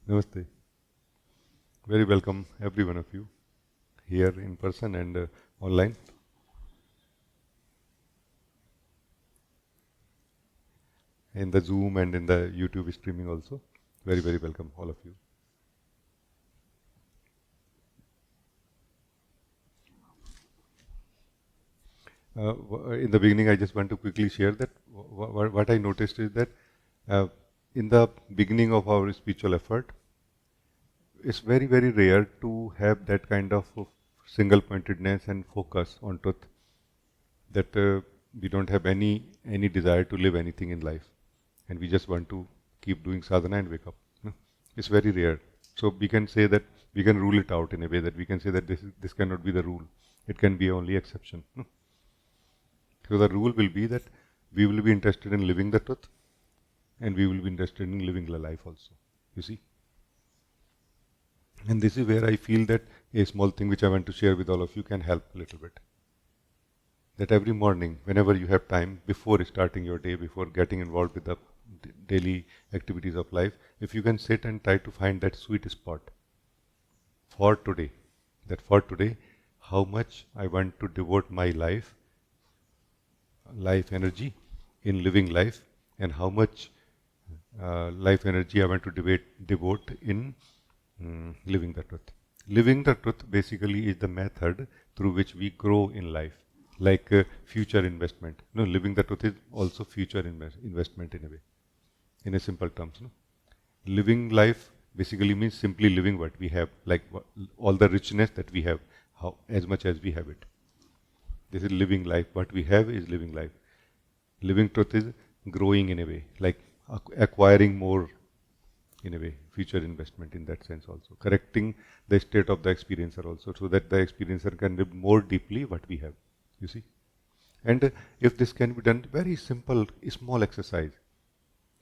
Namaste. Very welcome, every one of you, here in person and online. In the Zoom and in the YouTube streaming also. Very, very welcome, all of you. In the beginning, I just want to quickly share that what I noticed is that uh, in the beginning of our spiritual effort, it's very, very rare to have that kind of single-pointedness and focus on truth. That we don't have any desire to live anything in life, and we just want to keep doing sadhana and wake up. No? It's very rare. So we can say that we can rule it out in a way that we can say that this cannot be the rule. It can be only exception. No? So the rule will be that we will be interested in living the truth, and we will be interested in living the life also. You see. And this is where I feel that a small thing which I want to share with all of you can help a little bit. That every morning, whenever you have time, before starting your day, before getting involved with the daily activities of life, if you can sit and try to find that sweet spot for today, that for today, how much I want to devote my life energy in living life, and how much life energy I want to devote in living the truth. Living the truth basically is the method through which we grow in life, like future investment. No, living the truth is also future investment in a way, in a simple terms. No? Living life basically means simply living what we have, like all the richness that we have, how as much as we have it. This is living life. What we have is living life. Living truth is growing in a way, like acquiring more in a way, future investment in that sense also. Correcting the state of the experiencer also, so that the experiencer can live more deeply what we have. You see? And if this can be done, very simple, small exercise.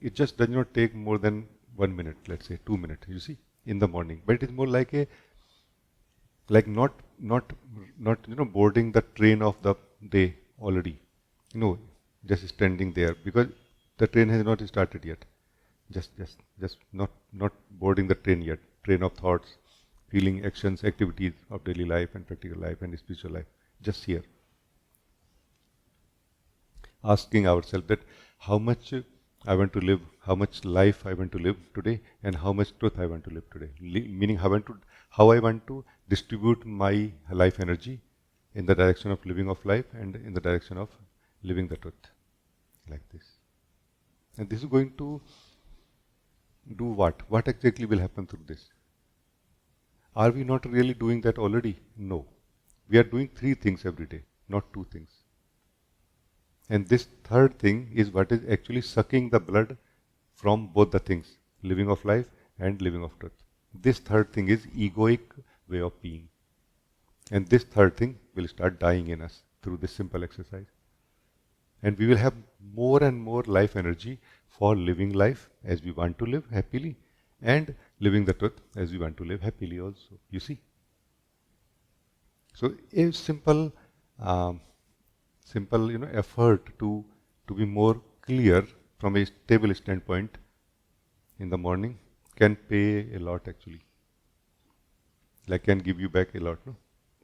It just does not take more than 1 minute, let's say 2 minutes, you see, in the morning. But it is more like like not boarding the train of the day already. No, just standing there because the train has not started yet. Just not boarding the train yet. Train of thoughts, feeling, actions, activities of daily life and practical life and spiritual life. Just here, asking ourselves that how much I want to live, how much life I want to live today, and how much truth I want to live today. Meaning how I want to distribute my life energy in the direction of living of life and in the direction of living the truth, like this. And this is going to do what? What exactly will happen through this? Are we not really doing that already? No. We are doing three things every day, not two things. And this third thing is what is actually sucking the blood from both the things, living of life and living of truth. This third thing is egoic way of being. And this third thing will start dying in us through this simple exercise. And we will have more and more life energy for living life as we want to live happily and living the truth as we want to live happily also. You see? So a um, simple effort to be more clear from a stable standpoint in the morning can pay a lot actually. Like can give you back a lot, no?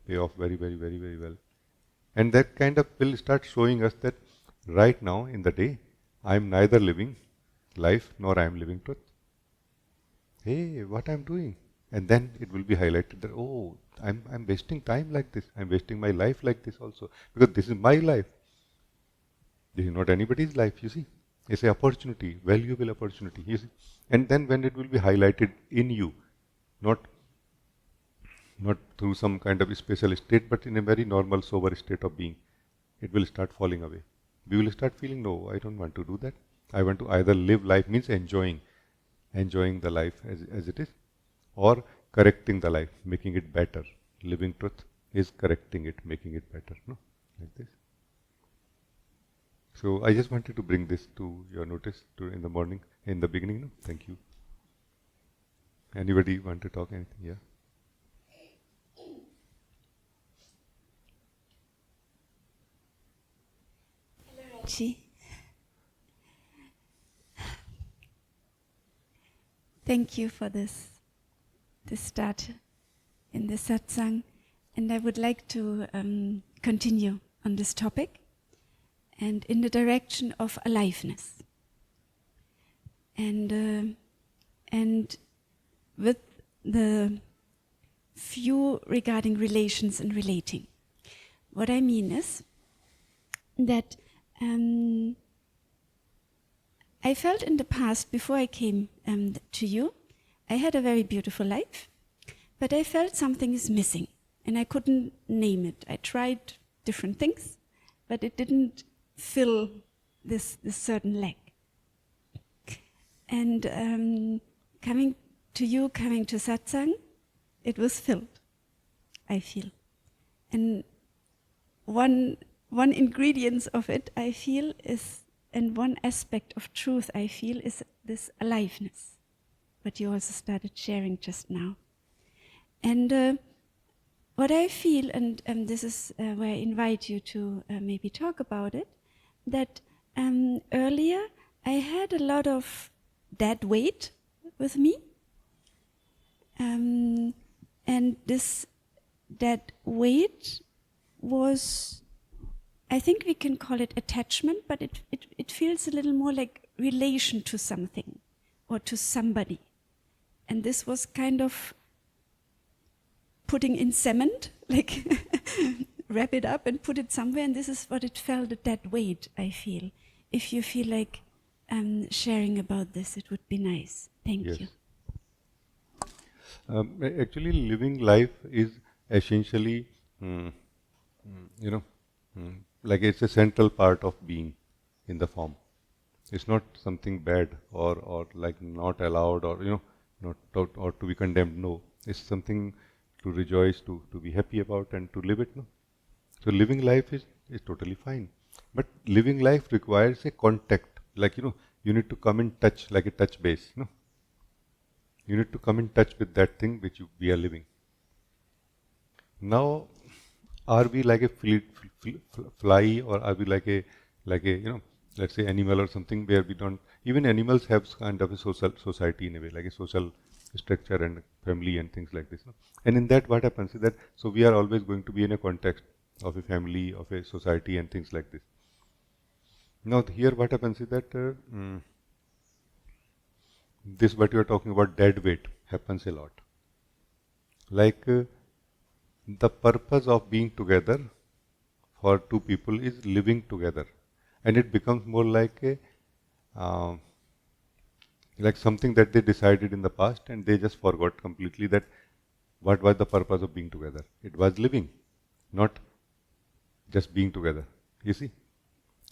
Pay off very, very, very, very well. And that kind of will start showing us that right now in the day, I am neither living life nor I am living truth. Hey, what I'm doing? And then it will be highlighted that, oh, I'm wasting time like this. I'm wasting my life like this also. Because this is my life. This is not anybody's life, you see. It's an opportunity, valuable opportunity, you see. And then when it will be highlighted in you, not not through some kind of special state, but in a very normal, sober state of being, it will start falling away. We will start feeling, no, I don't want to do that. I want to either live life, means enjoying the life as it is, or correcting the life, making it better. Living truth is correcting it, making it better, no? Like this. So I just wanted to bring this to your notice in the morning, in the beginning. No? Thank you. Anybody want to talk anything? Yeah. Rajee, Thank you for this start in the Satsang. And I would like to continue on this topic and in the direction of aliveness. And with the view regarding relations and relating. What I mean is that I felt in the past, before I came to you, I had a very beautiful life, but I felt something is missing, and I couldn't name it. I tried different things, but it didn't fill this certain lack. And coming to you, coming to Satsang, it was filled, I feel. And one ingredient of it, I feel, is, and one aspect of truth, I feel, is this aliveness, what you also started sharing just now. And what I feel, and this is where I invite you to maybe talk about it, that earlier I had a lot of dead weight with me, and this dead weight was, I think we can call it attachment, but it feels a little more like relation to something or to somebody. And this was kind of putting in cement, like wrap it up and put it somewhere, and this is what it felt, a dead weight, I feel. If you feel like sharing about this, it would be nice. Thank you. Actually, living life is essentially, like it's a central part of being in the form. It's not something bad or like not allowed or not or to be condemned. No, it's something to rejoice, to be happy about, and to live it. No, so living life is totally fine. But living life requires a contact. Like you need to come in touch, like a touch base. No, you need to come in touch with that thing which we are living. Now, are we like a fly, or are we like a let's say animal or something where we don't? Even animals have kind of a social society in a way, like a social structure and family and things like this. No? And in that, what happens is that so we are always going to be in a context of a family, of a society, and things like this. Now, here what happens is that this what you are talking about, dead weight, happens a lot. Like the purpose of being together for two people is living together, and it becomes more like a like something that they decided in the past, and they just forgot completely that what was the purpose of being together. It was living, not just being together. You see,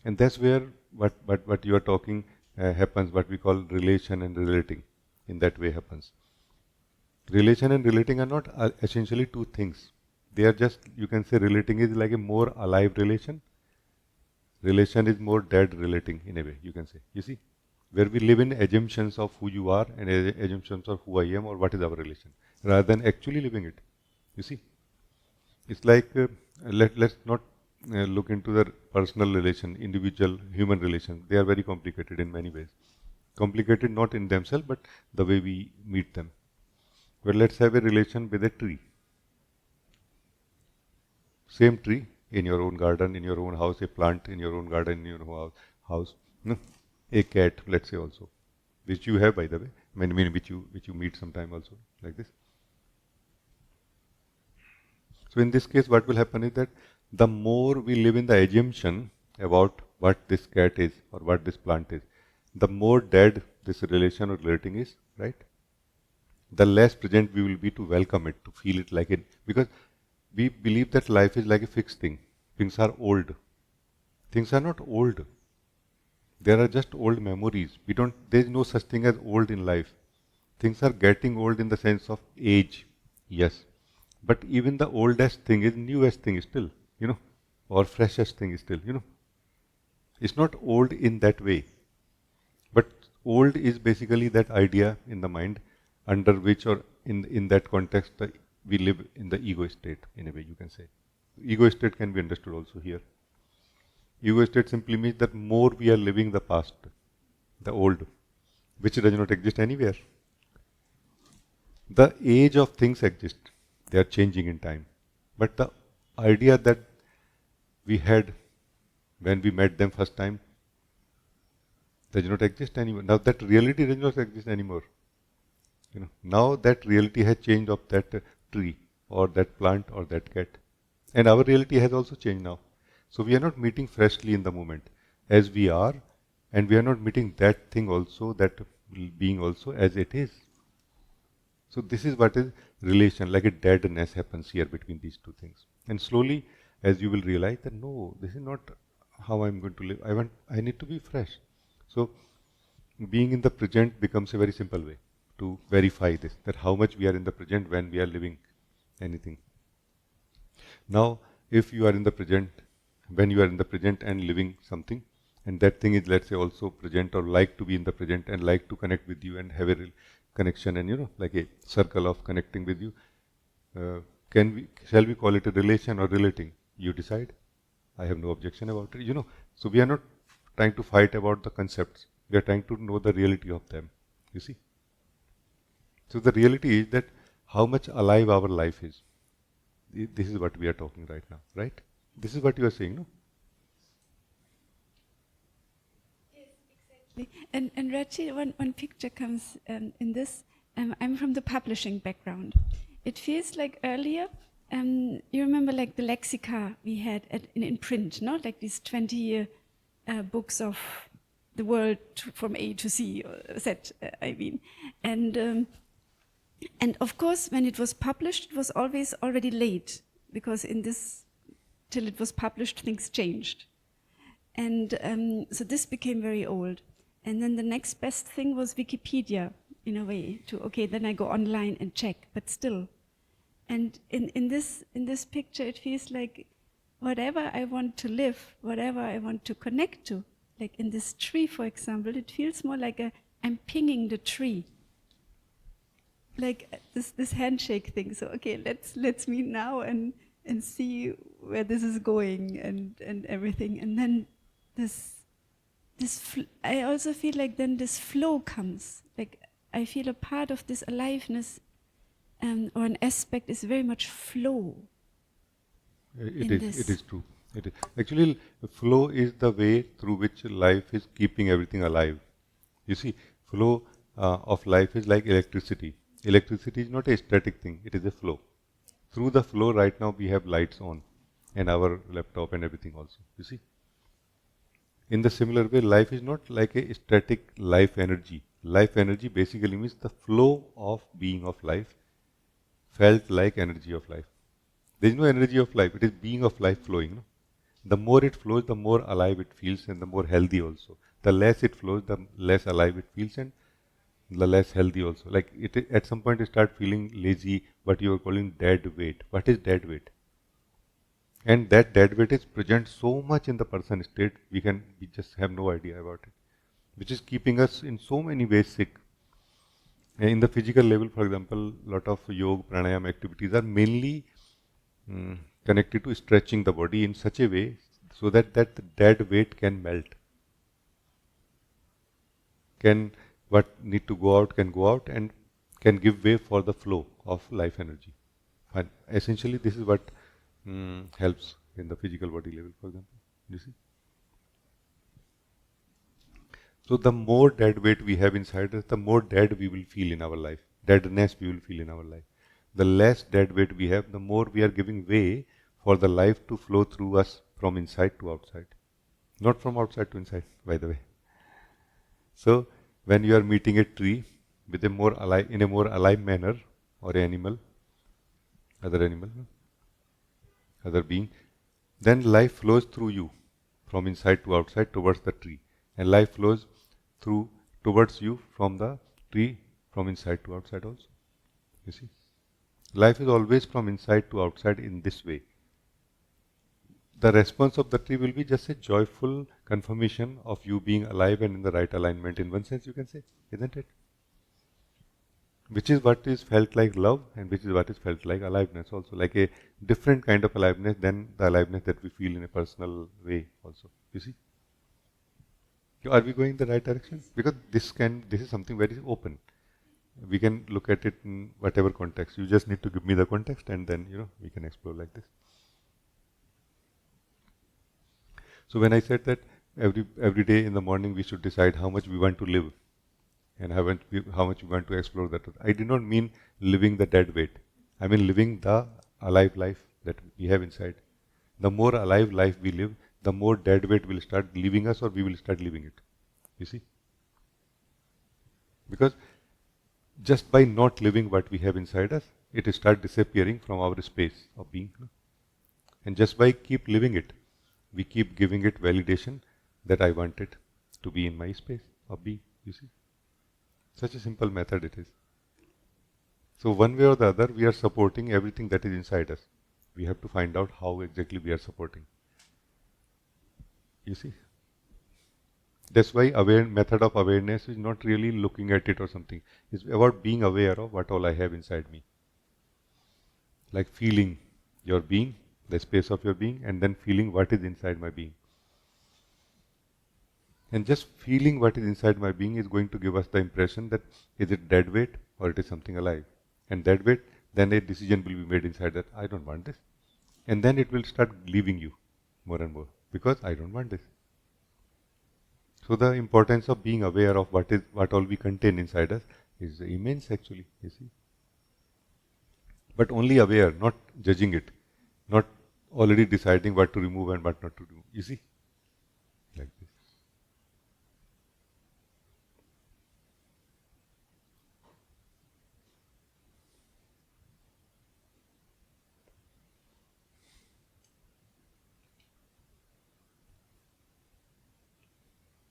and that's where what you are talking happens. What we call relation and relating, in that way happens. Relation and relating are not essentially two things. They are just, you can say, relating is like a more alive relation. Relation is more dead relating in a way, you can say. You see, where we live in assumptions of who you are and assumptions of who I am or what is our relation, rather than actually living it. You see, it's like let's not look into the personal relation, individual human relation. They are very complicated in many ways. Complicated not in themselves, but the way we meet them. But let's have a relation with a tree. Same tree in your own garden, in your own house, a plant in your own garden, in your own house. No? A cat, let's say also, which you have, by the way, which you meet sometime also, like this. So in this case, what will happen is that the more we live in the assumption about what this cat is or what this plant is, the more dead this relation or relating is, right? The less present we will be to welcome it, to feel it like it, because we believe that life is like a fixed thing. Things are old. Things are not old. There are just old memories. There is no such thing as old in life. Things are getting old in the sense of age, yes. But even the oldest thing is newest thing still, or freshest thing still, It's not old in that way. But old is basically that idea in the mind under which, or in that context, we live in the ego state, in a way, you can say. Ego state can be understood also here. Ego state simply means that more we are living the past, the old, which does not exist anywhere. The age of things exist. They are changing in time. But the idea that we had when we met them first time does not exist anymore. Now that reality does not exist anymore. Now that reality has changed of that tree or that plant or that cat. And our reality has also changed now. So we are not meeting freshly in the moment as we are, and we are not meeting that thing also, that being also as it is. So this is what is relation, like a deadness happens here between these two things. And slowly, as you will realize that no, this is not how I'm going to live. I need to be fresh. So being in the present becomes a very simple way to verify this, that how much we are in the present when we are living anything. Now, if you are in the present, when you are in the present and living something, and that thing is, let's say, also present or like to be in the present and like to connect with you and have a real connection and like a circle of connecting with you, shall we call it a relation or relating? You decide. I have no objection about it. So we are not trying to fight about the concepts. We are trying to know the reality of them. You see? So the reality is that how much alive our life is. This is what we are talking right now, right? This is what you are saying, no? Yes, exactly. And Rajee, one picture comes in this. I'm from the publishing background. It feels like earlier, you remember like the lexica we had in print, no? Like these 20-year books of the world from A to Z, or Z, I mean. And of course, when it was published, it was always already late, because till it was published, things changed. And so this became very old. And then the next best thing was Wikipedia, in a way, then I go online and check, but still. And in this picture, it feels like whatever I want to live, whatever I want to connect to, like in this tree, for example, it feels more like I'm pinging the tree. Like this handshake thing. So let's meet now and see where this is going and everything. And then I also feel like then this flow comes. Like I feel a part of this aliveness or an aspect is very much flow. It is true. It is. Actually, flow is the way through which life is keeping everything alive. You see, flow of life is like electricity. Electricity is not a static thing, it is a flow. Through the flow, right now we have lights on and our laptop and everything also. You see? In the similar way, life is not like a static life energy. Life energy basically means the flow of being of life felt like energy of life. There is no energy of life, it is being of life flowing. No? The more it flows, the more alive it feels and the more healthy also. The less it flows, the less alive it feels and the less healthy also. Like at some point you start feeling lazy, but you are calling dead weight. What is dead weight? And that dead weight is present so much in the person state, we just have no idea about it, which is keeping us in so many ways sick. In the physical level, for example, a lot of yoga, pranayama activities are mainly connected to stretching the body in such a way so that dead weight can melt. What need to go out can go out and can give way for the flow of life energy. And essentially, this is what helps in the physical body level, for example. You see? So the more dead weight we have inside us, the more dead we will feel in our life. Deadness we will feel in our life. The less dead weight we have, the more we are giving way for the life to flow through us from inside to outside. Not from outside to inside, by the way. So when you are meeting a tree with a more alive, in a more alive manner, or other animal, other being, then life flows through you from inside to outside towards the tree, and life flows through towards you from the tree from inside to outside also. You see, life is always from inside to outside in this way. The response of the tree will be just a joyful confirmation of you being alive and in the right alignment, in one sense you can say, isn't it? Which is what is felt like love and which is what is felt like aliveness also, like a different kind of aliveness than the aliveness that we feel in a personal way also. You see? Are we going in the right direction? Because this is something very open. We can look at it in whatever context. You just need to give me the context, and then we can explore like this. So when I said that every day in the morning we should decide how much we want to live and how much we want to explore that, I did not mean living the dead weight. I mean living the alive life that we have inside. The more alive life we live, the more dead weight will start leaving us, or we will start leaving it. You see? Because just by not living what we have inside us, it start disappearing from our space of being. And just by keep living it, we keep giving it validation that I want it to be in my space of being. You see? Such a simple method it is. So one way or the other, we are supporting everything that is inside us. We have to find out how exactly we are supporting. You see? That's why method of awareness is not really looking at it or something. It's about being aware of what all I have inside me. Like feeling your being, the space of your being, and then feeling what is inside my being. And just feeling what is inside my being is going to give us the impression that is it dead weight or it is something alive. And dead weight, then a decision will be made inside that I don't want this. And then it will start leaving you more and more because I don't want this. So the importance of being aware of what all we contain inside us is immense actually, you see. But only aware, not judging it, not already deciding what to remove and what not to do. You see? Like this.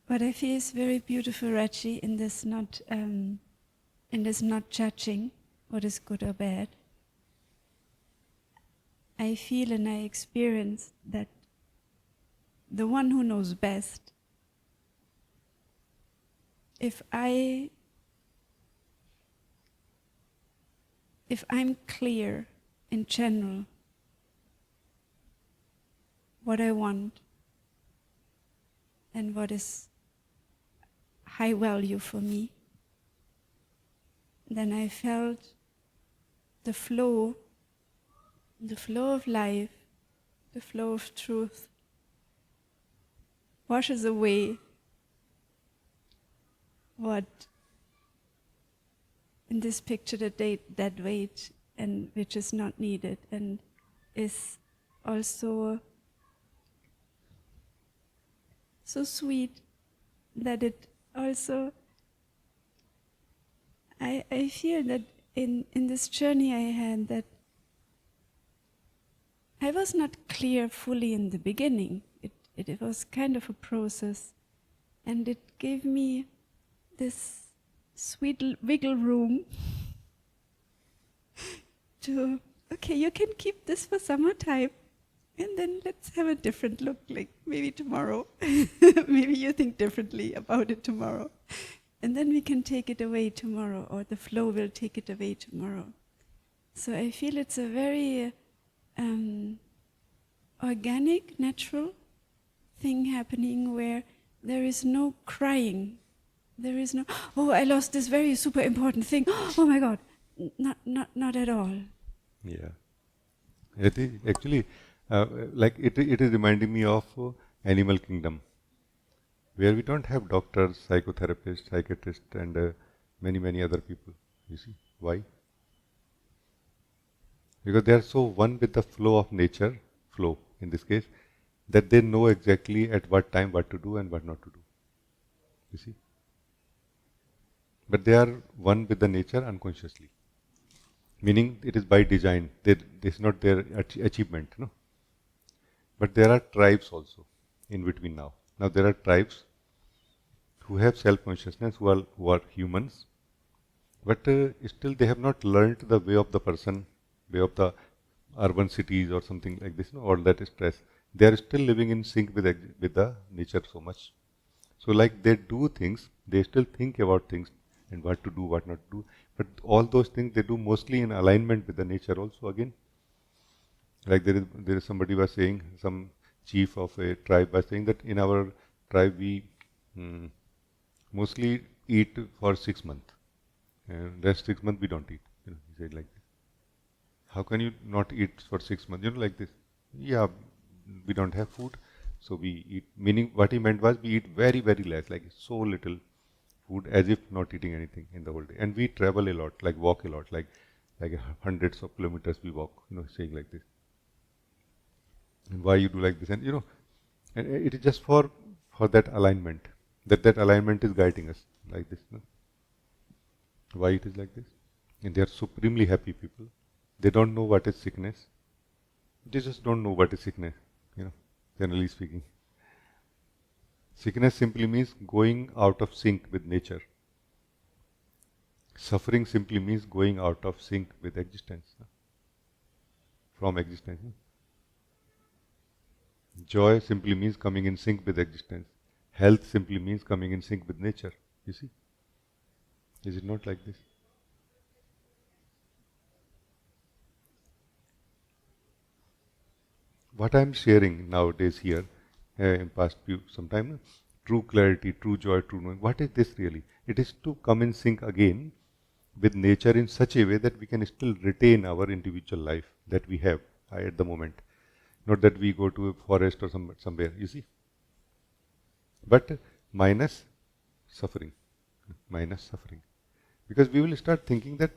What I feel is very beautiful, Rajee, in this not judging what is good or bad. I feel and I experience that the one who knows best, if I'm clear in general what I want and what is high value for me, then I felt the flow of life, the flow of truth washes away what in this picture the dead weight and which is not needed and is also so sweet that it also I feel that in this journey I had that I was not clear fully in the beginning. It was kind of a process, and it gave me this sweet wiggle room to, okay, you can keep this for summertime, and then let's have a different look, like maybe tomorrow. Maybe you think differently about it tomorrow. And then we can take it away tomorrow, or the flow will take it away tomorrow. So I feel it's a very organic, natural thing happening where there is no crying. There is no, oh, I lost this very super important thing. Oh my God. Not at all. Yeah. It is actually, like it is reminding me of Animal Kingdom, where we don't have doctors, psychotherapists, psychiatrists, and many other people. You see why? Because they are so one with the flow of nature, flow in this case, that they know exactly at what time what to do and what not to do. You see? But they are one with the nature unconsciously. Meaning it is by design. This is not their achievement. No? But there are tribes also in between now. Now there are tribes who have self-consciousness, who are humans, but still they have not learned the way of the person, way of the urban cities or something like this, no? All that stress. They are still living in sync with the nature so much. So like they do things, they still think about things and what to do, what not to do. But all those things they do mostly in alignment with the nature also again. Like there is somebody was saying, some chief of a tribe was saying that in our tribe we mostly eat for 6 months. And rest 6 months we don't eat. He said like this. How can you not eat for 6 months? Like this. Yeah, we don't have food, so we eat. Meaning, what he meant was we eat very, very less, like so little food, as if not eating anything in the whole day. And we travel a lot, like walk a lot, like hundreds of kilometers we walk. Saying like this. And why you do like this? And it is just for that alignment. That alignment is guiding us like this. Why it is like this? And they are supremely happy people. They don't know what is sickness. They just don't know what is sickness, generally speaking. Sickness simply means going out of sync with nature. Suffering simply means going out of sync with existence, from existence. Joy simply means coming in sync with existence. Health simply means coming in sync with nature. You see? Is it not like this? What I am sharing nowadays here, in past some time, true clarity, true joy, true knowing. What is this really? It is to come in sync again with nature in such a way that we can still retain our individual life that we have at the moment. Not that we go to a forest or somewhere, you see. But minus suffering. Minus suffering. Because we will start thinking that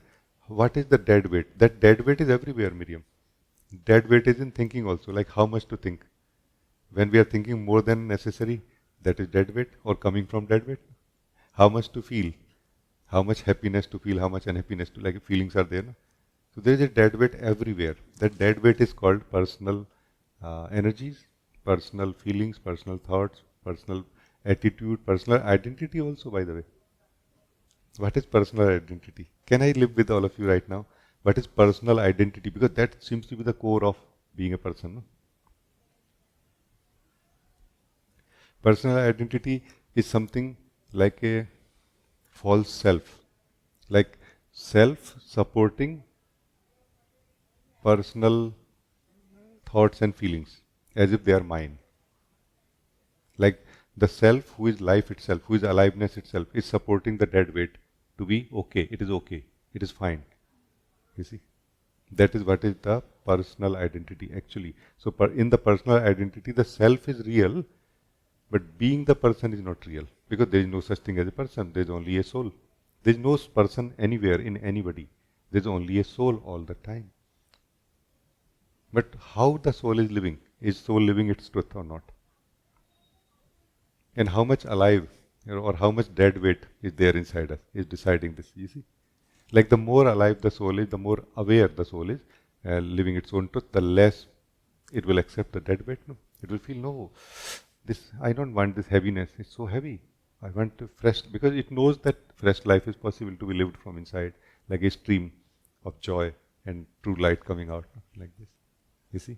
what is the dead weight? That dead weight is everywhere, Miriam. Dead weight is in thinking also, like how much to think. When we are thinking more than necessary, that is dead weight or coming from dead weight. How much to feel, how much happiness to feel, how much unhappiness to, like feelings are there. No? So there is a dead weight everywhere. That dead weight is called personal energies, personal feelings, personal thoughts, personal attitude, personal identity also, by the way. What is personal identity? Can I live with all of you right now? What is personal identity? Because that seems to be the core of being a person. No? Personal identity is something like a false self, like self-supporting personal thoughts and feelings, as if they are mine. Like the self who is life itself, who is aliveness itself, is supporting the dead weight to be okay. It is okay. It is fine. You see? That is what is the personal identity actually. So in the personal identity, the self is real, but being the person is not real. Because there is no such thing as a person. There is only a soul. There is no person anywhere in anybody. There is only a soul all the time. But how the soul is living? Is soul living its truth or not? And how much alive or how much dead weight is there inside us is deciding this. You see? Like the more alive the soul is, the more aware the soul is, living its own truth, the less it will accept the dead weight. No? It will feel, no, I don't want this heaviness. It's so heavy. I want fresh, because it knows that fresh life is possible to be lived from inside, like a stream of joy and true light coming out like this. You see?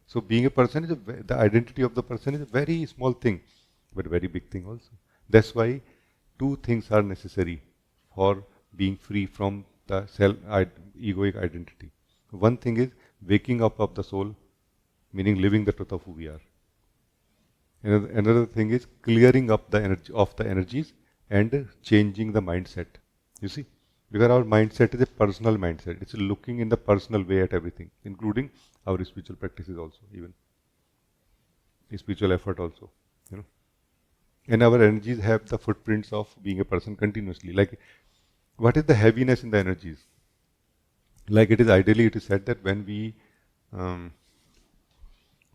So being a person is the identity of the person is a very small thing, but a very big thing also. That's why two things are necessary for being free from the egoic identity. One thing is waking up of the soul, meaning living the truth of who we are. Another thing is clearing up the energy of the energies and changing the mindset. You see, because our mindset is a personal mindset. It's looking in the personal way at everything, including our spiritual practices also, even spiritual effort also. You know, and our energies have the footprints of being a person continuously. Like, what is the heaviness in the energies? Like it is said that um,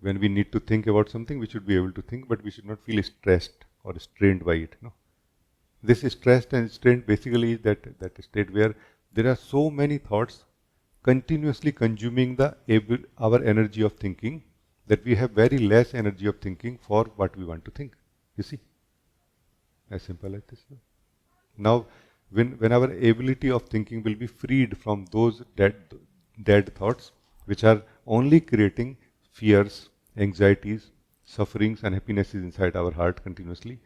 when we need to think about something, we should be able to think, but we should not feel stressed or strained by it. No? This stressed and strained basically is that state where there are so many thoughts continuously consuming our energy of thinking that we have very less energy of thinking for what we want to think. You see? As simple as this. No? Now, when our ability of thinking will be freed from those dead thoughts, which are only creating fears, anxieties, sufferings, and happinesses inside our heart continuously,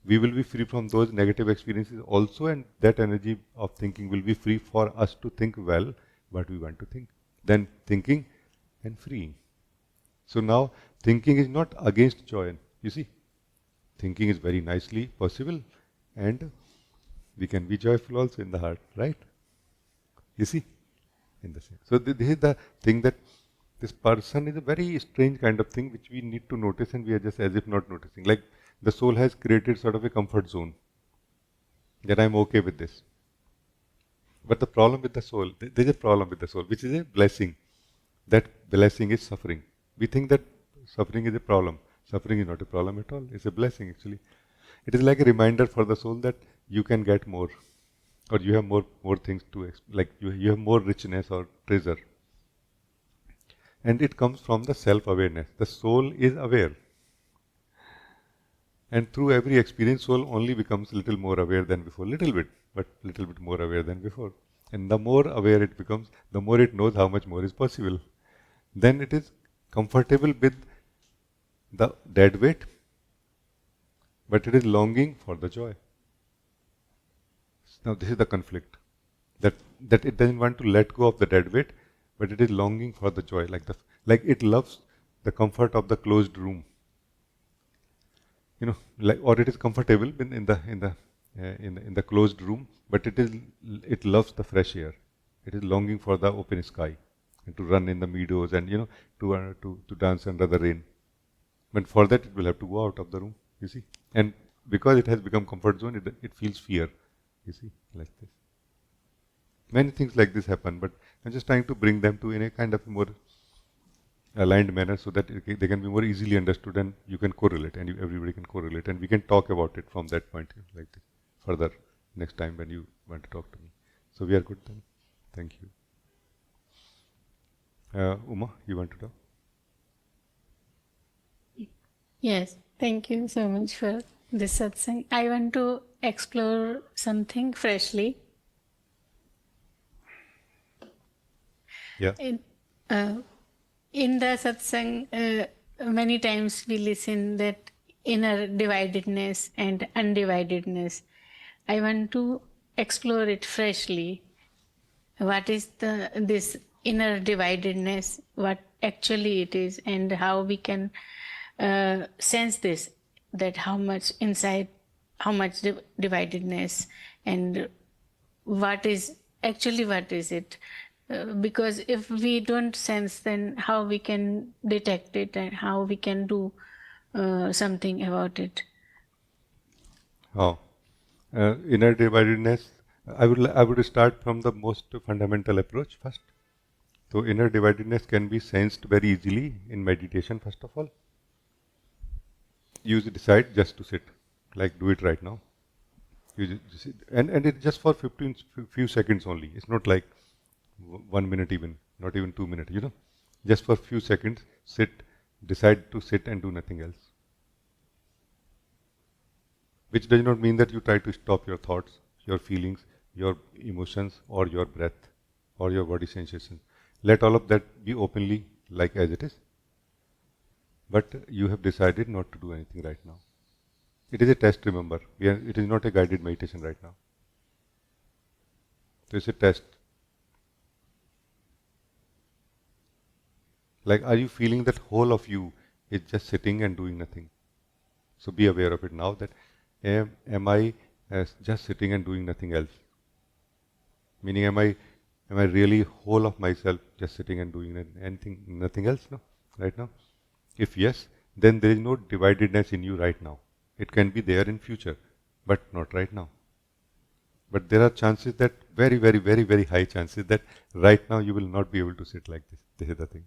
we will be free from those negative experiences also, and that energy of thinking will be free for us to think well what we want to think. Then thinking and freeing. So now thinking is not against joy. You see, thinking is very nicely possible, and We can be joyful also in the heart, right? You see? In the same. So this is the thing, that this person is a very strange kind of thing which we need to notice, and we are just as if not noticing. Like the soul has created sort of a comfort zone, that I'm okay with this. But the problem with the soul, there's a problem with the soul, which is a blessing. That blessing is suffering. We think that suffering is a problem. Suffering is not a problem at all. It's a blessing actually. It is like a reminder for the soul that you can get more, or you have more things to like you have more richness or treasure. And it comes from the self-awareness. The soul is aware. And through every experience, soul only becomes a little more aware than before. Little bit, but little bit more aware than before. And the more aware it becomes, the more it knows how much more is possible. Then it is comfortable with the dead weight, but it is longing for the joy. Now this is the conflict. That it doesn't want to let go of the dead weight, but it is longing for the joy, like it loves the comfort of the closed room. Like, or it is comfortable in the closed room, but it loves the fresh air. It is longing for the open sky, and to run in the meadows, and to dance under the rain. But for that, it will have to go out of the room. You see, and because it has become comfort zone, it feels fear. You see, like this. Many things like this happen, but I'm just trying to bring them to in a kind of more aligned manner, so that they can be more easily understood, and you can correlate, and everybody can correlate, and we can talk about it from that point, like this, further next time when you want to talk to me. So we are good then. Thank you. Uma, you want to talk? Yes, thank you so much for this satsang. I want to explore something freshly. Yeah. In the satsang, many times we listen that inner dividedness and undividedness. I want to explore it freshly. What is this inner dividedness? What actually it is, and how we can sense this? That how much inside, how much dividedness, and what is it? Because if we don't sense, then how we can detect it, and how we can do something about it? Oh, inner dividedness. I would start from the most fundamental approach first. So inner dividedness can be sensed very easily in meditation. First of all, you decide just to sit, like do it right now. And it's just for few seconds only. It's not like 1 minute even, not even 2 minutes. Just for few seconds, decide to sit and do nothing else. Which does not mean that you try to stop your thoughts, your feelings, your emotions, or your breath, or your body sensation. Let all of that be openly like as it is. But you have decided not to do anything right now. It is a test, remember. It is not a guided meditation right now. So it's a test. Like, are you feeling that whole of you is just sitting and doing nothing? So be aware of it now, that am I just sitting and doing nothing else? Meaning, am I really whole of myself just sitting and doing nothing else? No, right now. If yes, then there is no dividedness in you right now. It can be there in future, but not right now. But there are chances that very, very, very, very high chances that right now you will not be able to sit like this. This is the thing.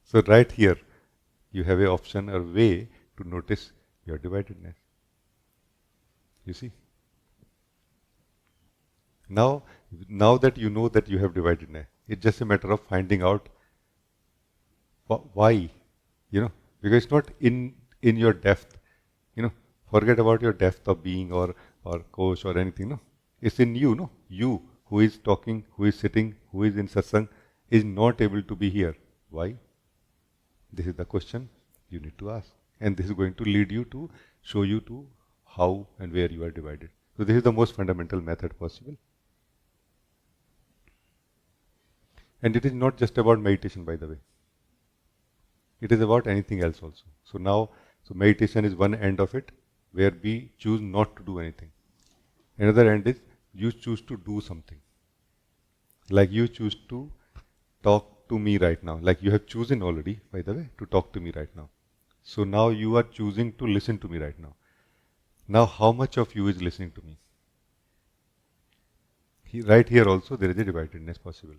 So right here, you have an option or way to notice your dividedness. You see? Now that you know that you have dividedness, it's just a matter of finding out why. Because it's not in your depth. Forget about your depth of being or coach or anything. No, it's in you. No, you who is talking, who is sitting, who is in satsang, is not able to be here. Why? This is the question you need to ask, and this is going to lead you to show you to how and where you are divided. So this is the most fundamental method possible. And it is not just about meditation, by the way. It is about anything else also. So meditation is one end of it, where we choose not to do anything. Another end is you choose to do something. Like you choose to talk to me right now. Like you have chosen already, by the way, to talk to me right now. So now you are choosing to listen to me right now. Now how much of you is listening to me? Right here also there is a dividedness possible.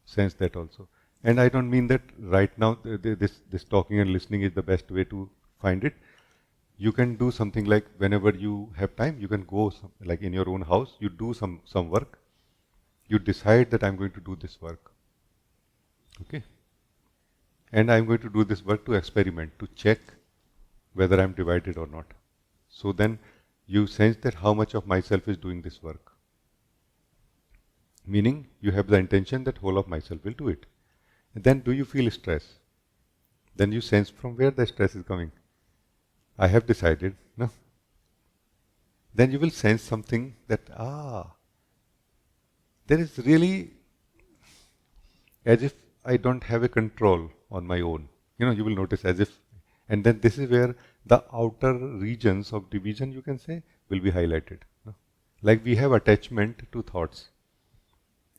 Sense that also. And I don't mean that right now this talking and listening is the best way to find it. You can do something like whenever you have time, you can go like in your own house, you do some work. You decide that I'm going to do this work. Okay? And I'm going to do this work to experiment, to check whether I'm divided or not. So then you sense that how much of myself is doing this work. Meaning you have the intention that whole of myself will do it. And then do you feel stress? Then you sense from where the stress is coming. I have decided, no? Then you will sense something that, there is really as if I don't have a control on my own. You will notice as if, and then this is where the outer regions of division, you can say, will be highlighted. No? Like we have attachment to thoughts.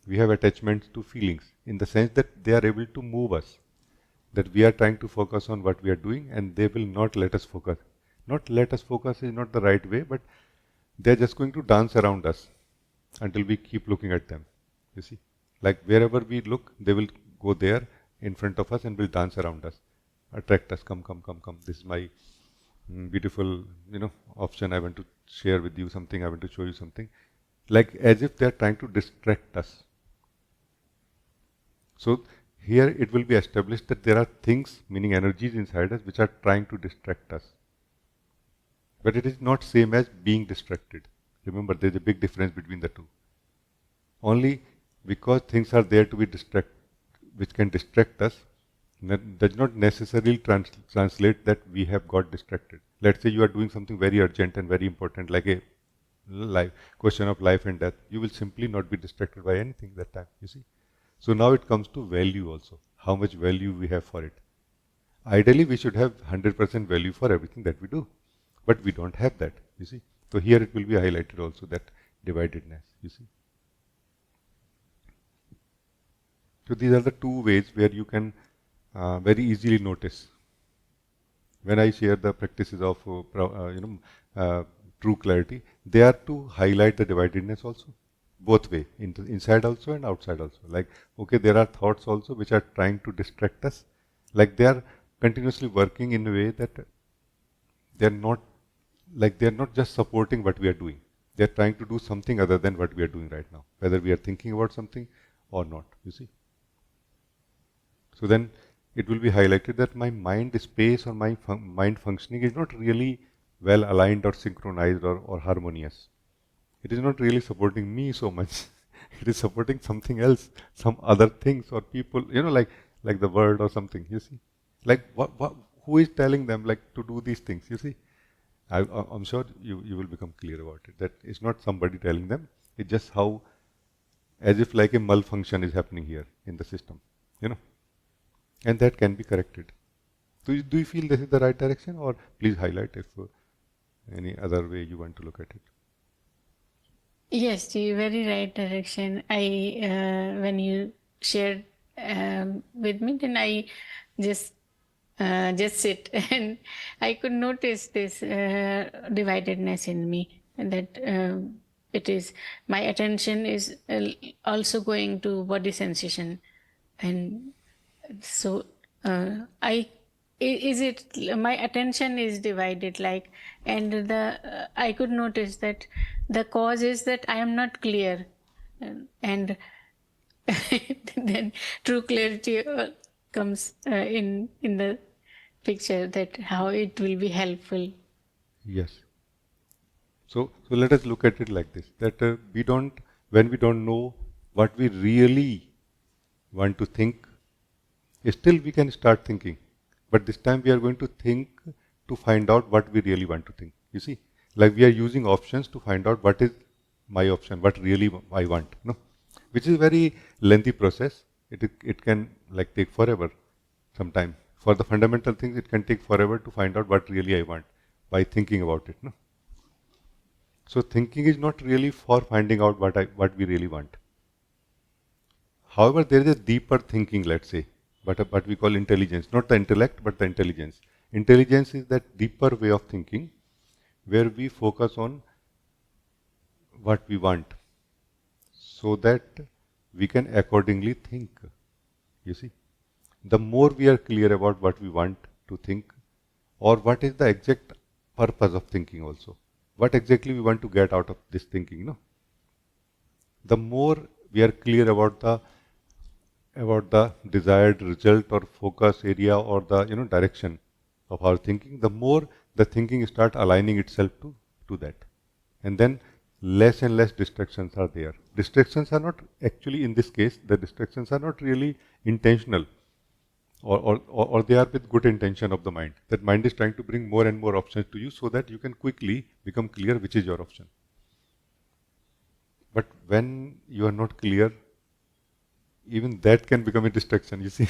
We have attachment to feelings in the sense that they are able to move us. That we are trying to focus on what we are doing and they will not let us focus. Not let us focus is not the right way, but they are just going to dance around us until we keep looking at them. You see? Like wherever we look, they will go there in front of us and will dance around us, attract us. Come, come, come, come. This is my beautiful, option. I want to share with you something. I want to show you something. Like as if they are trying to distract us. So here it will be established that there are things, meaning energies inside us, which are trying to distract us. But it is not same as being distracted. Remember, there is a big difference between the two. Only because things are there to be which can distract us, does not necessarily translate that we have got distracted. Let's say you are doing something very urgent and very important, like a question of life and death. You will simply not be distracted by anything that time, you see. So now it comes to value also, how much value we have for it. Ideally, we should have 100% value for everything that we do, but we don't have that, you see. So here it will be highlighted also, that dividedness, you see. So these are the two ways where you can very easily notice. When I share the practices of true clarity, they are to highlight the dividedness also, both way, inside also and outside also. Like, okay, there are thoughts also which are trying to distract us. Like they are continuously working in a way that they are not just supporting what we are doing. They are trying to do something other than what we are doing right now, whether we are thinking about something or not, you see. So then it will be highlighted that my mind space or my mind functioning is not really well aligned or synchronized or harmonious. It is not really supporting me so much. It is supporting something else, some other things or people, like the world or something, you see. Like who is telling them like to do these things, you see. I'm sure you will become clear about it, that it's not somebody telling them, it's just how, as if like a malfunction is happening here in the system, and that can be corrected. Do you feel this is the right direction, or please highlight if any other way you want to look at it? Yes, the very right direction. When you shared with me, then I just sit and I could notice this dividedness in me, and that it is my attention is also going to body sensation, and so is it my attention is divided, like, and the I could notice that the cause is that I am not clear, and then true clarity comes in the picture, that how it will be helpful. Yes. So let us look at it like this, that when we don't know what we really want to think, still we can start thinking. But this time we are going to think to find out what we really want to think. You see, like we are using options to find out what is my option, what really I want, no? Which is a very lengthy process. It can like take forever sometime. For the fundamental things, it can take forever to find out what really I want by thinking about it, no? So thinking is not really for finding out what we really want. However, there is a deeper thinking, let's say, but what we call intelligence, not the intellect, but the intelligence. Intelligence is that deeper way of thinking where we focus on what we want so that we can accordingly think. You see, the more we are clear about what we want to think or what is the exact purpose of thinking also, what exactly we want to get out of this thinking, no? The more we are clear about the desired result or focus area or the direction of our thinking, the more the thinking start aligning itself to that, and then less and less distractions are there. Distractions are not actually, in this case, the distractions are not really intentional, or they are with good intention of the mind. That mind is trying to bring more and more options to you so that you can quickly become clear which is your option. But when you are not clear, even that can become a distraction, you see.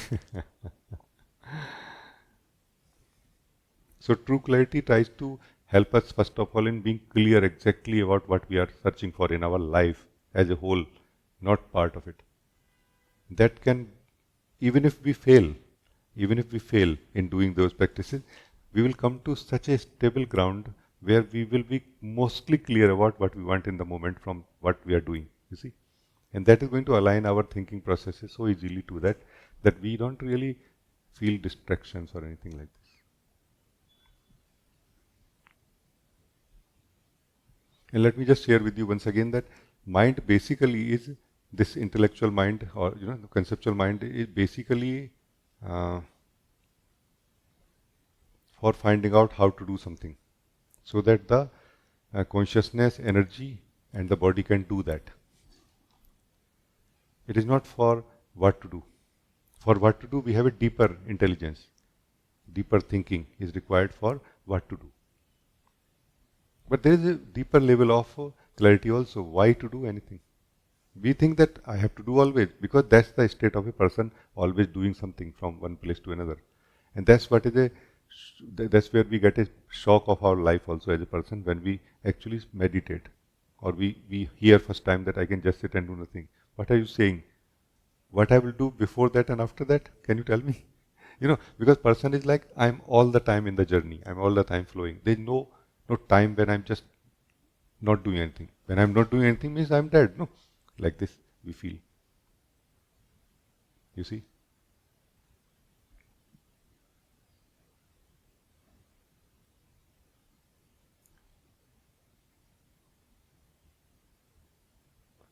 So true clarity tries to help us first of all in being clear exactly about what we are searching for in our life as a whole, not part of it. That can, even if we fail, even if we fail in doing those practices, we will come to such a stable ground where we will be mostly clear about what we want in the moment from what we are doing, you see. And that is going to align our thinking processes so easily to that we don't really feel distractions or anything like this. And let me just share with you once again that mind basically is this intellectual mind, or the conceptual mind is basically uh, for finding out how to do something, so that the consciousness, energy, and the body can do that. It is not for what to do. For what to do, we have a deeper intelligence, deeper thinking is required for what to do. But there is a deeper level of clarity also, why to do anything. We think that I have to do always, because that's the state of a person, always doing something from one place to another. And that's that's where we get a shock of our life also as a person when we actually meditate, or we hear first time that I can just sit and do nothing. What are you saying? What I will do before that and after that? Can you tell me? Because person is like, I'm all the time in the journey. I'm all the time flowing. There's no time when I'm just not doing anything. When I'm not doing anything means I'm dead. No, like this we feel. You see?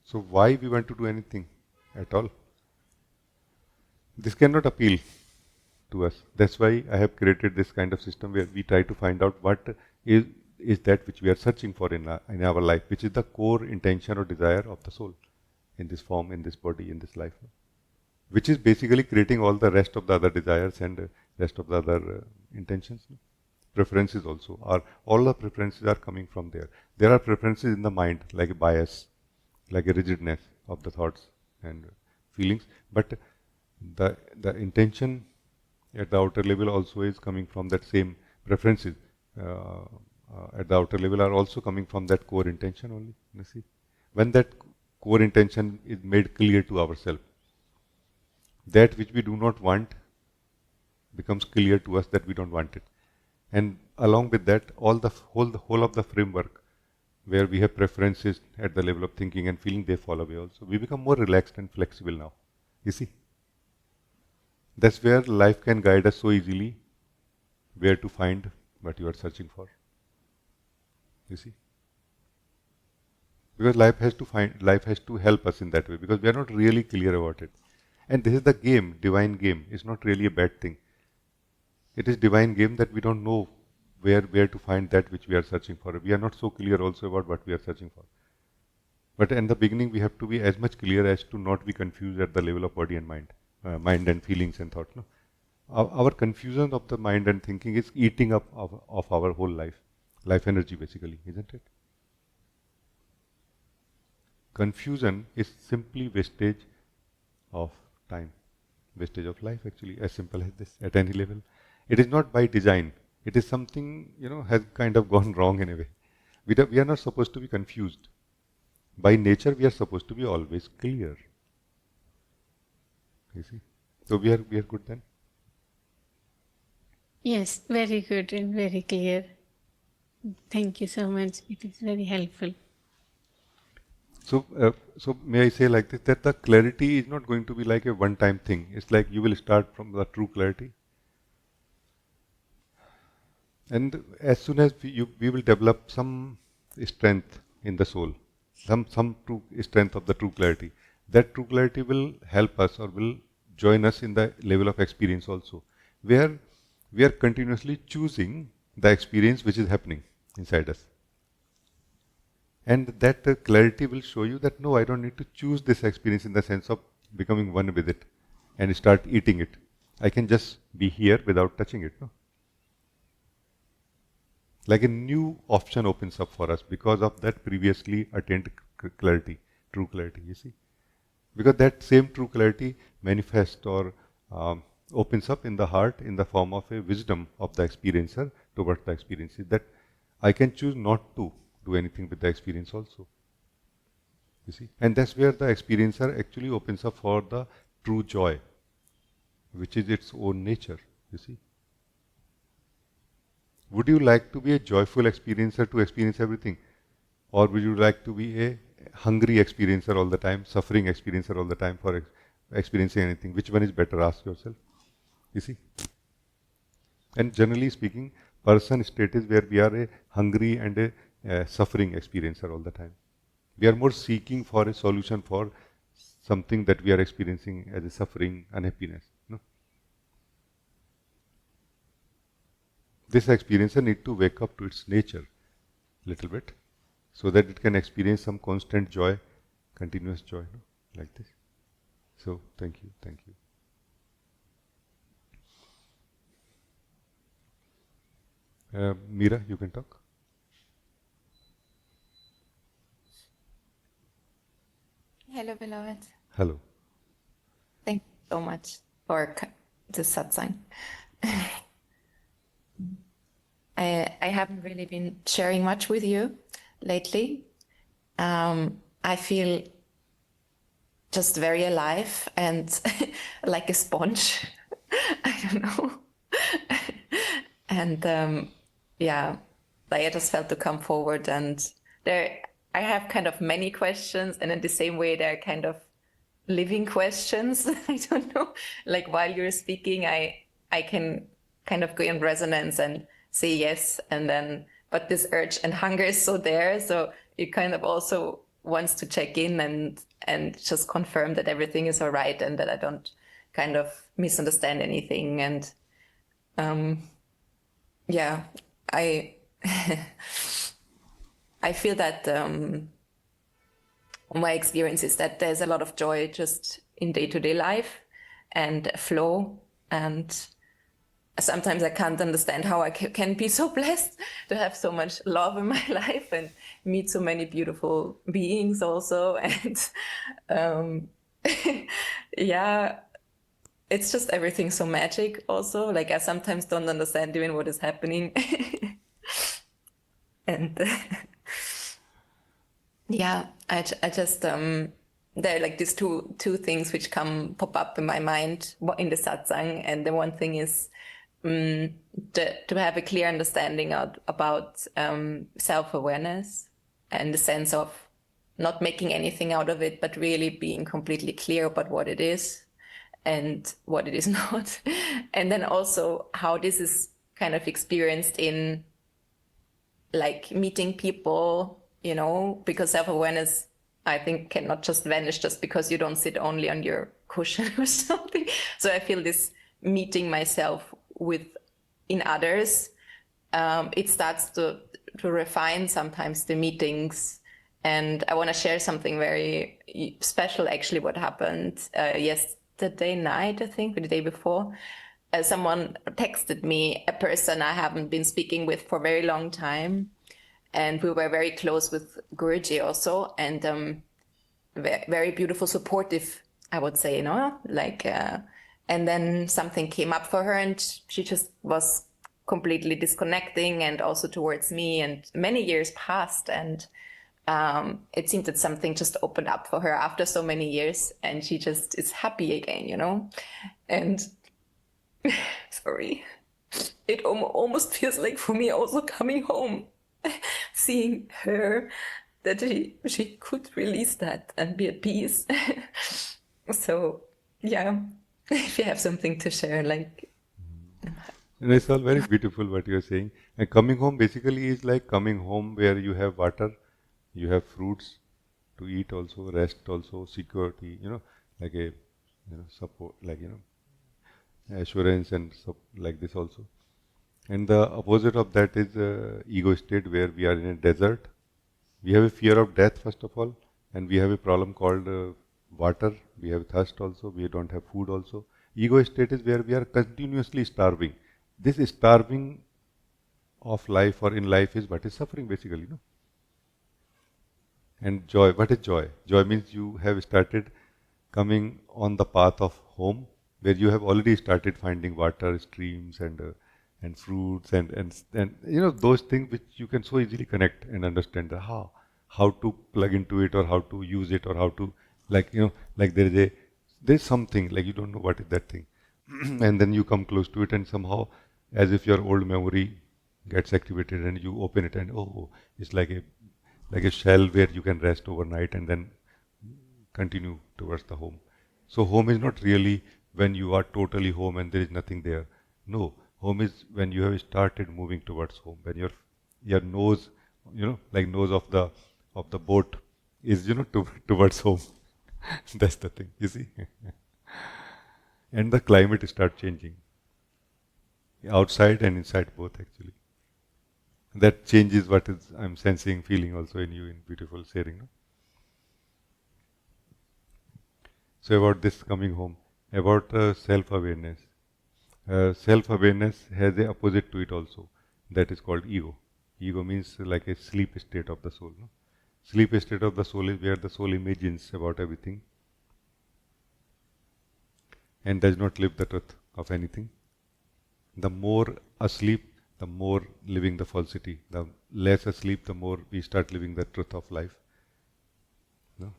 So why we want to do anything at all? This cannot appeal to us. That's why I have created this kind of system where we try to find out what is is that which we are searching for in our life, which is the core intention or desire of the soul in this form, in this body, in this life, which is basically creating all the rest of the other desires and rest of the other intentions. Preferences also are, all the preferences are coming from there. There are preferences in the mind, like a bias, like a rigidness of the thoughts and feelings, but the intention at the outer level also is coming from that same preferences. Uh, at the outer level are also coming from that core intention only. You see, when that core intention is made clear to ourselves, that which we do not want becomes clear to us that we don't want it. And along with that, the whole of the framework where we have preferences at the level of thinking and feeling, they fall away also. We become more relaxed and flexible now. You see, that's where life can guide us so easily where to find what you are searching for. You see, because life has to help us in that way, because we are not really clear about it. And this is the game, divine game. It's not really a bad thing. It is divine game that we don't know where to find that which we are searching for. We are not so clear also about what we are searching for. But in the beginning, we have to be as much clear as to not be confused at the level of body and mind and feelings and thought. No? Our confusion of the mind and thinking is eating up of our whole life energy basically, isn't it? Confusion is simply wastage of time, wastage of life actually, as simple as this, at any level. It is not by design. It is something, has kind of gone wrong in a way. We are not supposed to be confused. By nature, we are supposed to be always clear. You see? So we are good then? Yes, very good and very clear. Thank you so much. It is very helpful. So may I say like this, that the clarity is not going to be like a one-time thing. It's like you will start from the true clarity. And as soon as we will develop some strength in the soul, some true strength of the true clarity, that true clarity will help us or will join us in the level of experience also, where we are continuously choosing the experience which is happening inside us. And that clarity will show you that no, I don't need to choose this experience in the sense of becoming one with it and start eating it. I can just be here without touching it. No? Like a new option opens up for us because of that previously attained clarity, true clarity, you see. Because that same true clarity manifests or opens up in the heart in the form of a wisdom of the experiencer towards the experiences, that I can choose not to do anything with the experience also. You see, and that's where the experiencer actually opens up for the true joy, which is its own nature. You see, would you like to be a joyful experiencer to experience everything, or would you like to be a hungry experiencer all the time, suffering experiencer all the time for experiencing anything? Which one is better? Ask yourself. You see, and generally speaking, person state is where we are a hungry and a suffering experiencer all the time. We are more seeking for a solution for something that we are experiencing as a suffering, unhappiness. No? This experiencer need to wake up to its nature little bit so that it can experience some constant joy, continuous joy, no? Like this. So, thank you, thank you. Meera, you can talk. Hello, beloved. Hello. Thank you so much for the satsang. I haven't really been sharing much with you lately. I feel just very alive and like a sponge. I don't know. And yeah, I just felt to come forward, and I have kind of many questions, and in the same way, they're kind of living questions. I don't know. Like while you're speaking, I can kind of go in resonance and say yes, and then but this urge and hunger is so there, so it kind of also wants to check in and just confirm that everything is all right and that I don't kind of misunderstand anything. And yeah, I I feel that my experience is that there's a lot of joy just in day-to-day life and flow, and sometimes I can't understand how I can be so blessed to have so much love in my life and meet so many beautiful beings also. And yeah, it's just everything so magic also. Like I sometimes don't understand even what is happening. And yeah, I just there are like these two things which pop up in my mind in the satsang, and the one thing is to have a clear understanding about self-awareness and the sense of not making anything out of it, but really being completely clear about what it is and what it is not. And then also how this is kind of experienced in like meeting people, you know, because self-awareness, I think, cannot just vanish just because you don't sit only on your cushion or something. So I feel this meeting myself in others, it starts to refine sometimes the meetings. And I want to share something very special, actually, what happened yesterday night, I think, or the day before. Someone texted me, a person I haven't been speaking with for a very long time. And we were very close with Rajee also, and very beautiful, supportive, I would say, you know, like, and then something came up for her and she just was completely disconnecting, and also towards me. And many years passed, and it seemed that something just opened up for her after so many years, and she just is happy again, you know. And sorry, it almost feels like for me also coming home, seeing her, that she could release that and be at peace. So yeah, if you have something to share, like. And it's all very beautiful what you're saying. And coming home basically is like coming home where you have water, you have fruits to eat also, rest also, security, like a support, like assurance and like this also. And the opposite of that is ego state where we are in a desert. We have a fear of death first of all, and we have a problem called water. We have thirst also. We don't have food also. Ego state is where we are continuously starving. This starving of life or in life is what is suffering basically, no? And joy, what is joy? Joy means you have started coming on the path of home, where you have already started finding water, streams, and fruits, and those things which you can so easily connect and understand how to plug into it, or how to use it, or how to, like there's something like you don't know what is that thing, and then you come close to it, and somehow, as if your old memory gets activated, and you open it, and oh, it's like a shell where you can rest overnight and then continue towards the home. So home is not really when you are totally home and there is nothing there. No, home is when you have started moving towards home. When your nose, like nose of the boat is towards home. That's the thing. You see, and the climate start changing outside and inside both actually. That changes what is I'm sensing, feeling also in you in beautiful sharing. No? So about this coming home, about self-awareness. Self-awareness has a opposite to it also. That is called ego. Ego means like a sleep state of the soul. No? Sleep state of the soul is where the soul imagines about everything and does not live the truth of anything. The more asleep, the more living the falsity. The less asleep, the more we start living the truth of life. No?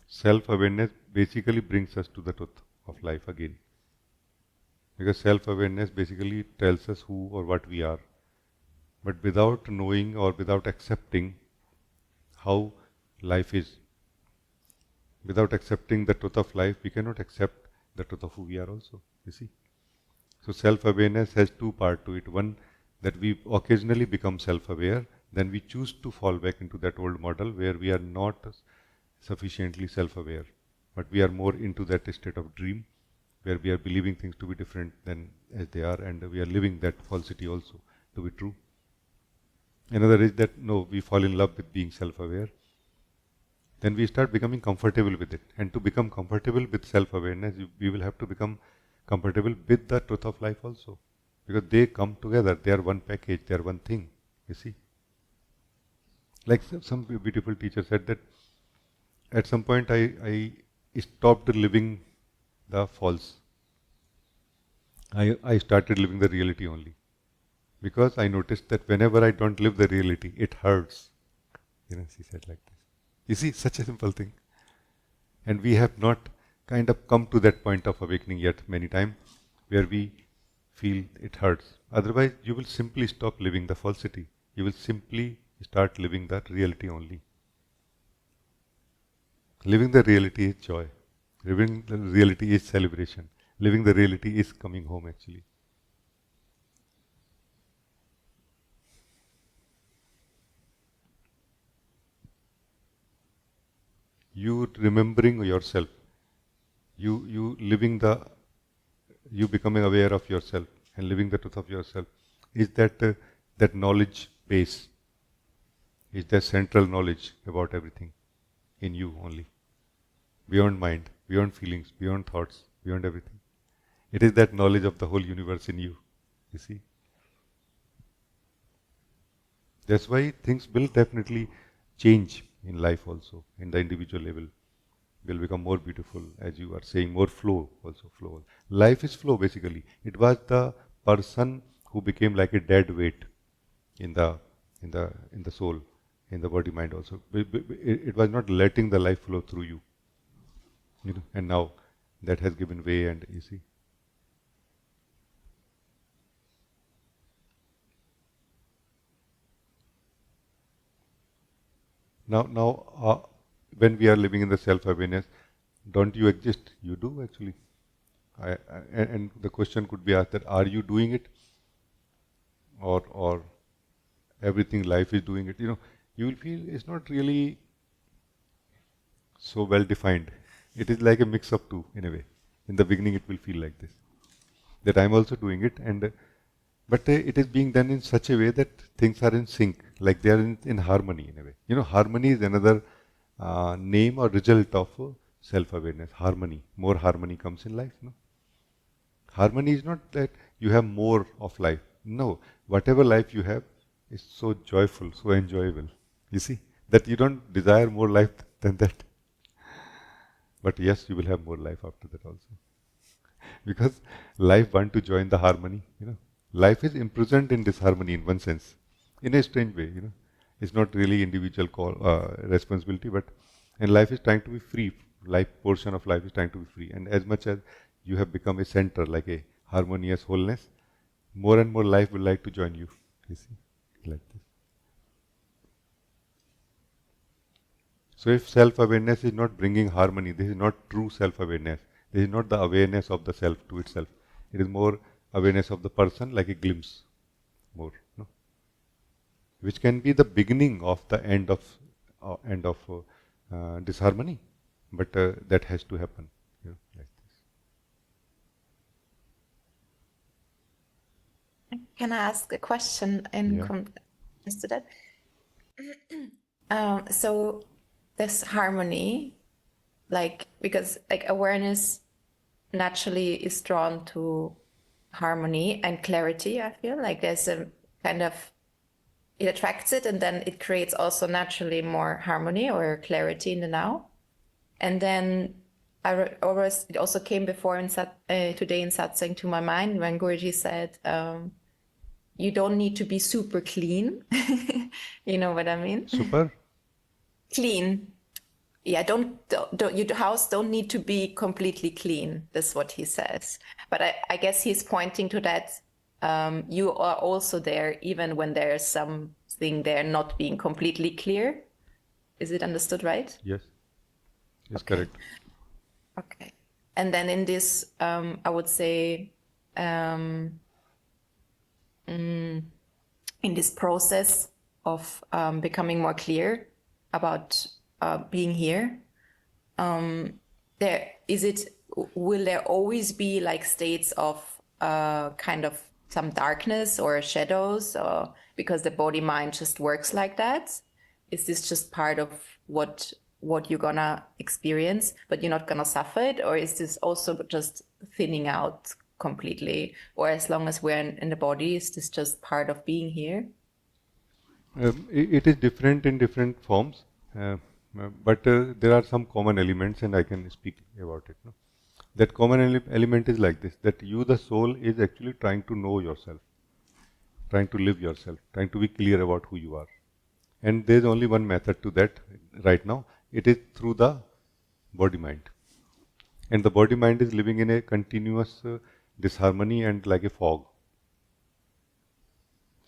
Self-awareness basically brings us to the truth of life again. Because self-awareness basically tells us who or what we are. But without knowing or without accepting how life is, without accepting the truth of life, we cannot accept the truth of who we are also, you see. So self-awareness has two parts to it. One, that we occasionally become self-aware, then we choose to fall back into that old model where we are not sufficiently self-aware, but we are more into that state of dream, where we are believing things to be different than as they are, and we are living that falsity also to be true. Another is that, no, we fall in love with being self-aware. Then we start becoming comfortable with it. And to become comfortable with self-awareness, we will have to become comfortable with the truth of life also. Because they come together, they are one package, they are one thing, you see. Like some beautiful teacher said that at some point I stopped living the false. I started living the reality only. Because I noticed that whenever I don't live the reality, it hurts. She said like this. You see, such a simple thing. And we have not kind of come to that point of awakening yet many times, where we feel it hurts. Otherwise, you will simply stop living the falsity. You will simply start living the reality only. Living the reality is joy. Living the reality is celebration. Living the reality is coming home actually. You remembering yourself, you becoming aware of yourself and living the truth of yourself, is that knowledge base, is that central knowledge about everything in you only, beyond mind, beyond feelings, beyond thoughts, beyond everything. It is that knowledge of the whole universe in you, you see. That's why things will definitely change in life also, in the individual level, will become more beautiful, as you are saying, more flow also, flow. Life is flow basically. It was the person who became like a dead weight in the soul, in the body mind also. It was not letting the life flow through you, and now that has given way, and you see. Now, when we are living in the self-awareness, don't you exist? You do actually. And the question could be asked that: are you doing it, or everything life is doing it? You will feel it's not really so well defined. It is like a mix of two in a way. In the beginning, it will feel like this, that I'm also doing it, and but it is being done in such a way that things are in sync, like they are in harmony in a way. Harmony is another name or result of self-awareness. Harmony, more harmony comes in life. No, harmony is not that you have more of life. No, whatever life you have is so joyful, so enjoyable. You see that you don't desire more life than that. But yes, you will have more life after that also. Because life wants to join the harmony. Life is imprisoned in disharmony in one sense, in a strange way. It's not really individual responsibility, but and life is trying to be free. Life portion of life is trying to be free, and as much as you have become a center, like a harmonious wholeness, more and more life will like to join you. You see, like this. So if self-awareness is not bringing harmony, this is not true self-awareness. This is not the awareness of the self to itself. It is more awareness of the person, like a glimpse, more, no? Which can be the beginning of the end of disharmony, but that has to happen, like this. Can I ask a question in response to that? So this harmony, because awareness naturally is drawn to harmony and clarity. I feel like there's a kind of, it attracts it, and then it creates also naturally more harmony or clarity in the now. And then it also came before today in Satsang to my mind when Guruji said, you don't need to be super clean. You know what I mean? Super clean. Yeah, your house don't need to be completely clean. That's what he says. But I guess he's pointing to that. You are also there, even when there's something there not being completely clear. Is it understood right? Yes. Yes, okay. Correct. Okay. And then in this, I would say, in this process of becoming more clear about being here, will there always be like states of kind of some darkness or shadows, or because the body mind just works like that? Is this just part of what you're gonna experience, but you're not gonna suffer it? Or is this also just thinning out completely? Or as long as we're in the body, is this just part of being here? It is different in different forms, but there are some common elements, and I can speak about it. No? That common element is like this, that you, the soul, is actually trying to know yourself, trying to live yourself, trying to be clear about who you are. And there is only one method to that right now. It is through the body mind. And the body mind is living in a continuous disharmony and like a fog.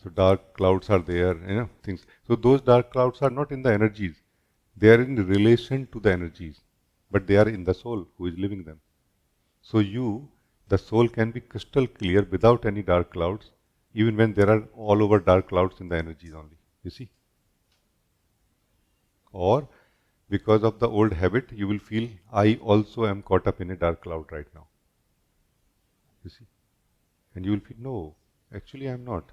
So dark clouds are there, things. So those dark clouds are not in the energies. They are in relation to the energies, but they are in the soul who is living them. So you, the soul, can be crystal clear without any dark clouds, even when there are all over dark clouds in the energies only. You see? Or because of the old habit, you will feel, I also am caught up in a dark cloud right now. You see? And you will feel, no, actually I am not.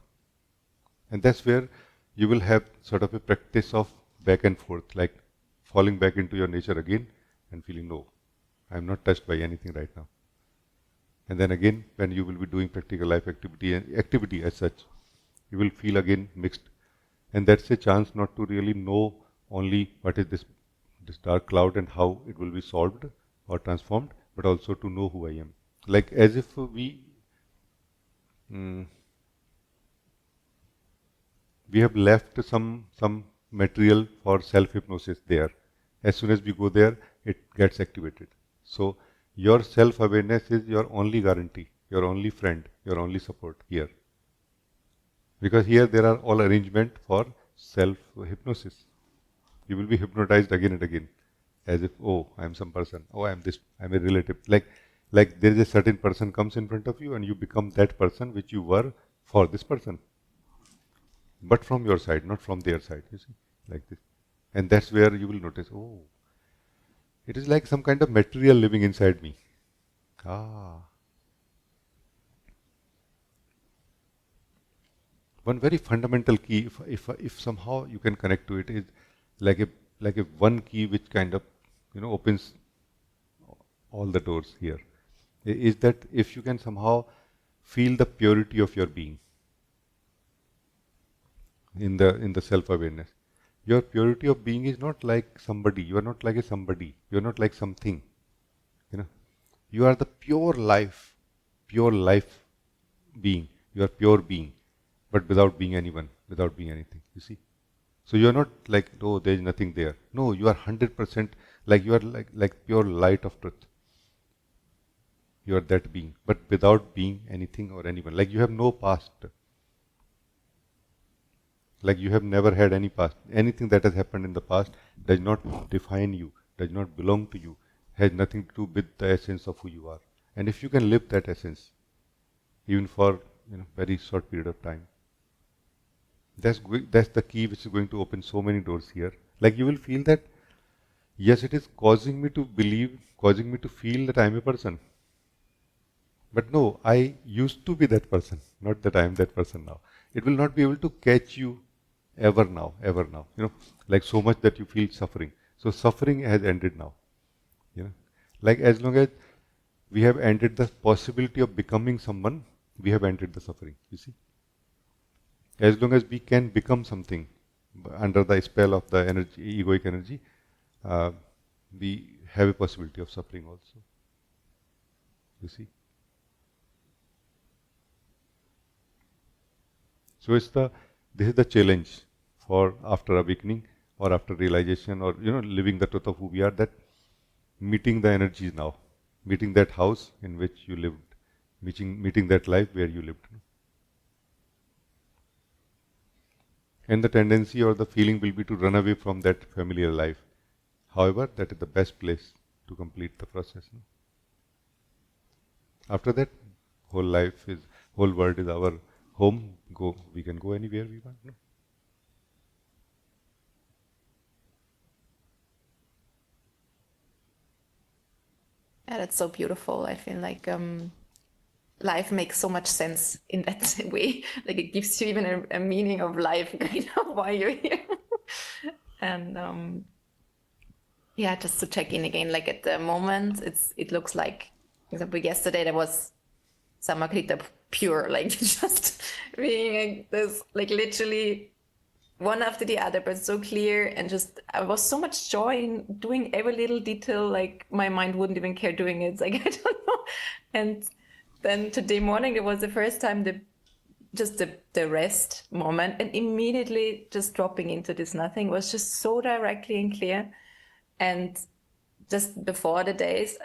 And that's where you will have sort of a practice of back and forth, like falling back into your nature again and feeling, no, I am not touched by anything right now. And then again, when you will be doing practical life activity as such, you will feel again mixed. And that's a chance not to really know only what is this dark cloud and how it will be solved or transformed, but also to know who I am. Like as if we have left some material for self-hypnosis there. As soon as we go there, it gets activated. So your self-awareness is your only guarantee, your only friend, your only support here. Because here there are all arrangement for self-hypnosis. You will be hypnotized again and again, as if, oh, I am some person, oh, I am this, I am a relative. Like there is a certain person comes in front of you and you become that person which you were for this person. But from your side, not from their side, you see, like this. And that's where you will notice, oh, it is like some kind of material living inside me. Ah. One very fundamental key, if somehow you can connect to it, is like a one key which kind of opens all the doors here. Is that if you can somehow feel the purity of your being in the self-awareness. Your purity of being is not like somebody. You are not like a somebody. You are not like something. You are the pure life being. You are pure being, but without being anyone, without being anything. You see. So you are not like, oh, there is nothing there. No, you are 100% like you are like pure light of truth. You are that being, but without being anything or anyone. Like you have no past. Like you have never had any past. Anything that has happened in the past does not define you, does not belong to you, has nothing to do with the essence of who you are. And if you can live that essence, even for very short period of time, that's the key which is going to open so many doors here. Like you will feel that, yes, it is causing me to believe, causing me to feel that I am a person. But no, I used to be that person, not that I am that person now. It will not be able to catch you ever now. Like so much that you feel suffering. So suffering has ended now. Like as long as we have ended the possibility of becoming someone, we have ended the suffering, you see. As long as we can become something under the spell of the energy, egoic energy, we have a possibility of suffering also, you see. So this is the challenge for after awakening or after realization or living the truth of who we are, that meeting the energies now, meeting that house in which you lived, meeting that life where you lived. And the tendency or the feeling will be to run away from that familiar life. However, that is the best place to complete the process. After that, whole world is our home. We can go anywhere we want. Yeah, that's so beautiful. I feel like life makes so much sense in that way. Like it gives you even a meaning of life, why you're here. And yeah, just to check in again, like at the moment, it looks like, for example, yesterday there was Samakrita pure, like just being like this, like literally one after the other, but so clear, and just I was so much joy in doing every little detail, like my mind wouldn't even care doing it. It's like I don't know. And then today morning, it was the first time the rest moment, and immediately just dropping into this nothing was just so directly and clear. And just before the days,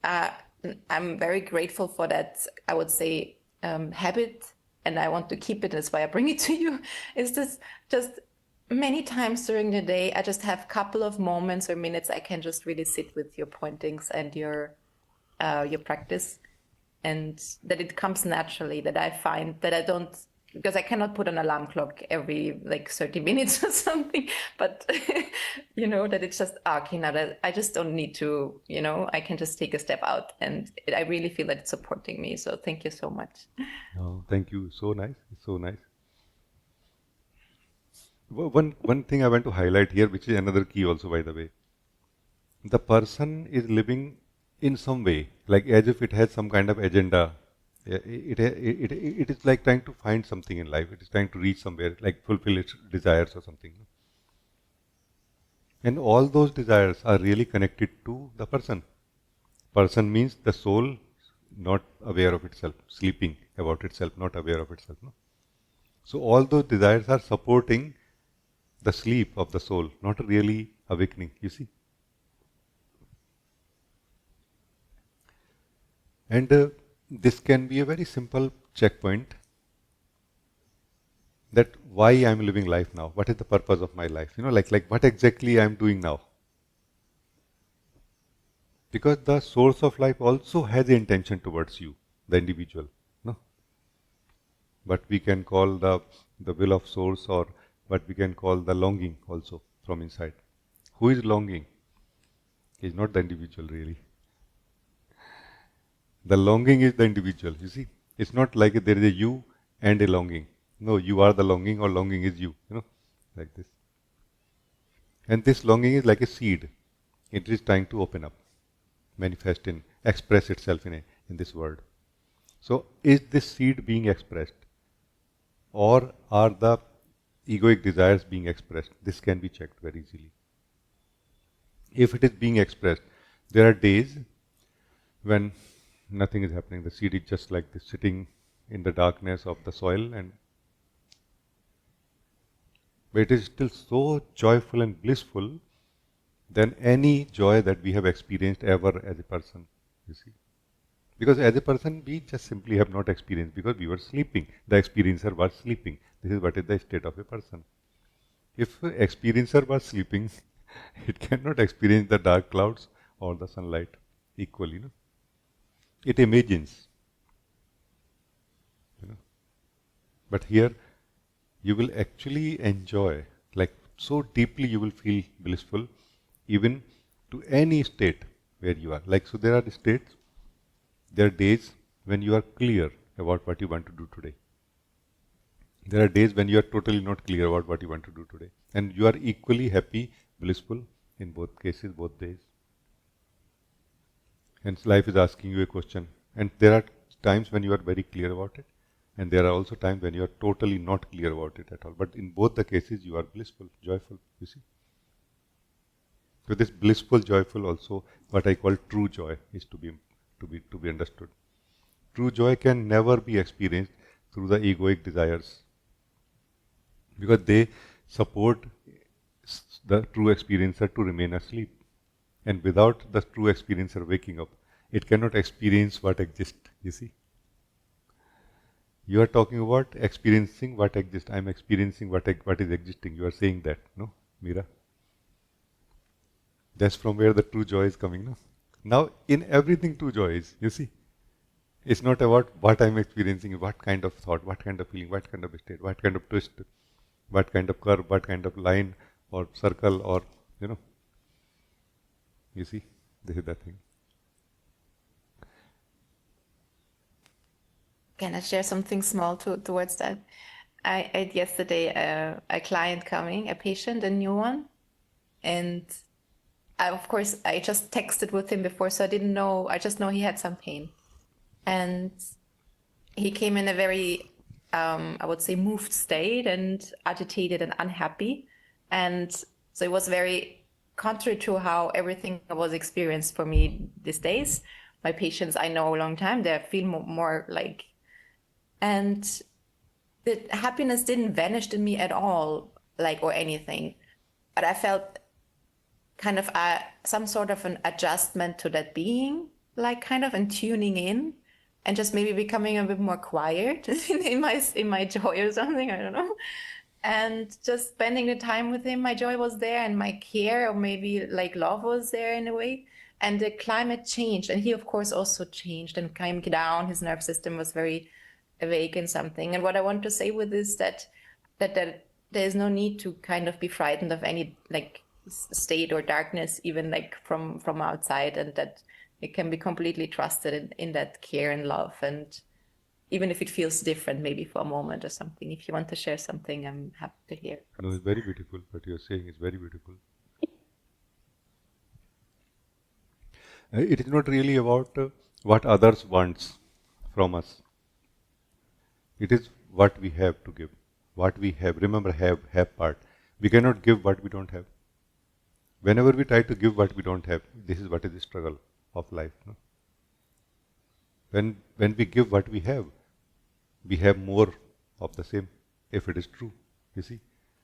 I'm very grateful for that, I would say, habit, and I want to keep it. That's why I bring it to you. Is this just many times during the day, I just have a couple of moments or minutes I can just really sit with your pointings and your practice, and that it comes naturally, that I find that I don't, because I cannot put an alarm clock every like 30 minutes or something, but that it's just, okay, now that I just don't need to, I can just take a step out, and I really feel that it's supporting me. So thank you so much. Oh, thank you. So nice. It's so nice. One thing I want to highlight here, which is another key also, by the way. The person is living in some way, like as if it has some kind of agenda. It is like trying to find something in life. It is trying to reach somewhere, like fulfill its desires or something. And all those desires are really connected to the person. Person means the soul not aware of itself, sleeping about itself, not aware of itself. No? So all those desires are supporting the sleep of the soul, not really awakening, you see. And this can be a very simple checkpoint that why I'm living life now, what is the purpose of my life, like what exactly I'm doing now. Because the source of life also has the intention towards you, the individual. No? What we can call the will of source, or what we can call the longing also from inside. Who is longing? Is not the individual really. The longing is the individual, you see. It's not like there is a you and a longing. No, you are the longing or longing is you, like this. And this longing is like a seed. It is trying to open up, manifest in, express itself in this world. So is this seed being expressed? Or are the egoic desires being expressed? This can be checked very easily. If it is being expressed, there are days when nothing is happening. The seed is just like this, sitting in the darkness of the soil, but it is still so joyful and blissful than any joy that we have experienced ever as a person, you see. Because as a person, we just simply have not experienced because we were sleeping. The experiencer was sleeping. This is what is the state of a person. If the experiencer was sleeping, it cannot experience the dark clouds or the sunlight equally. It imagines. But here, you will actually enjoy, like so deeply you will feel blissful, even to any state where you are. Like, so there are states, there are days when you are clear about what you want to do today. There are days when you are totally not clear about what you want to do today. And you are equally happy, blissful in both cases, both days. And life is asking you a question. And there are times when you are very clear about it. And there are also times when you are totally not clear about it at all. But in both the cases, you are blissful, joyful, you see. So this blissful, joyful also, what I call true joy, is to be understood. True joy can never be experienced through the egoic desires, because they support the true experiencer to remain asleep. And without the true experiencer waking up, it cannot experience what exists, you see. You are talking about experiencing what exists. I am experiencing what is existing. You are saying that, no, Meera? That's from where the true joy is coming, no? Now, in everything true joy is, you see. It's not about what I'm experiencing, what kind of thought, what kind of feeling, what kind of state, what kind of twist, what kind of curve, what kind of line or circle, or, you see, this is the thing. Can I share something small towards that? I had yesterday a client coming, a patient, a new one, and of course I just texted with him before, so I didn't know. I just know he had some pain, and he came in a very, I would say, moved state and agitated and unhappy, and so it was very contrary to how everything was experienced for me these days. My patients I know a long time, they feel more like. And the happiness didn't vanish in me at all, or anything. But I felt kind of some sort of an adjustment to that being, kind of in tuning in and just maybe becoming a bit more quiet in my joy or something, I don't know. And just spending the time with him, my joy was there and my care, or maybe love, was there in a way. And the climate changed, and he of course also changed and came down. His nerve system was very awake in something. And what I want to say with this, that there is no need to kind of be frightened of any state or darkness, even from outside, and that it can be completely trusted in that care and love. And even if it feels different, maybe for a moment or something, if you want to share something, I'm happy to hear. No, it's very beautiful. What you're saying is very beautiful. It is not really about what others wants from us. It is what we have to give. What we have. Remember, have part. We cannot give what we don't have. Whenever we try to give what we don't have, this is what is the struggle of life. No? When we give what we have more of the same, if it is true, you see.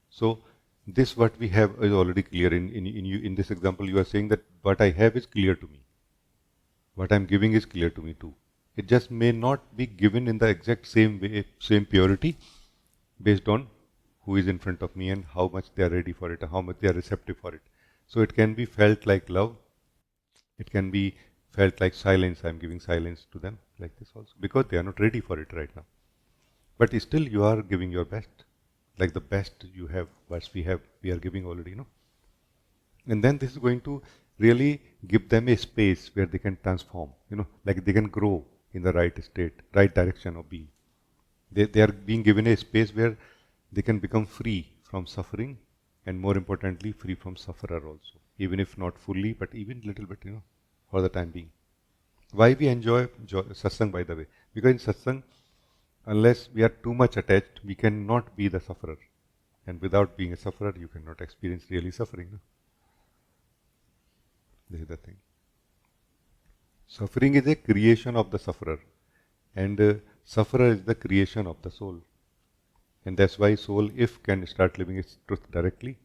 So this what we have is already clear. In this example, you are saying that what I have is clear to me. What I am giving is clear to me too. It just may not be given in the exact same way, same purity, based on who is in front of me and how much they are ready for it, and how much they are receptive for it. So it can be felt like love. It can be felt like silence. I am giving silence to them like this also, because they are not ready for it right now. But still you are giving your best, like the best you have, what we are giving already, no? And then this is going to really give them a space where they can transform, like they can grow in the right state, right direction of being. They are being given a space where they can become free from suffering, and more importantly, free from sufferer also, even if not fully, but even little bit, for the time being. Why we enjoy satsang, by the way? Because in satsang, unless we are too much attached, we cannot be the sufferer. And without being a sufferer, you cannot experience really suffering. No? This is the thing. Suffering is a creation of the sufferer, and sufferer is the creation of the soul. And that's why soul, if can start living its truth directly,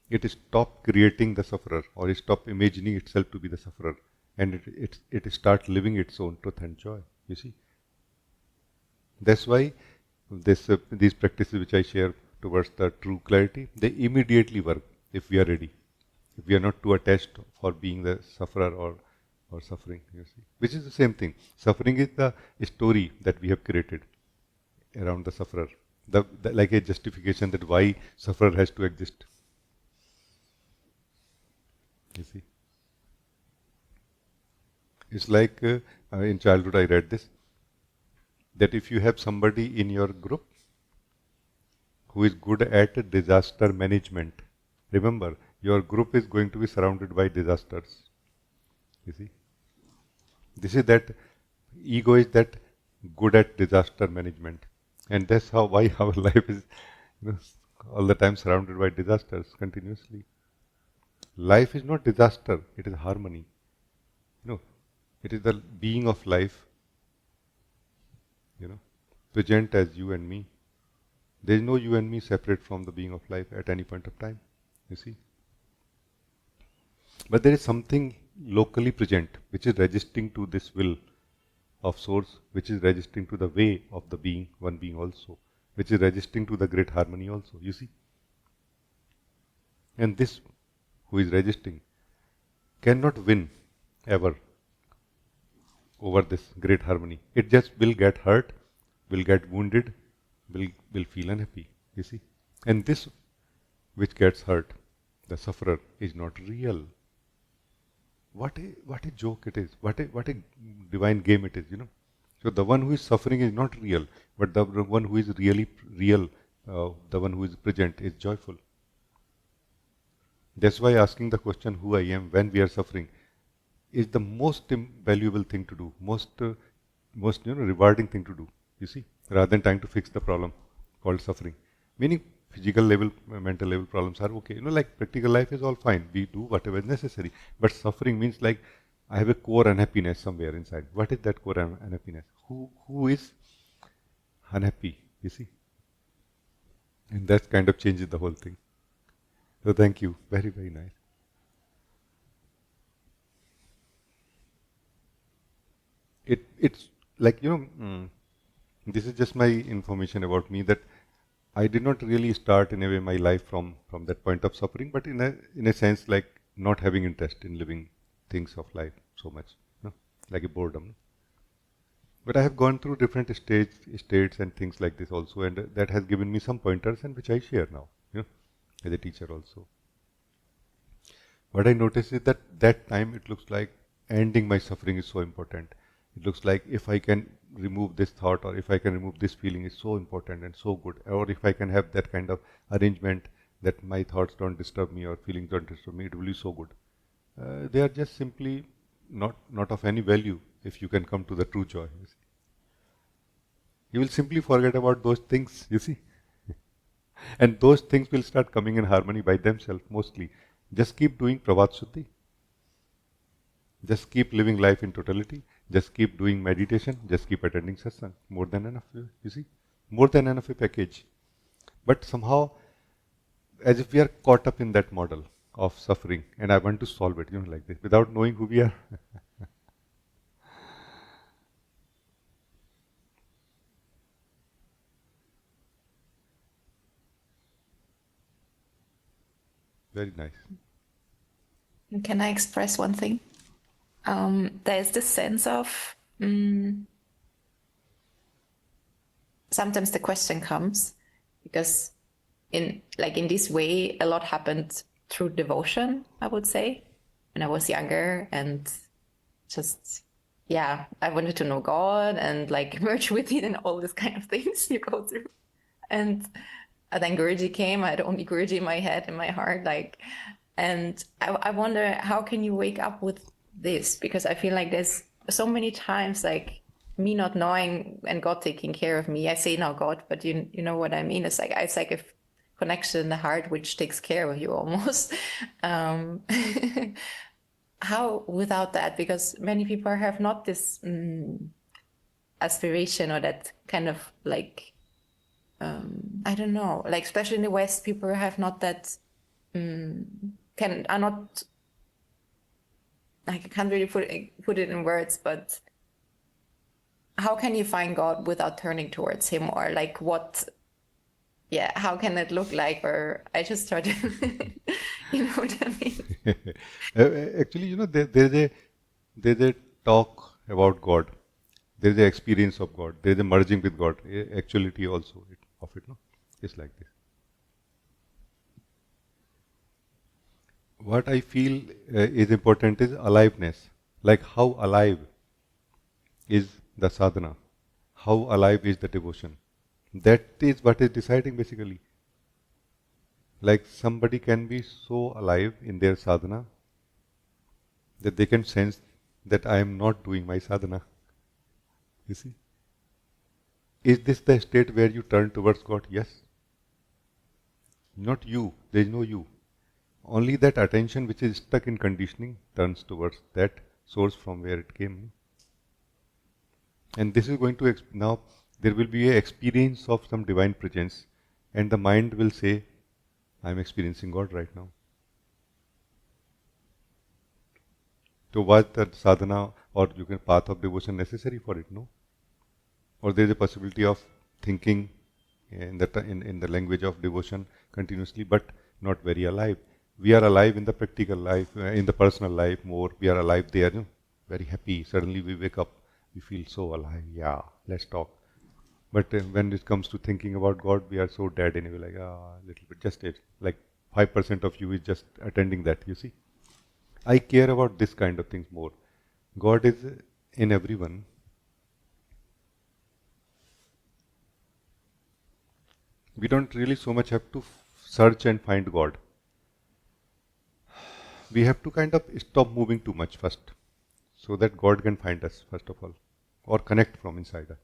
it stop creating the sufferer, or it stop imagining itself to be the sufferer, and it start living its own truth and joy. You see. That's why these practices which I share towards the true clarity, they immediately work if we are ready. If we are not too attached for being the sufferer or suffering, you see. Which is the same thing. Suffering is the story that we have created around the sufferer. Like a justification that why sufferer has to exist. You see. It's like in childhood I read this, that if you have somebody in your group who is good at disaster management, remember, your group is going to be surrounded by disasters. You see? This is that ego is that good at disaster management. And that's why our life is all the time surrounded by disasters continuously. Life is not disaster, it is harmony. It is the being of life, present as you and me. There is no you and me separate from the being of life at any point of time, you see. But there is something locally present which is registering to this will of source, which is registering to the way of the being, one being also, which is registering to the great harmony also, you see. And this who is registering cannot win ever over this great harmony. It just will get hurt, will get wounded, will feel unhappy, you see. And this which gets hurt, the sufferer, is not real. What a joke it is, what a divine game it is, So the one who is suffering is not real, but the one who is really real, the one who is present, is joyful. That's why asking the question, who I am, when we are suffering, is the most valuable thing to do, most rewarding thing to do, you see, rather than trying to fix the problem called suffering. Meaning physical level, mental level problems are okay. Like practical life is all fine. We do whatever is necessary. But suffering means like I have a core unhappiness somewhere inside. What is that core unhappiness? Who is unhappy, you see? And that kind of changes the whole thing. So thank you. Very, very nice. It's like, this is just my information about me, that I did not really start in a way my life from that point of suffering, but in a sense like not having interest in living things of life so much, like a boredom. But I have gone through different states and things like this also, and that has given me some pointers, and which I share now, as a teacher also. What I noticed is that time it looks like ending my suffering is so important. It looks like if I can remove this thought, or if I can remove this feeling, is so important and so good. Or if I can have that kind of arrangement that my thoughts don't disturb me or feelings don't disturb me, it will be so good. They are just simply not of any value if you can come to the true joy. You see. You will simply forget about those things, you see. And those things will start coming in harmony by themselves mostly. Just keep doing Pravat Shuddhi. Just keep living life in totality. Just keep doing meditation. Just keep attending satsang. More than enough, you see. More than enough a package. But somehow, as if we are caught up in that model of suffering, and I want to solve it, like this, without knowing who we are. Very nice. Can I express one thing? There's this sense of sometimes the question comes because in this way a lot happened through devotion, I would say, when I was younger, and just I wanted to know God and merge with it and all these kind of things you go through. And then Guruji came. I had only Guruji in my head, in my heart, and I wonder, how can you wake up with this? Because I feel like there's so many times me not knowing and God taking care of me. I say now God, but you know what I mean. It's like a connection in the heart which takes care of you almost. How without that? Because many people have not this aspiration or that kind of I don't know, especially in the West, people have not that are not. I can't really put it in words, but how can you find God without turning towards Him, or what? Yeah, how can it look like? Or I just try to, you know what I mean? Actually, there's a talk about God. There's the experience of God. There's a merging with God. Actuality also of it. No, it's like this. What I feel is important is aliveness. Like how alive is the sadhana? How alive is the devotion? That is what is deciding basically. Like somebody can be so alive in their sadhana that they can sense that I am not doing my sadhana. You see? Is this the state where you turn towards God? Yes. Not you. There is no you. Only that attention which is stuck in conditioning turns towards that source from where it came. And this is going to, now there will be an experience of some divine presence, and the mind will say, I am experiencing God right now. So was the sadhana or path of devotion necessary for it? No. Or there is a possibility of thinking in the language of devotion continuously, but not very alive. We are alive in the practical life, in the personal life more. We are alive there, very happy. Suddenly we wake up, we feel so alive. Yeah, let's talk. But when it comes to thinking about God, we are so dead anyway. Little bit, just it. 5% of you is just attending that. You see, I care about this kind of things more. God is in everyone. We don't really so much have to search and find God. We have to kind of stop moving too much first, so that God can find us first of all, or connect from inside us.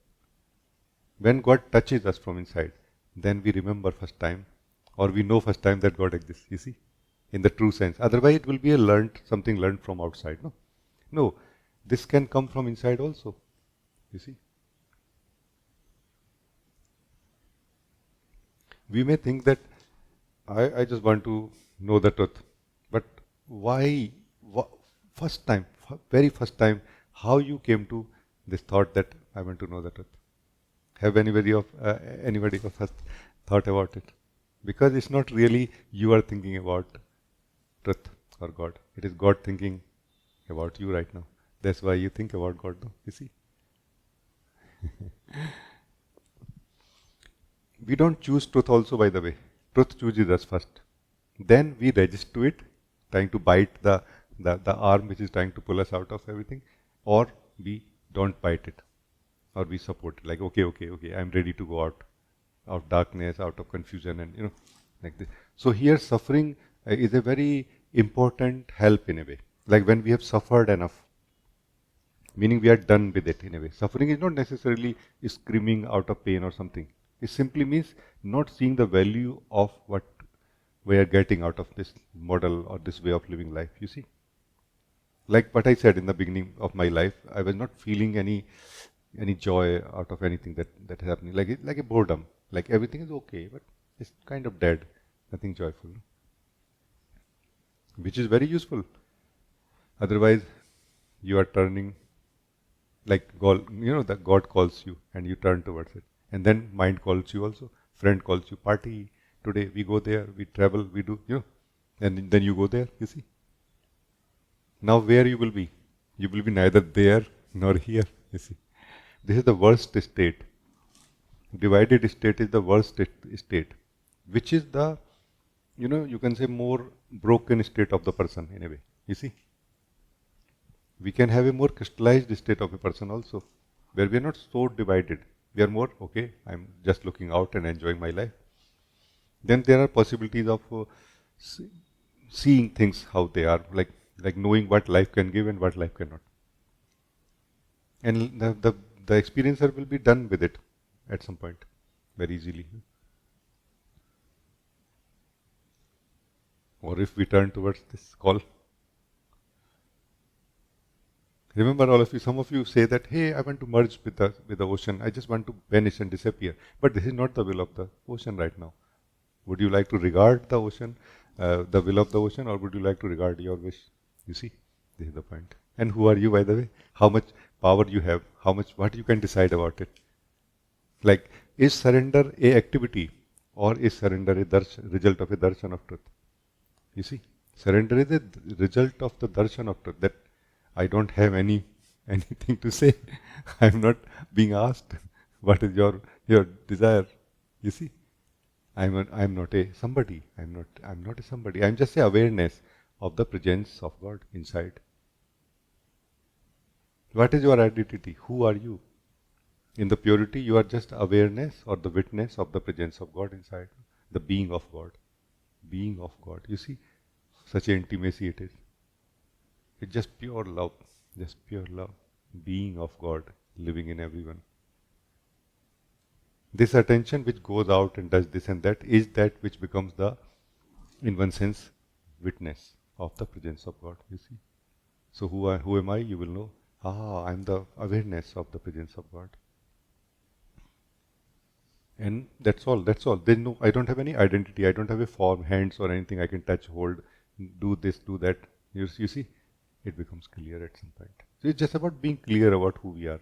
When God touches us from inside, then we remember first time, or we know first time that God exists, you see, in the true sense. Otherwise it will be something learned from outside, no? No, this can come from inside also, you see. We may think that I just want to know the truth, but why, very first time, how you came to this thought that I want to know the truth? Have anybody of us thought about it? Because it's not really you are thinking about truth or God. It is God thinking about you right now. That's why you think about God, though, you see. We don't choose truth also, by the way. Truth chooses us first. Then we resist to it, trying to bite the arm which is trying to pull us out of everything, or we don't bite it, or we support it. Okay, I'm ready to go out of darkness, out of confusion, and like this. So here suffering is a very important help in a way. Like when we have suffered enough, meaning we are done with it in a way. Suffering is not necessarily screaming out of pain or something. It simply means not seeing the value of what we are getting out of this model or this way of living life, you see. Like what I said in the beginning of my life, I was not feeling any joy out of anything that is happening. Like a boredom. Like everything is okay, but it's kind of dead. Nothing joyful. Which is very useful. Otherwise, you are turning like God, that God calls you and you turn towards it. And then mind calls you also. Friend calls you, party, today we go there, we travel, we do, and then you go there, you see. Now where you will be? You will be neither there nor here, you see. This is the worst state. Divided state is the worst state, which is the, you can say more broken state of the person in a way, you see. We can have a more crystallized state of a person also, where we are not so divided. We are more, okay, I'm just looking out and enjoying my life. Then there are possibilities of seeing things how they are, like knowing what life can give and what life cannot. And the experiencer will be done with it at some point, very easily. Or if we turn towards this call. Remember all of you, some of you say that, hey, I want to merge with the ocean. I just want to vanish and disappear. But this is not the will of the ocean right now. Would you like to regard the ocean, the will of the ocean, or would you like to regard your wish? You see, this is the point. And who are you, by the way? How much power you have? What you can decide about it? Like, is surrender a activity, or is surrender a result of a darshan of truth? You see, surrender is a result of the darshan of truth, that I don't have anything to say. I'm not being asked what is your desire. You see, I'm not a somebody. I'm not a somebody. I'm just a awareness of the presence of God inside. What is your identity? Who are you? In the purity, you are just awareness or the witness of the presence of God inside, the being of God. Being of God. You see, such an intimacy it is. It's just pure love, being of God living in everyone. This attention which goes out and does this and that is that which becomes the, in one sense, witness of the presence of God, you see. So who am I? You will know, I'm the awareness of the presence of God. And that's all. I don't have any identity. I don't have a form, hands or anything I can touch, hold, do this, do that. You see, it becomes clear at some point. So it's just about being clear about who we are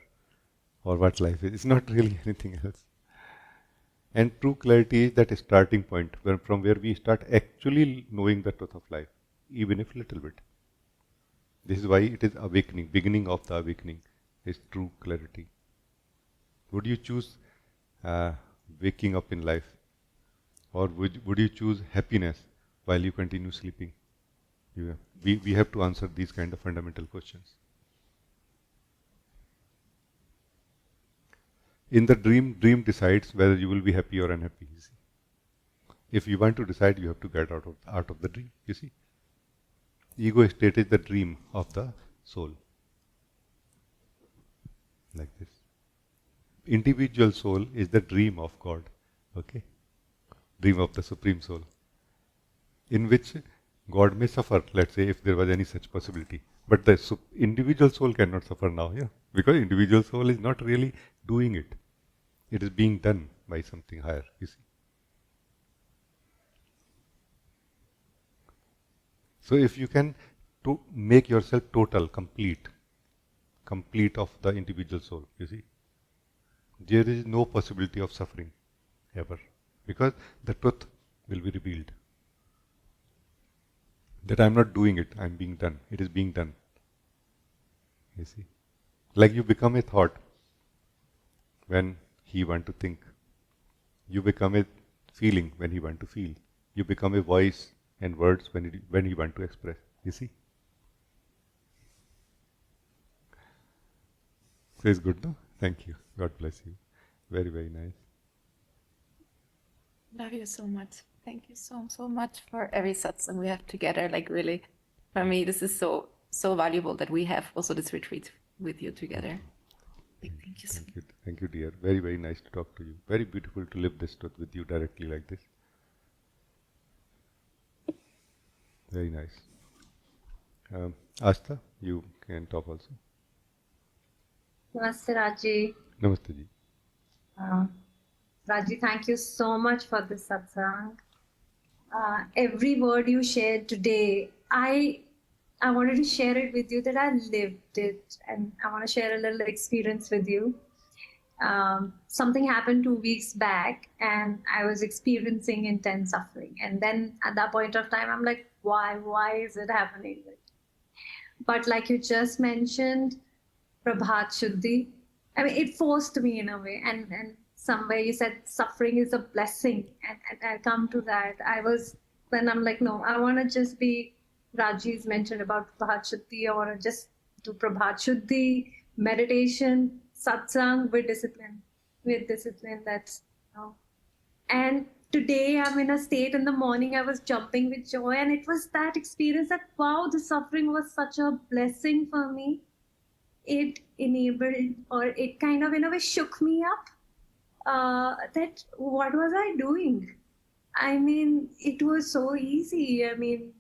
or what life is. It's not really anything else. And true clarity is that starting point from where we start actually knowing the truth of life, even if little bit. This is why it is awakening, beginning of the awakening is true clarity. Would you choose waking up in life, or would you choose happiness while you continue sleeping? We have to answer these kind of fundamental questions. In the dream decides whether you will be happy or unhappy. You see, if you want to decide, you have to get out of the dream. You see, ego state is the dream of the soul. Like this. Individual soul is the dream of God. Okay, dream of the supreme soul, in which God may suffer. Let's say if there was any such possibility, but the individual soul cannot suffer now. Yeah, because individual soul is not really doing it. It is being done by something higher, you see. So if you can make yourself total, complete of the individual soul, you see, there is no possibility of suffering ever, because the truth will be revealed. That I'm not doing it, I'm being done. It is being done. You see, like you become a thought when he want to think. You become a feeling when he want to feel. You become a voice and words when he want to express. You see? So it's good, no? Thank you. God bless you. Very, very nice. Love you so much. Thank you so much for every satsang we have together. Like really, for me, this is so valuable that we have also this retreat with you together. Thank you so much. Thank you, dear. Very, very nice to talk to you. Very beautiful to live this truth with you directly like this. Very nice. Asta, you can talk also. Namaste, Rajee. Namaste ji. Rajee, thank you so much for this satsang. Every word you shared today, I wanted to share it with you that I lived it, and I want to share a little experience with you. Something happened 2 weeks back, and I was experiencing intense suffering. And then at that point of time, I'm like, why? Why is it happening? But like you just mentioned, Prabhat Shuddhi, I mean, it forced me in a way. And somewhere you said suffering is a blessing. And I come to that. Then I'm like, no, I want to just be, Raji's mentioned about Prabhat Shuddhi. I want to just do Prabhat Shuddhi, meditation, satsang with discipline. That's, and today I'm in a state in the morning, I was jumping with joy. And it was that experience that, wow, the suffering was such a blessing for me. It enabled, or it kind of in a way shook me up, that what was I doing? I mean, it was so easy. I mean,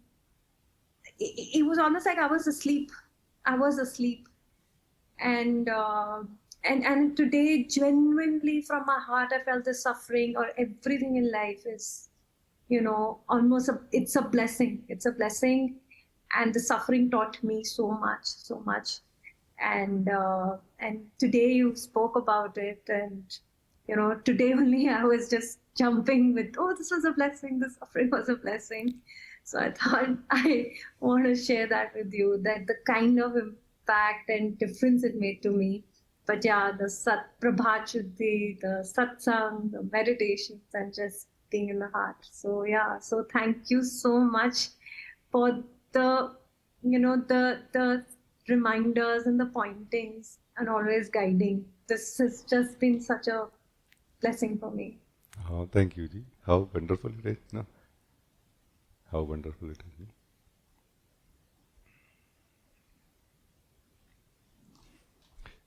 it was almost like I was asleep. And today, genuinely from my heart, I felt the suffering or everything in life is, it's a blessing. It's a blessing. And the suffering taught me so much. And today you spoke about it, and today only I was just jumping with, oh, this was a blessing, this suffering was a blessing. So I thought I want to share that with you, that the kind of impact and difference it made to me. But yeah, the Prabhat Shuddhi, the satsang, the meditations, and just being in the heart. So yeah, so thank you so much for the the reminders and the pointings and always guiding. This has just been such a blessing for me. Oh, thank you, ji. How wonderful it is, no? How wonderful it is.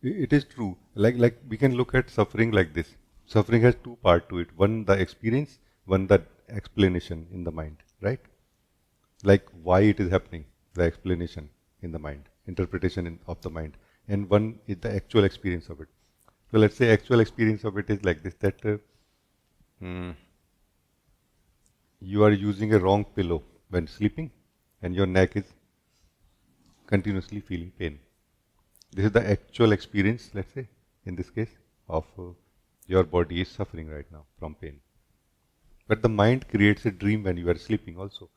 It is true. Like we can look at suffering like this. Suffering has two parts to it. One, the experience. One, the explanation in the mind. Right? Like why it is happening. The explanation in the mind. Interpretation of the mind. And one is the actual experience of it. So let's say actual experience of it is like this, that you are using a wrong pillow when sleeping and your neck is continuously feeling pain. This is the actual experience, let's say, in this case, of your body is suffering right now from pain. But the mind creates a dream when you are sleeping also,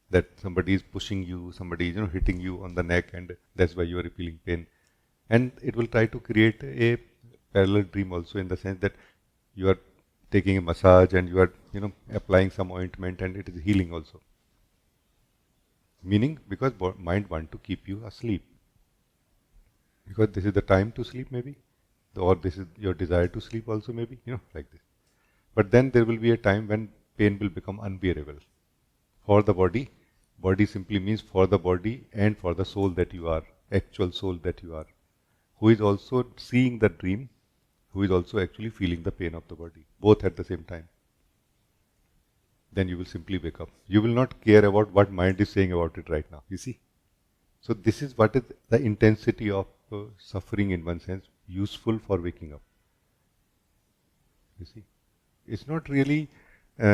that somebody is pushing you, somebody is hitting you on the neck, and that's why you are feeling pain. And it will try to create a parallel dream also, in the sense that you are taking a massage and you are applying some ointment and it is healing also. Meaning, because mind wants to keep you asleep. Because this is the time to sleep maybe, or this is your desire to sleep also maybe, like this. But then there will be a time when pain will become unbearable. For the body, body simply means for the body and for the soul that you are, actual soul that you are, who is also seeing the dream, who is also actually feeling the pain of the body, both at the same time. Then you will simply wake up. You will not care about what mind is saying about it right now, you see. So this is what is the intensity of suffering, in one sense, useful for waking up. You see, it's not really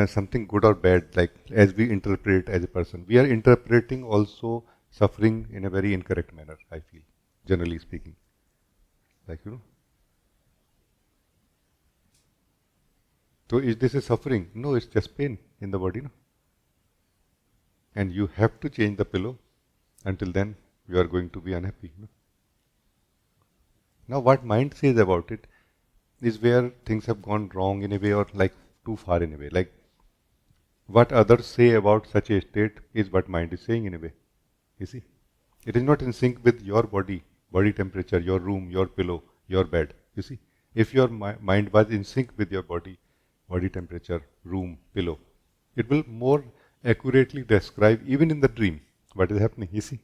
something good or bad, like as we interpret as a person. We are interpreting also suffering in a very incorrect manner, I feel, generally speaking. Like, So is this a suffering? No, it's just pain in the body, no? And you have to change the pillow. Until then, you are going to be unhappy. No? Now, what mind says about it is where things have gone wrong in a way, or like too far in a way. Like what others say about such a state is what mind is saying in a way. You see, it is not in sync with your body temperature, your room, your pillow, your bed. You see, if your mind was in sync with your body temperature, room, pillow, it will more accurately describe, even in the dream, what is happening. You see,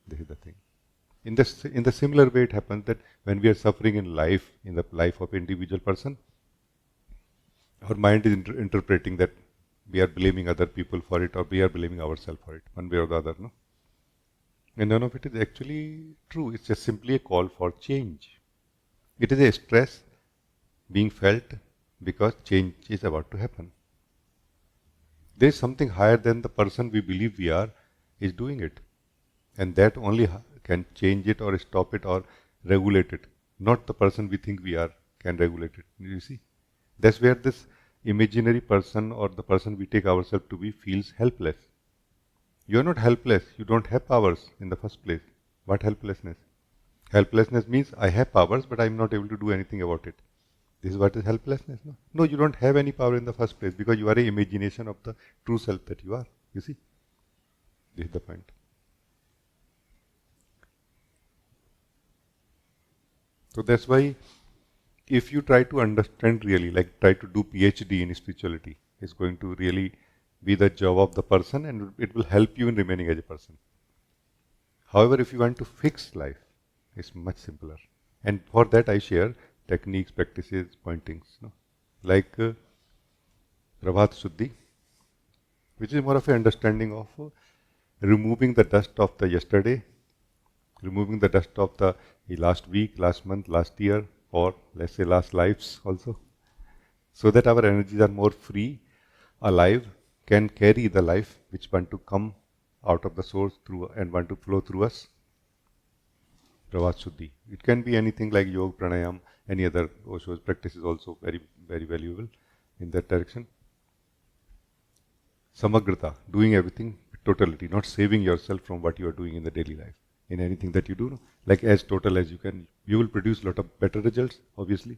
this is the thing. In the similar way, it happens that when we are suffering in life, in the life of individual person, our mind is interpreting that we are blaming other people for it, or we are blaming ourselves for it, one way or the other, no? And none of it is actually true. It's just simply a call for change. It is a stress being felt because change is about to happen. There is something higher than the person we believe we are is doing it. And that only can change it or stop it or regulate it. Not the person we think we are can regulate it. You see? That's where this imaginary person or the person we take ourselves to be feels helpless. You are not helpless. You don't have powers in the first place. What helplessness? Helplessness means I have powers, but I am not able to do anything about it. This is what is helplessness. No? No, you don't have any power in the first place because you are an imagination of the true self that you are. You see? This is the point. So that's why if you try to understand really, like try to do PhD in spirituality, it's going to really be the job of the person and it will help you in remaining as a person. However, if you want to fix life, it's much simpler. And for that I share techniques, practices, pointings, no? Like Prabhat Shuddhi, which is more of an understanding of removing the dust of the yesterday, removing the dust of the last week, last month, last year, or let's say last lives also, so that our energies are more free, alive, can carry the life which want to come out of the source through and want to flow through us. Prabhat Shuddhi. It can be anything like yoga, pranayam, any other Osho's practice is also very, very valuable in that direction. Samagrata, doing everything with totality, not saving yourself from what you are doing in the daily life. In anything that you do, like as total as you can, you will produce a lot of better results, obviously.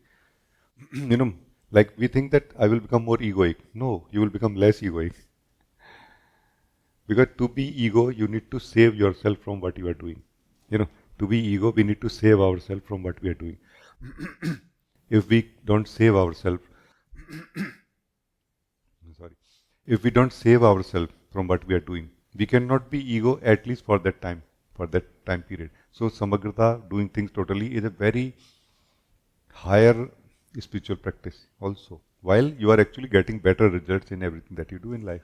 You know, like we think that I will become more egoic. No, you will become less egoic. Because to be ego, you need to save yourself from what you are doing. You know, to be ego, we need to save ourselves from what we are doing. If we don't save ourselves, sorry, if we don't save ourselves from what we are doing, we cannot be ego at least for that time period. So samagrata, doing things totally, is a very higher spiritual practice also, while you are actually getting better results in everything that you do in life.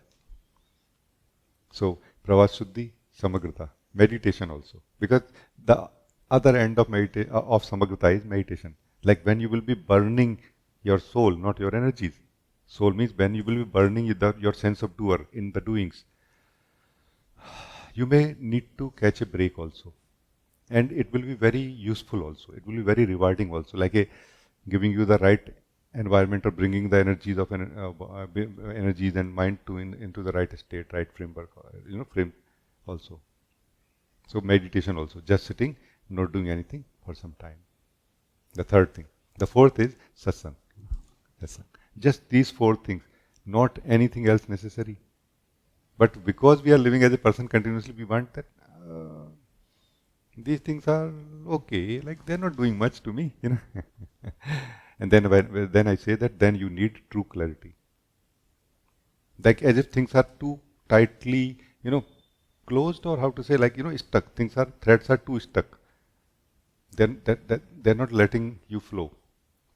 So Prabhat Shuddhi, samagrata, meditation also, because the other end of samagrata is meditation. Like when you will be burning your soul, not your energies. Soul means when you will be burning your sense of doer in the doings. You may need to catch a break also, and it will be very useful also. It will be very rewarding also, like giving you the right environment or bringing the energies of energies and mind into the right state, right framework, frame also. So meditation also, just sitting, not doing anything for some time. The third thing. The fourth is satsang. Satsang. Just these four things, not anything else necessary. But because we are living as a person continuously, we want that these things are okay, like they're not doing much to me, And then I say that then you need true clarity. Like as if things are too tightly, closed, or how to say, like, stuck. Threads are too stuck. Then that they're not letting you flow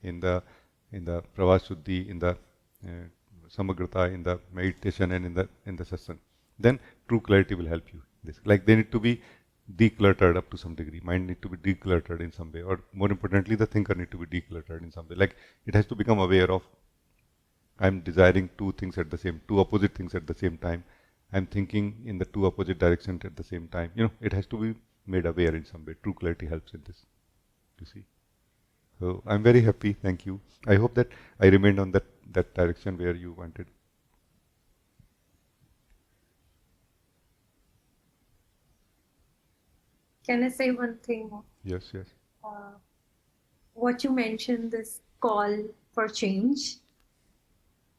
in the Prabhat Shuddhi, in the samagrata, in the meditation, and in the satsang. Then true clarity will help you. Like they need to be decluttered up to some degree. Mind need to be decluttered in some way, or more importantly, the thinker need to be decluttered in some way. Like it has to become aware of, I'm desiring two opposite things at the same time. I'm thinking in the two opposite directions at the same time. It has to be made aware in some way. True clarity helps in this. You see. So I'm very happy. Thank you. I hope that I remained on that direction where you wanted. Can I say one thing more? Yes, yes. What you mentioned, this call for change,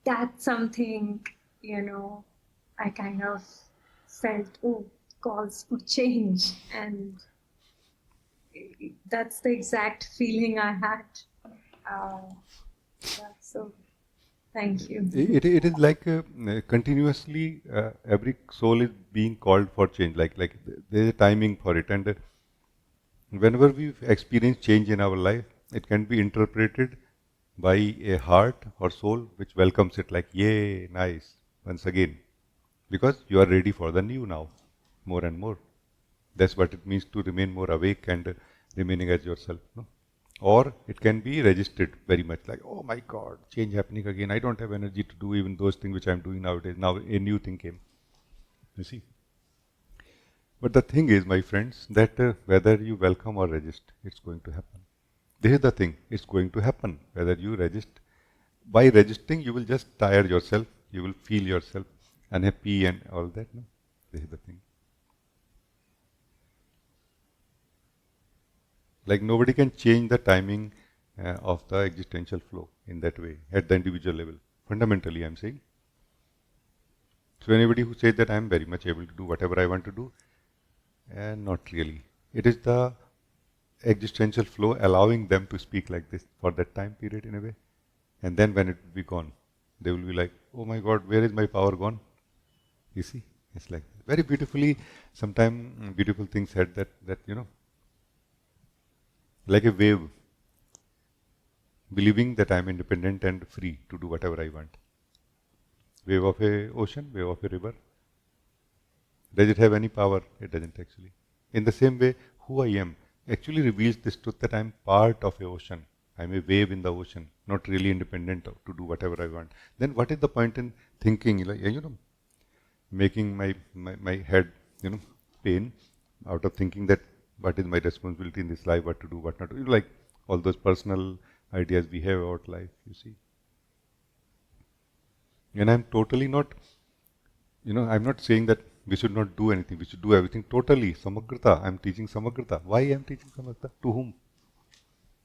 that's something, I kind of felt, calls for change. And that's the exact feeling I had. So thank you. It is like continuously every soul is being called for change. Like there is a timing for it, and whenever we experience change in our life, it can be interpreted by a heart or soul which welcomes it, like, yay, nice, once again, because you are ready for the new now, more and more. That's what it means to remain more awake and remaining as yourself. No? Or it can be registered very much like, oh my God, change happening again. I don't have energy to do even those things which I'm doing nowadays. Now a new thing came. You see. But the thing is, my friends, that whether you welcome or resist, it's going to happen. This is the thing. It's going to happen whether you resist. By resisting, you will just tire yourself. You will feel yourself unhappy and all that. No? This is the thing. Like nobody can change the timing of the existential flow in that way at the individual level. Fundamentally, I'm saying. So anybody who says that I'm very much able to do whatever I want to do, not really. It is the existential flow allowing them to speak like this for that time period in a way. And then when it will be gone, they will be like, oh my God, where is my power gone? You see, it's like very beautifully, sometimes beautiful things said that like a wave, believing that I am independent and free to do whatever I want. Wave of a ocean, wave of a river. Does it have any power? It doesn't actually. In the same way, who I am actually reveals this truth that I am part of a ocean. I am a wave in the ocean, not really independent to do whatever I want. Then what is the point in thinking, like, making my head, pain out of thinking that what is my responsibility in this life, what to do, what not to do, like all those personal ideas we have about life, you see. And I'm totally not, I'm not saying that we should not do anything, we should do everything totally, samagrata. I'm teaching samagrata. Why I'm teaching samagrata? To whom?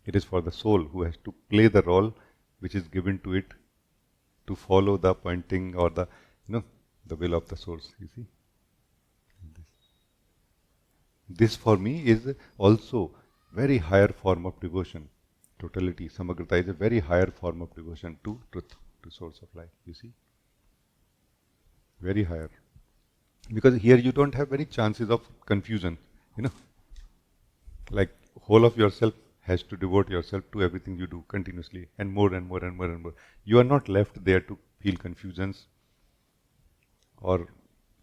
It is for the soul who has to play the role which is given to it to follow the pointing or the, the will of the source, you see. This for me is also very higher form of devotion. Totality, samagrata is a very higher form of devotion to truth, to source of life, you see. Very higher. Because here you don't have any chances of confusion, Like whole of yourself has to devote yourself to everything you do continuously and more and more and more and more. You are not left there to feel confusions or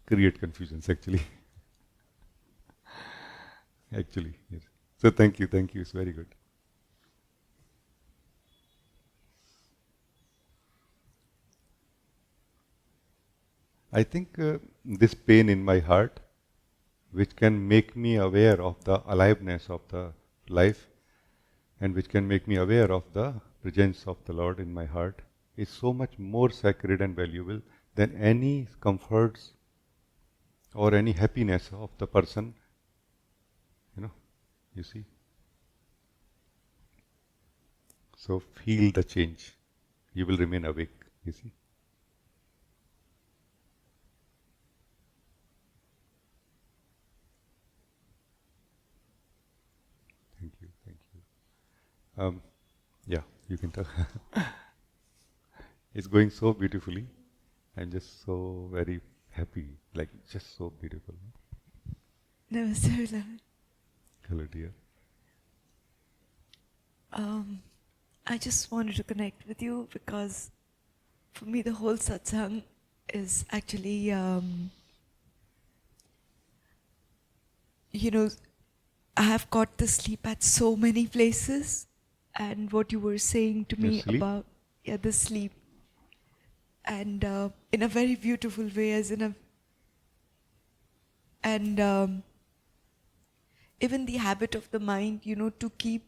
create confusions actually. Actually, yes. So thank you, it's very good. I think this pain in my heart, which can make me aware of the aliveness of the life, and which can make me aware of the presence of the Lord in my heart, is so much more sacred and valuable than any comforts or any happiness of the person, you see. So feel the change. You will remain awake, you see. Thank you. Yeah, you can tell. It's going so beautifully. I'm just so very happy, like just so beautiful. Namaste. Hello, dear. I just wanted to connect with you because for me the whole satsang is actually, I have got the sleep at so many places, and what you were saying to me sleep? about the sleep, and in a very beautiful way, and even the habit of the mind, to keep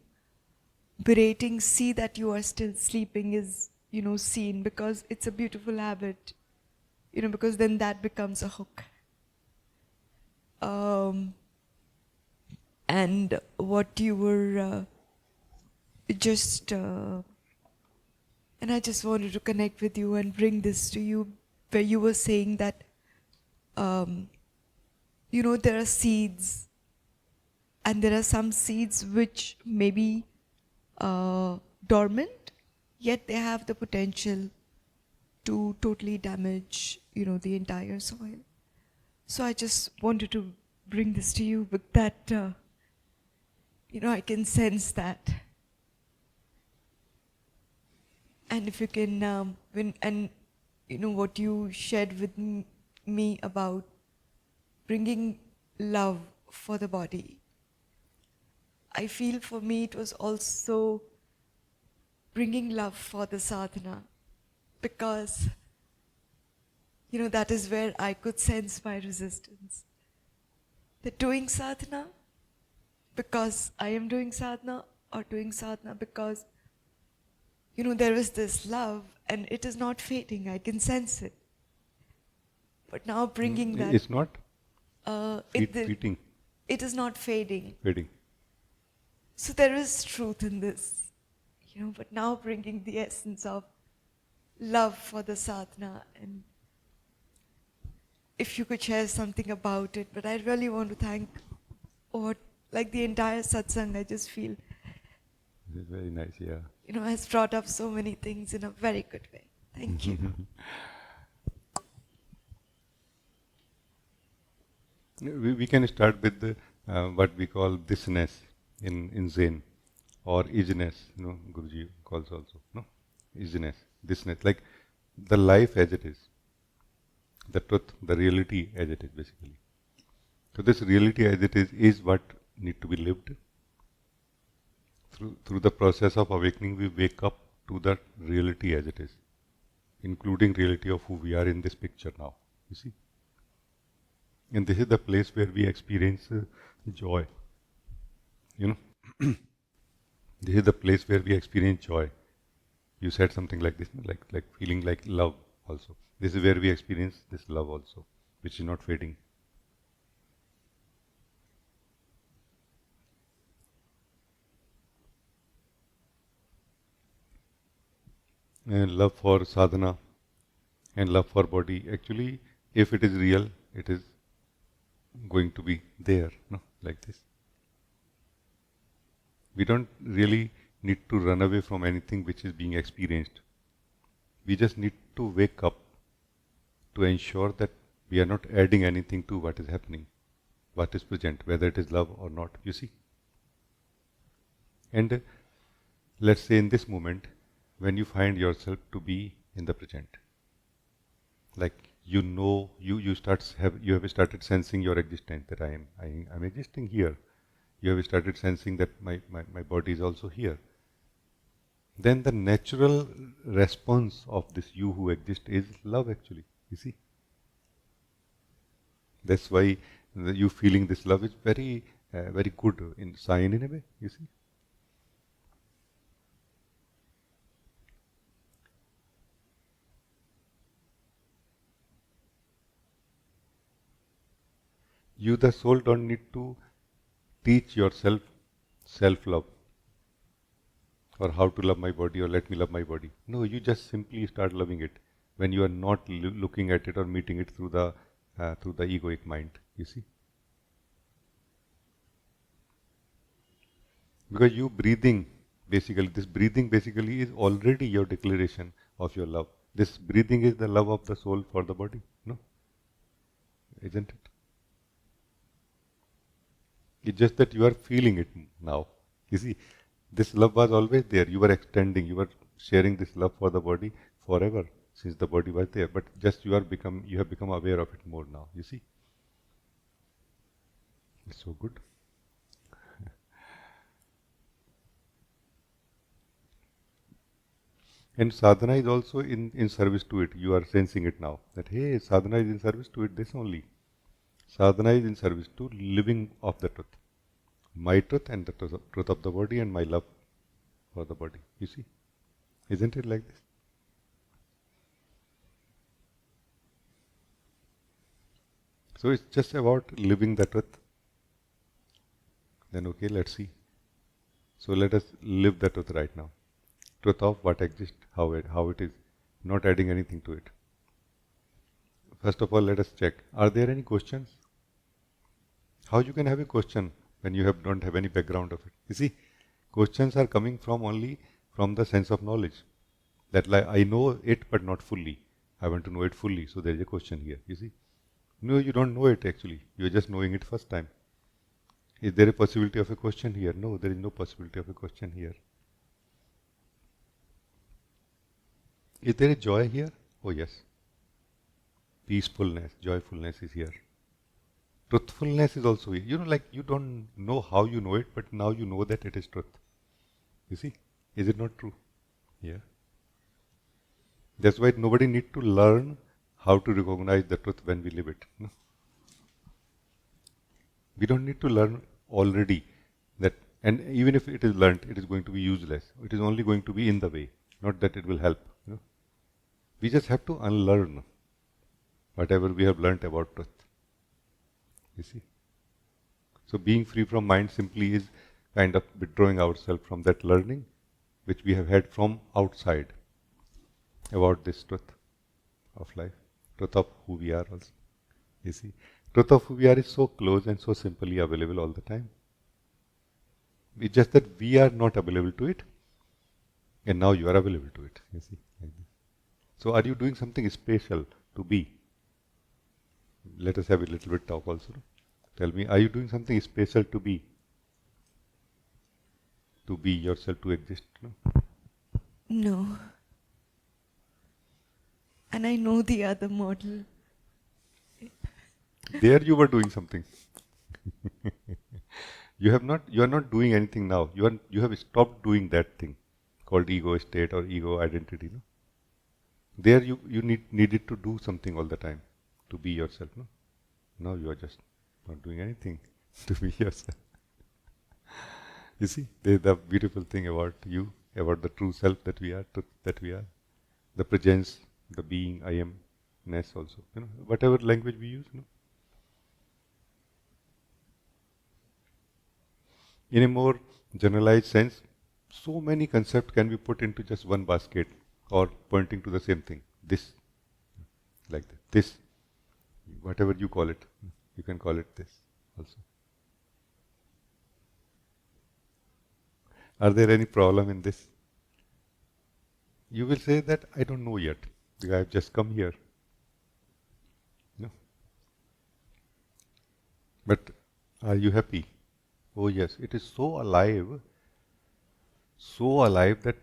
berating, see that you are still sleeping is, seen, because it's a beautiful habit, because then that becomes a hook. And what you were and I just wanted to connect with you and bring this to you, where you were saying that, there are seeds, and there are some seeds which may be dormant, yet they have the potential to totally damage, the entire soil. So I just wanted to bring this to you with that, I can sense that. And if you can, what you shared with me about bringing love for the body. I feel for me it was also bringing love for the sadhana, because that is where I could sense my resistance. That doing sadhana because I am doing sadhana, or doing sadhana because there is this love and it is not fading. I can sense it. But now bringing that, It's not fleeting, it is not fading. fading. So there is truth in this, but now bringing the essence of love for the sadhana, and if you could share something about it. But I really want to thank the entire satsang. I just feel, This is very nice, yeah. has brought up so many things in a very good way. Thank you. We can start with the, what we call thisness in Zen, or isness, Guruji calls also, isness, thisness, like the life as it is, the truth, the reality as it is, basically. So this reality as it is what need to be lived. Through the process of awakening, we wake up to that reality as it is, including reality of who we are in this picture now, you see. And this is the place where we experience joy, This is the place where we experience joy. You said something like this, like feeling like love also. This is where we experience this love also, which is not fading. And love for sadhana and love for body, actually, if it is real, it is going to be there, like this. We don't really need to run away from anything which is being experienced. We just need to wake up to ensure that we are not adding anything to what is happening, what is present, whether it is love or not, you see. And let's say in this moment, when you find yourself to be in the present, like you have started sensing your existence, that I'm existing here. You have started sensing that my body is also here. Then the natural response of this you who exists is love, actually, you see. That's why you feeling this love is very, very good in sign in a way, you see. You, the soul, don't need to teach yourself self-love, or how to love my body, or let me love my body. No, you just simply start loving it when you are not looking at it or meeting it through the egoic mind, you see. Because you breathing, this breathing basically is already your declaration of your love. This breathing is the love of the soul for the body, isn't it? It's just that you are feeling it now. You see, this love was always there. You were extending, you were sharing this love for the body forever, since the body was there. But just you have become aware of it more now. You see, it's so good. And sadhana is also in service to it. You are sensing it now. That hey, sadhana is in service to it. This only. Sadhana is in service to living of the truth. My truth and the truth of the body, and my love for the body. You see? Isn't it like this? So it's just about living the truth. Then okay, let's see. So let us live the truth right now. Truth of what exists, how it is, not adding anything to it. First of all, let us check. Are there any questions? How you can have a question when you don't have any background of it? You see, questions are coming only from the sense of knowledge. That like I know it, but not fully. I want to know it fully. So there is a question here. You see, no, you don't know it actually. You are just knowing it first time. Is there a possibility of a question here? No, there is no possibility of a question here. Is there a joy here? Oh yes, peacefulness, joyfulness is here. Truthfulness is also here. Like you don't know how you know it, but now you know that it is truth. You see? Is it not true? Yeah. That's why nobody need to learn how to recognize the truth when we live it. No? We don't need to learn already that, and even if it is learnt, it is going to be useless. It is only going to be in the way, not that it will help. We just have to unlearn whatever we have learnt about truth. You see? So being free from mind simply is kind of withdrawing ourselves from that learning which we have had from outside about this truth of life, truth of who we are also. You see? Truth of who we are is so close and so simply available all the time. It's just that we are not available to it, and now you are available to it. You see? Like this. So are you doing something special to be? Let us have a little bit talk also. Tell me, are you doing something special to be? To be yourself, to exist? No? No. And I know the other model. There you were doing something. You are not doing anything now. You have stopped doing that thing called ego state or ego identity. No? There you needed to do something all the time to be yourself. No? Now you are just not doing anything to be yourself. You see, the beautiful thing about you, about the true self that we are, the presence, the being, I am-ness also. Whatever language we use. In a more generalized sense, so many concepts can be put into just one basket or pointing to the same thing. This, like that. This, whatever you call it, you can call it this also. Are there any problem in this? You will say that I don't know yet, because I have just come here. No? But are you happy? Oh yes, it is so alive that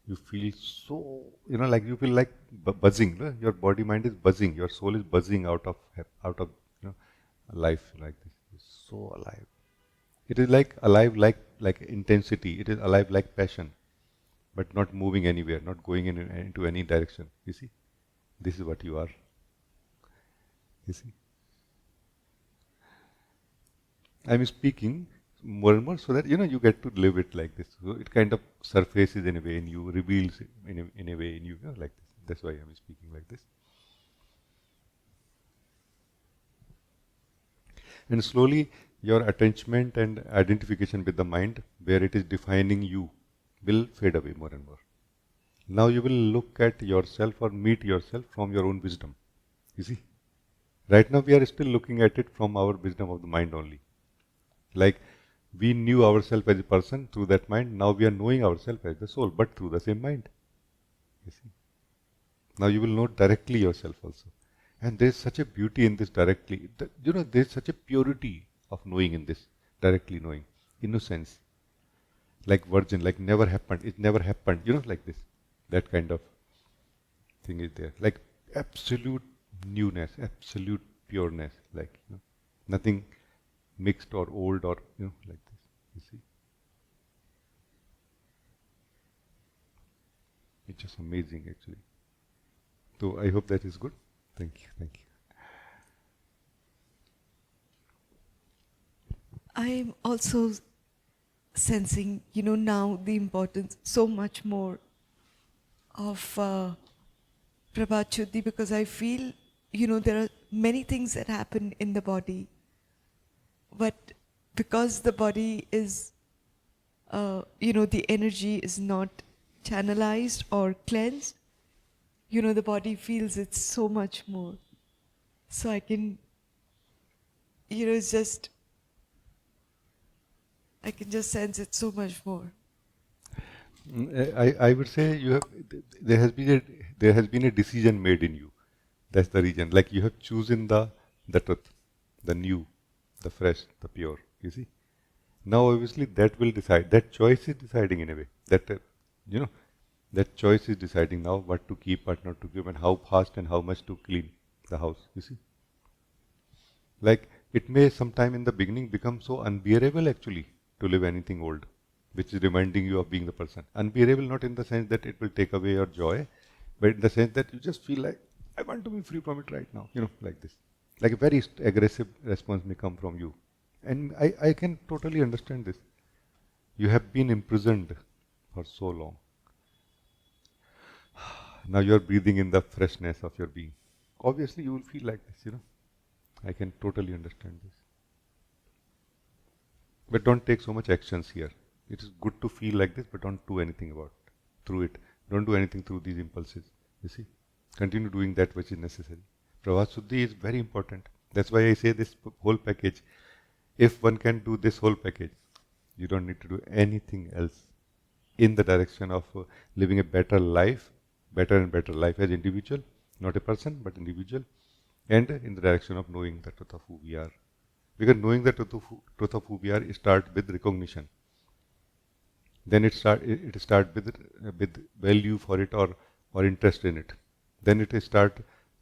you feel so, like you feel like buzzing. No? Your body mind is buzzing, your soul is buzzing out of life like this. It's so alive. It is like alive like intensity. It is alive like passion, but not moving anywhere, not going into any direction. You see, this is what you are. You see. I'm speaking more and more so that you get to live it like this. So it kind of surfaces in a way in you, reveals in a way in you, like this. That's why I'm speaking like this. And slowly your attachment and identification with the mind, where it is defining you, will fade away more and more. Now you will look at yourself or meet yourself from your own wisdom. You see? Right now we are still looking at it from our wisdom of the mind only. Like we knew ourselves as a person through that mind, now we are knowing ourselves as the soul, but through the same mind. You see? Now you will know directly yourself also. And there is such a beauty in this directly. There is such a purity of knowing in this, directly knowing. Innocence. Like virgin, like never happened, it never happened, like this. That kind of thing is there. Like absolute newness, absolute pureness, like nothing mixed or old or like this. You see, it's just amazing actually. So I hope that is good. Thank you. Thank you. I'm also sensing, now the importance so much more of Prabhat, because I feel, there are many things that happen in the body, but because the body is, the energy is not channelized or cleansed, the body feels it so much more. So I can, it's just, I can just sense it so much more. I would say there has been a decision made in you. That's the reason. Like you have chosen the truth, the new, the fresh, the pure. You see. Now obviously that will decide. That choice is deciding in a way. That that choice is deciding now what to keep, what not to keep, and how fast and how much to clean. the house, you see. Like it may sometime in the beginning become so unbearable actually to live anything old, which is reminding you of being the person. Unbearable not in the sense that it will take away your joy, but in the sense that you just feel like, I want to be free from it right now, like this. Like a very aggressive response may come from you. And I can totally understand this. You have been imprisoned for so long. Now you are breathing in the freshness of your being. Obviously, you will feel like this, I can totally understand this. But don't take so much actions here. It is good to feel like this, but don't do anything through it. Don't do anything through these impulses. You see, continue doing that which is necessary. Pravasuddhi is very important. That's why I say this whole package. If one can do this whole package, you don't need to do anything else in the direction of living a better life, better and better life as individual, not a person, but individual, and in the direction of knowing the truth of who we are. Because knowing the truth of who we are starts with recognition. Then it start with value for it or interest in it. Then it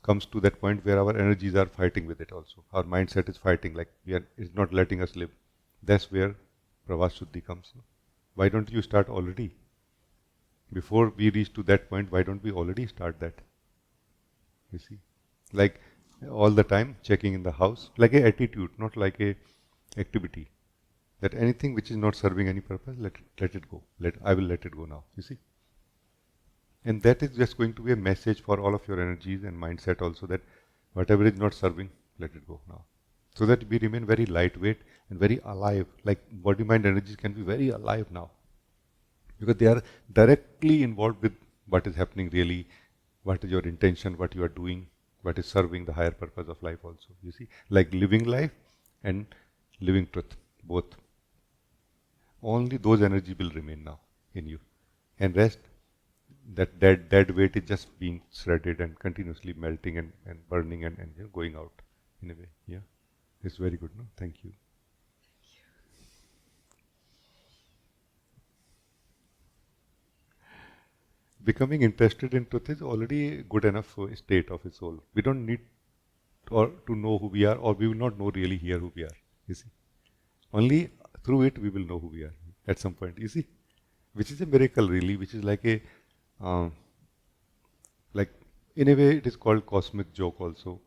comes to that point where our energies are fighting with it also. Our mindset is fighting, like it's not letting us live. That's where Pravasuddhi comes. Why don't you start already? Before we reach to that point, why don't we already start that? You see, like all the time checking in the house, like a attitude, not like a activity. That anything which is not serving any purpose, let it go. I will let it go now. You see, and that is just going to be a message for all of your energies and mindset also, that whatever is not serving, let it go now. So that we remain very lightweight and very alive. Like body, mind, energies can be very alive now, because they are directly involved with what is happening really, what is your intention, what you are doing, what is serving the higher purpose of life also. You see, like living life and living truth, both. Only those energies will remain now in you, and rest, that dead weight is just being shredded and continuously melting and burning and going out in a way. Yeah, it's very good. No, thank you. Becoming interested in truth is already a good enough state of a soul. We don't need or to know who we are, or we will not know really here who we are. You see, only through it we will know who we are at some point. You see, which is a miracle really, which is like a like in a way it is called cosmic joke also.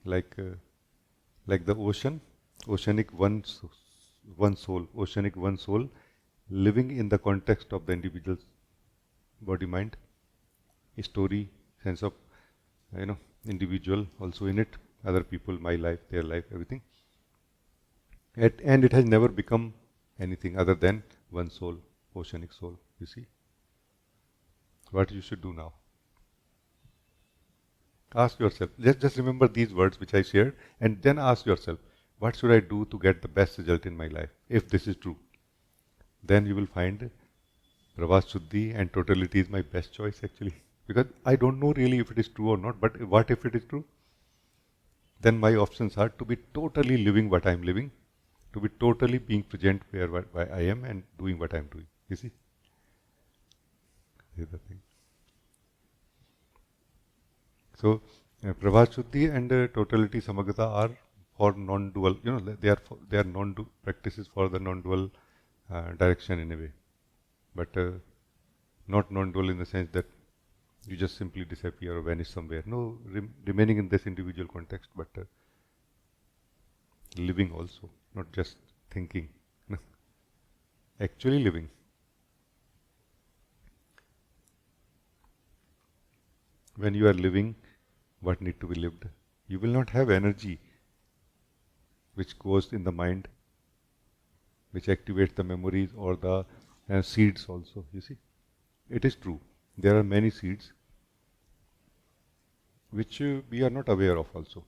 Like the oceanic one soul, living in the context of the individual's body, mind, story, sense of individual also in it, other people, my life, their life, everything. And it has never become anything other than one soul, oceanic soul. You see, what you should do now? Ask yourself, just remember these words which I shared, and then ask yourself, what should I do to get the best result in my life, if this is true? Then you will find Pravasuddhi and totality is my best choice actually. Because I don't know really if it is true or not, but what if it is true? Then my options are to be totally living what I am living, to be totally being present where I am and doing what I am doing. You see? This is the thing. So, Pravasuddhi and totality samagrata are for non-dual, they are non-dual practices for the non-dual direction in a way. But not non-dual in the sense that you just simply disappear or vanish somewhere. No, remaining in this individual context, but living also, not just thinking. Actually living. When you are living what need to be lived, you will not have energy which goes in the mind, which activates the memories or the seeds also. You see, it is true. There are many seeds which we are not aware of also,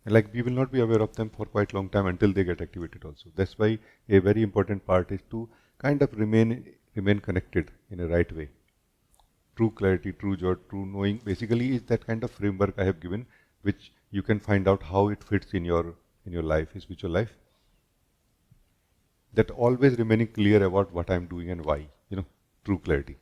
Like we will not be aware of them for quite long time until they get activated also. That's why a very important part is to kind of remain connected in a right way. True clarity, true joy, true knowing basically is that kind of framework I have given, which you can find out how it fits in your life, spiritual life. That always remaining clear about what I am doing and why, true clarity.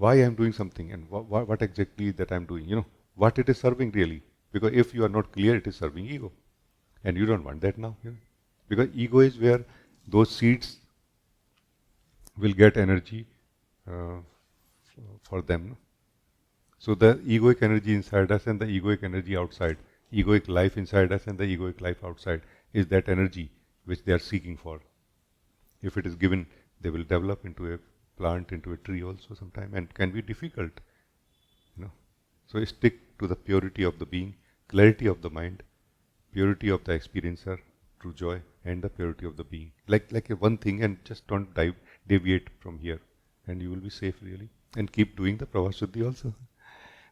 why I'm doing something and what exactly that I'm doing, what it is serving really. Because if you are not clear, it is serving ego. And you don't want that now. Because ego is where those seeds will get energy uh, for them. No? So the egoic energy inside us and the egoic energy outside, egoic life inside us and the egoic life outside is that energy which they are seeking for. If it is given, they will develop into a plant, into a tree also sometime, and can be difficult. So stick to the purity of the being, clarity of the mind, purity of the experiencer, true joy, and the purity of the being. Like a one thing, and just don't deviate from here, and you will be safe really. And keep doing the pravashuddhi also.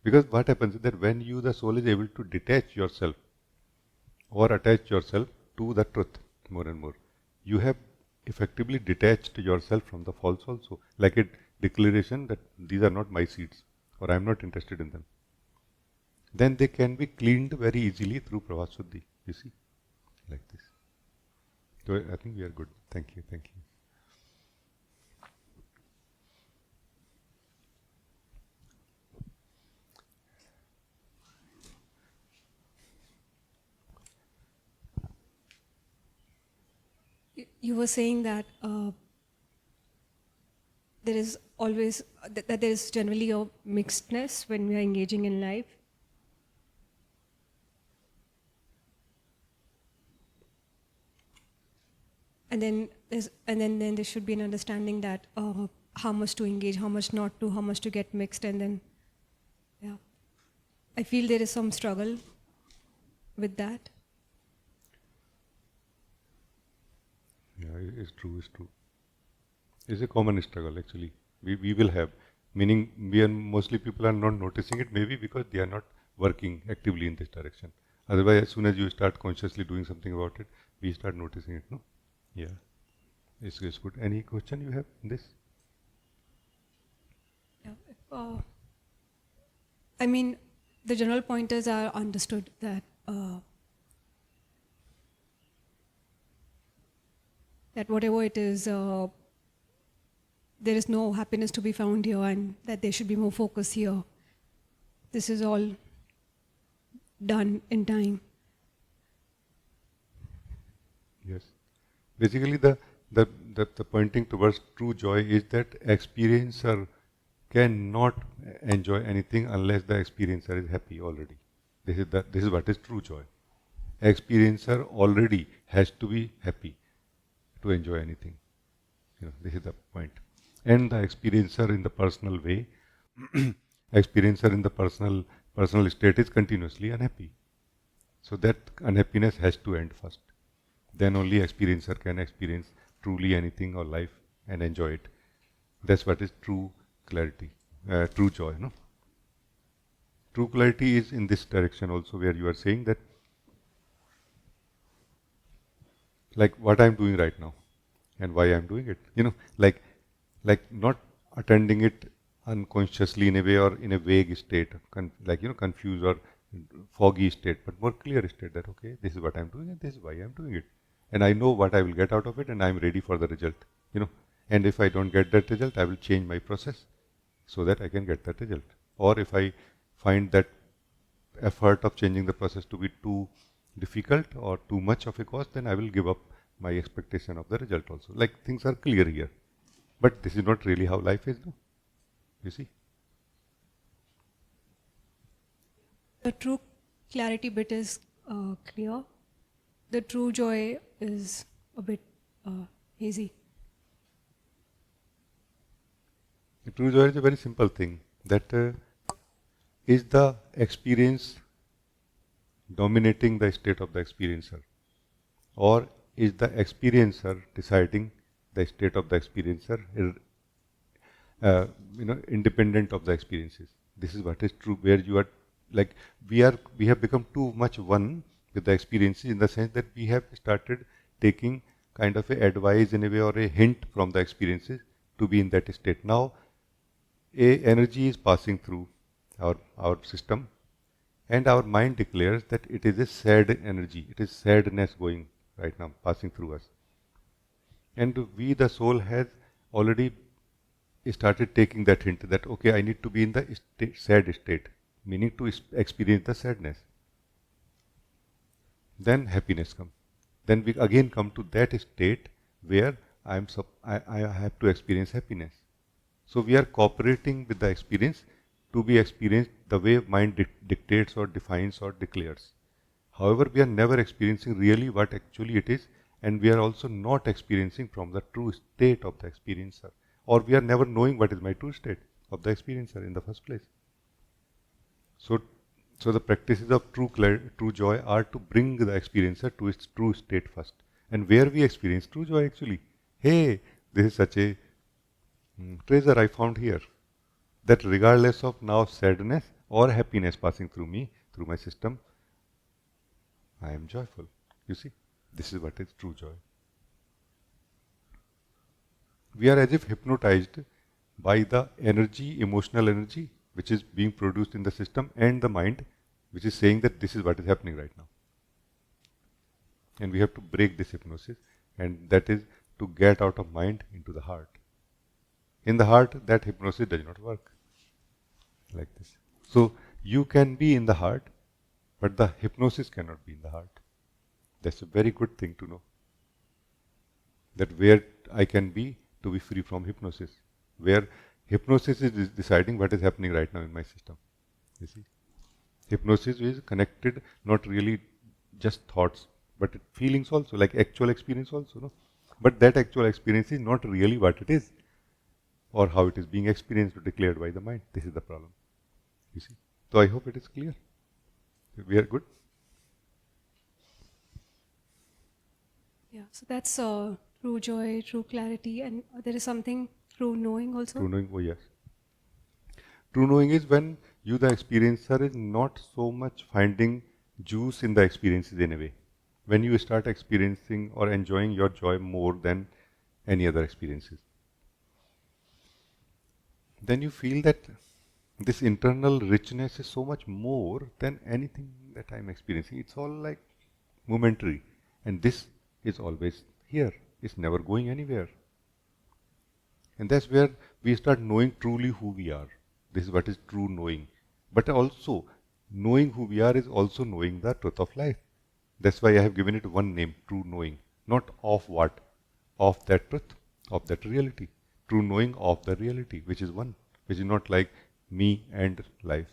Because what happens is that when you, the soul, is able to detach yourself or attach yourself to the truth more and more, you have effectively detached yourself from the false also. Like a declaration that these are not my seeds or I am not interested in them. Then they can be cleaned very easily through pravashuddhi, you see, like this. So I think we are good. Thank you, thank you. You were saying that there is always that there is generally a mixedness when we are engaging in life. And then there should be an understanding that how much to engage, how much not to, how much to get mixed, and then yeah, I feel there is some struggle with that. Yeah, it's true, it's true. It's a common struggle actually. We will have, meaning we are mostly people are not noticing it, maybe because they are not working actively in this direction. Otherwise, as soon as you start consciously doing something about it, we start noticing it, no? Yeah, it's good. Any question you have in this? Yeah. I mean, the general pointers are understood that that whatever it is, there is no happiness to be found here, and that there should be more focus here. This is all done in time. Yes. Basically, the pointing towards true joy is that experiencer cannot enjoy anything unless the experiencer is happy already. This is what is true joy. Experiencer already has to be happy to enjoy anything. This is the point. And the experiencer in the personal way, experiencer in the personal state is continuously unhappy. So that unhappiness has to end first. Then only experiencer can experience truly anything or life and enjoy it. That's what is true clarity, true joy. No? True clarity is in this direction also, where you are saying that, like what I'm doing right now, and why I'm doing it. Like not attending it unconsciously in a way or in a vague state, confused or foggy state, but more clear state that okay, this is what I'm doing and this is why I'm doing it, and I know what I will get out of it, and I'm ready for the result. And if I don't get that result, I will change my process so that I can get that result. Or if I find that effort of changing the process to be too difficult or too much of a cost, then I will give up my expectation of the result also. Like things are clear here. But this is not really how life is, no? You see? The true clarity bit is clear. The true joy is a bit hazy. The true joy is a very simple thing. That is the experience dominating the state of the experiencer, or is the experiencer deciding the state of the experiencer, independent of the experiences. This is what is true, where you are like we have become too much one with the experiences, in the sense that we have started taking kind of a advice in a way or a hint from the experiences to be in that state. Now, a energy is passing through our system, and our mind declares that it is a sad energy, it is sadness going right now, passing through us. And we, the soul, has already started taking that hint that, okay, I need to be in the sad state, meaning to experience the sadness. Then happiness comes. Then we again come to that state where I have to experience happiness. So we are cooperating with the experience to be experienced the way mind dictates or defines or declares. However, we are never experiencing really what actually it is, and we are also not experiencing from the true state of the experiencer. Or we are never knowing what is my true state of the experiencer in the first place. So, so the practices of true joy are to bring the experiencer to its true state first. And where we experience true joy actually, hey, this is such a treasure I found here. That regardless of now sadness or happiness passing through me, through my system, I am joyful. You see, this is what is true joy. We are as if hypnotized by the energy, emotional energy, which is being produced in the system, and the mind, which is saying that this is what is happening right now. And we have to break this hypnosis, and that is to get out of mind into the heart. In the heart, that hypnosis does not work like this. So you can be in the heart, but the hypnosis cannot be in the heart. That's a very good thing to know. That where I can be to be free from hypnosis. Where hypnosis is deciding what is happening right now in my system. You see? Hypnosis is connected, not really just thoughts, but feelings also, like actual experience also. No? But that actual experience is not really what it is, or how it is being experienced or declared by the mind. This is the problem. You see? So I hope it is clear. We are good? Yeah, so that's true joy, true clarity, and there is something true knowing also. True knowing, oh yes. True knowing is when you, the experiencer, is not so much finding juice in the experiences in a way. When you start experiencing or enjoying your joy more than any other experiences, then you feel that this internal richness is so much more than anything that I'm experiencing. It's all like momentary. And this is always here. It's never going anywhere. And that's where we start knowing truly who we are. This is what is true knowing. But also, knowing who we are is also knowing the truth of life. That's why I have given it one name, true knowing. Not of what? Of that truth, of that reality. True knowing of the reality, which is one, which is not like me and life.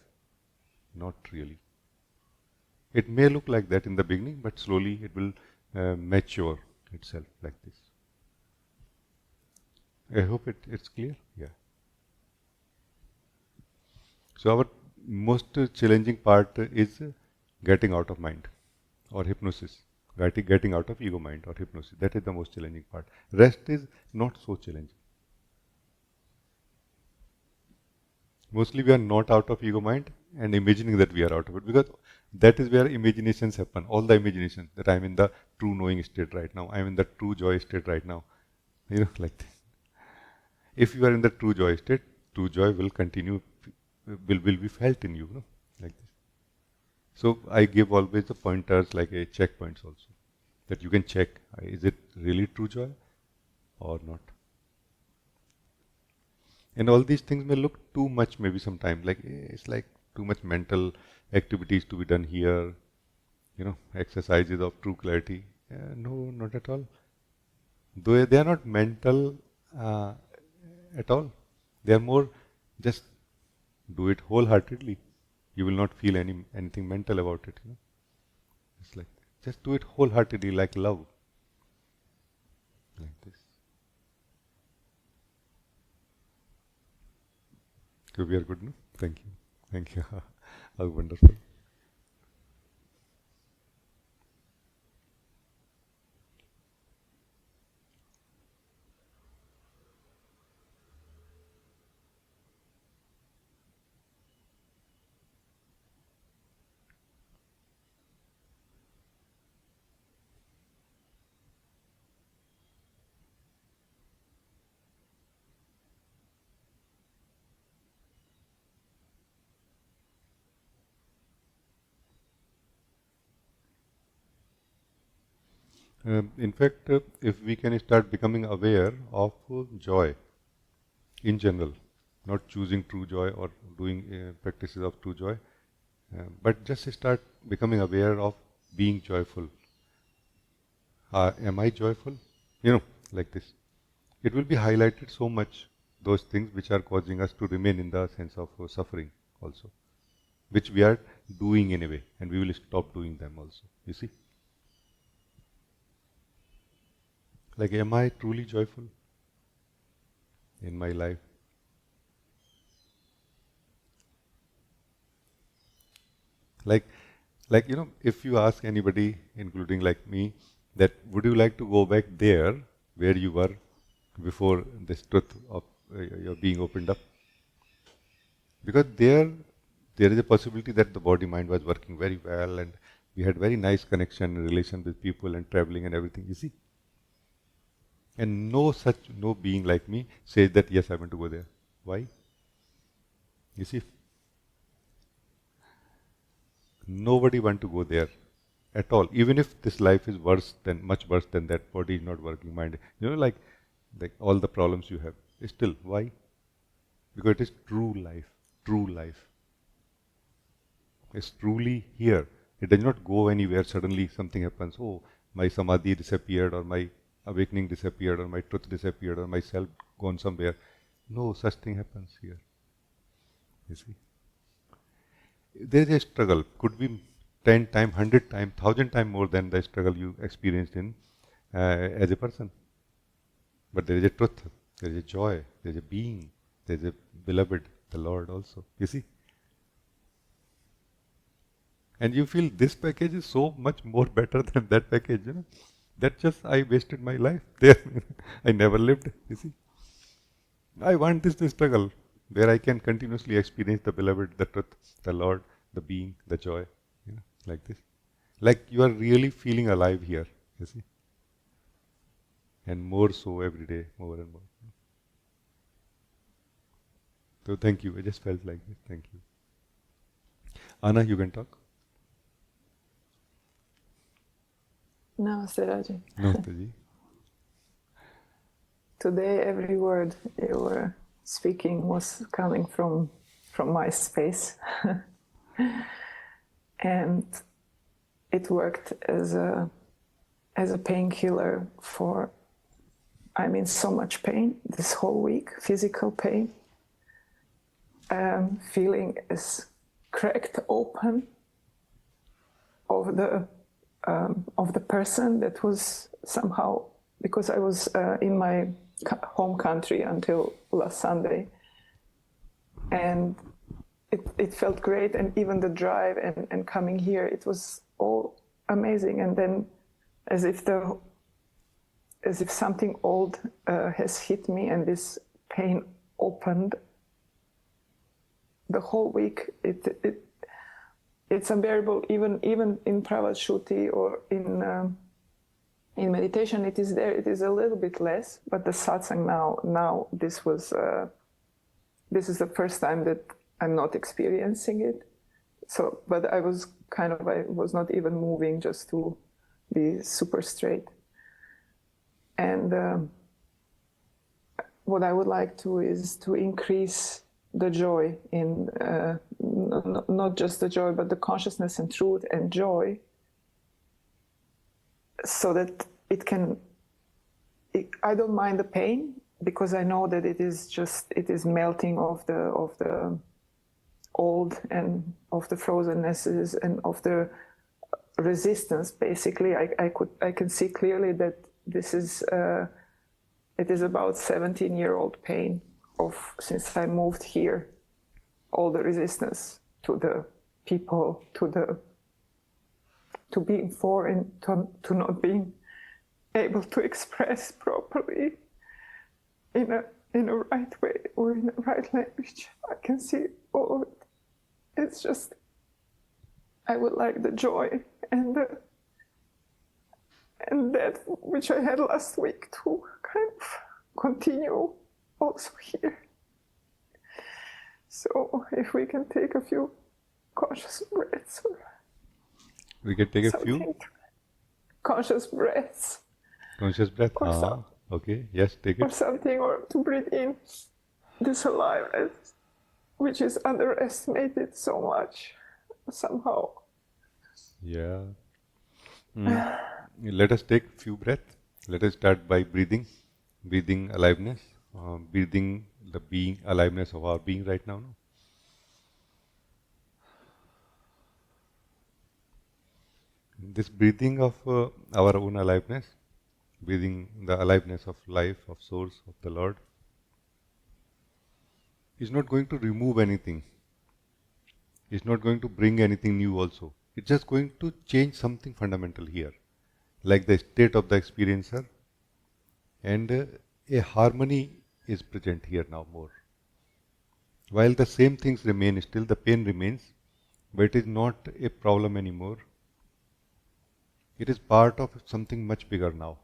Not really. It may look like that in the beginning, but slowly it will mature itself like this. I hope it's clear. Yeah. So our most challenging part is getting out of mind or hypnosis, getting out of ego mind or hypnosis. That is the most challenging part. Rest is not so challenging. Mostly we are not out of ego mind and imagining that we are out of it, because that is where imaginations happen. All the imagination that I am in the true knowing state right now, I am in the true joy state right now. You know, like this. If you are in the true joy state, true joy will continue, will be felt in you, no? Like this. So I give always the pointers like a checkpoints also, that you can check, is it really true joy or not? And all these things may look too much maybe sometimes, like it's like too much mental activities to be done here, you know, exercises of true clarity. No, not at all. Though they are not mental at all. They are more just do it wholeheartedly. You will not feel anything mental about it. You know? It's like just do it wholeheartedly, like love. Like this. So we are good, no? Thank you. Thank you. How wonderful. In fact, if we can start becoming aware of joy, in general, not choosing true joy or doing practices of true joy, but just start becoming aware of being joyful. Am I joyful? Like this. It will be highlighted so much, those things which are causing us to remain in the sense of suffering also, which we are doing anyway, and we will stop doing them also. You see? Like, am I truly joyful in my life? Like, if you ask anybody, including like me, that would you like to go back there where you were before this truth of your being opened up? Because there is a possibility that the body mind was working very well, and we had very nice connection and relation with people and traveling and everything. You see, and no being like me says that yes, I want to go there. Why? You see, nobody want to go there at all. Even if this life is much worse than that, body is not working, mind. Like all the problems you have. Still, why? Because it is true life. True life. It's truly here. It does not go anywhere. Suddenly something happens. Oh, my samadhi disappeared, or my awakening disappeared, or my truth disappeared, or my self gone somewhere. No such thing happens here. You see. There is a struggle. Could be 10 times, 100 times, 1,000 times more than the struggle you experienced in as a person. But there is a truth. There is a joy. There is a being. There is a beloved, the Lord also. You see. And you feel this package is so much more better than that package, That just I wasted my life there. I never lived, you see. I want this struggle where I can continuously experience the beloved, the truth, the Lord, the being, the joy, like this. Like you are really feeling alive here, you see. And more so every day, more and more. So thank you. I just felt like this. Thank you. Anna, you can talk. Namaste, Rajee. Namaste ji. Today, every word you were speaking was coming from my space, and it worked as a painkiller for, so much pain this whole week, physical pain, feeling as cracked open of the person that was somehow, because I was in my home country until last Sunday, and it felt great, and even the drive and coming here, it was all amazing. And then as if something old has hit me, and this pain opened the whole week. It's unbearable, even in Pravashuti or in meditation. It is there. It is a little bit less, but the satsang now this is the first time that I'm not experiencing it. So, but I was not even moving, just to be super straight. And what I would like to is to increase the joy in not just the joy, but the consciousness and truth and joy, so that I don't mind the pain, because I know that it is melting of the old and of the frozennesses and of the resistance. Basically, I can see clearly that this is it is about 17-year-old pain of since I moved here, all the resistance to the people, to being foreign, to not being able to express properly in a right way or in a right language. I can see all of it. It's just, I would like the joy and that which I had last week to kind of continue also here. So if we can take a few conscious breaths. We can take a few conscious breaths. Conscious breath. Okay. Yes, take it. Or something, or to breathe in this aliveness, which is underestimated so much somehow. Yeah. Let us take few breaths. Let us start by breathing. Breathing aliveness. Breathing the being, aliveness of our being right now. No? This breathing of our own aliveness, breathing the aliveness of life, of source, of the Lord, is not going to remove anything. It's not going to bring anything new also. It's just going to change something fundamental here, like the state of the experiencer, and a harmony is present here now more. While the same things remain still, the pain remains, but it is not a problem anymore. It is part of something much bigger now.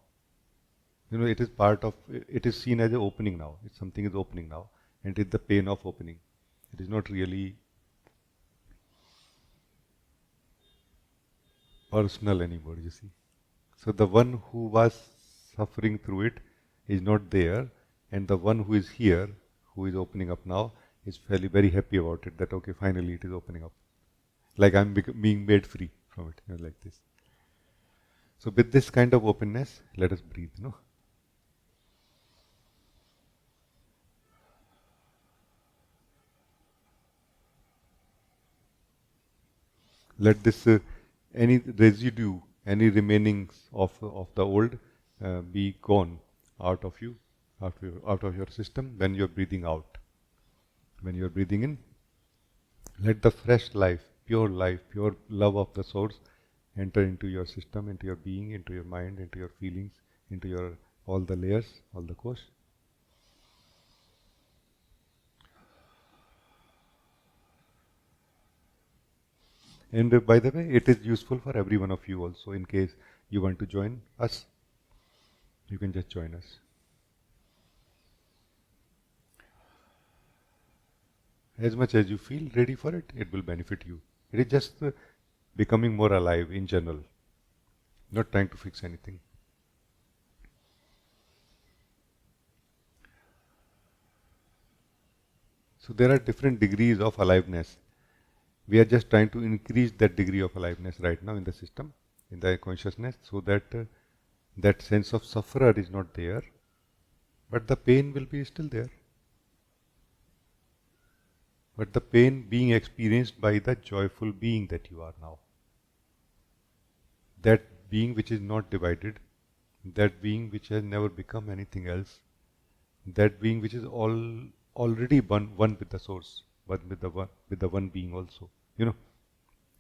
You know, it is part of, it is seen as an opening now. It's something is opening now, and it is the pain of opening. It is not really personal anymore, you see. So the one who was suffering through it is not there, and the one who is here, who is opening up now, is fairly very happy about it, that okay, finally it is opening up. Like I'm being made free from it, you know, like this. So with this kind of openness, let us breathe, no? Let this any residue, any remainings of the old be gone out of you, out of your system when you are breathing out. When you are breathing in, let the fresh life, pure love of the source enter into your system, into your being, into your mind, into your feelings, into your all the layers, all the course. And by the way, it is useful for every one of you also. In case you want to join us, you can just join us. As much as you feel ready for it, it will benefit you. It is just becoming more alive in general, not trying to fix anything. So there are different degrees of aliveness. We are just trying to increase that degree of aliveness right now in the system, in the consciousness, so that that sense of sufferer is not there, but the pain will be still there. But the pain being experienced by the joyful being that you are now. That being which is not divided, that being which has never become anything else, that being which is already one with the source, but with the one being also. You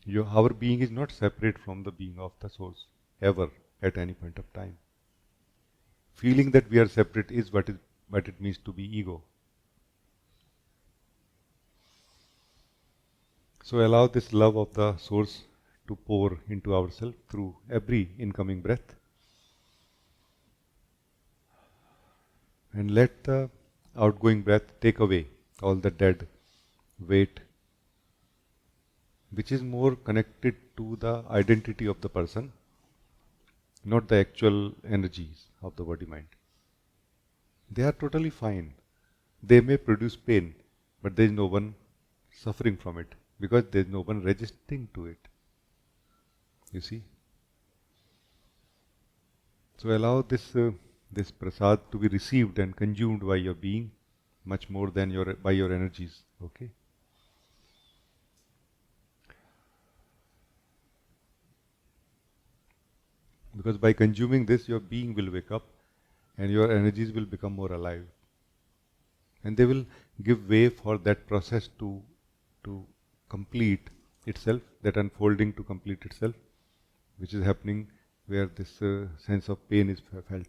know, our being is not separate from the being of the source ever at any point of time. Feeling that we are separate is what it means to be ego. So allow this love of the source to pour into ourselves through every incoming breath. And let the outgoing breath take away all the dead weight, which is more connected to the identity of the person, not the actual energies of the body mind. They are totally fine. They may produce pain, but there is no one suffering from it, because there is no one resisting to it. You see? So allow this prasad to be received and consumed by your being much more than by your energies. Okay? Because by consuming this, your being will wake up and your energies will become more alive. And they will give way for that process to complete itself, that unfolding to complete itself, which is happening where this sense of pain is felt.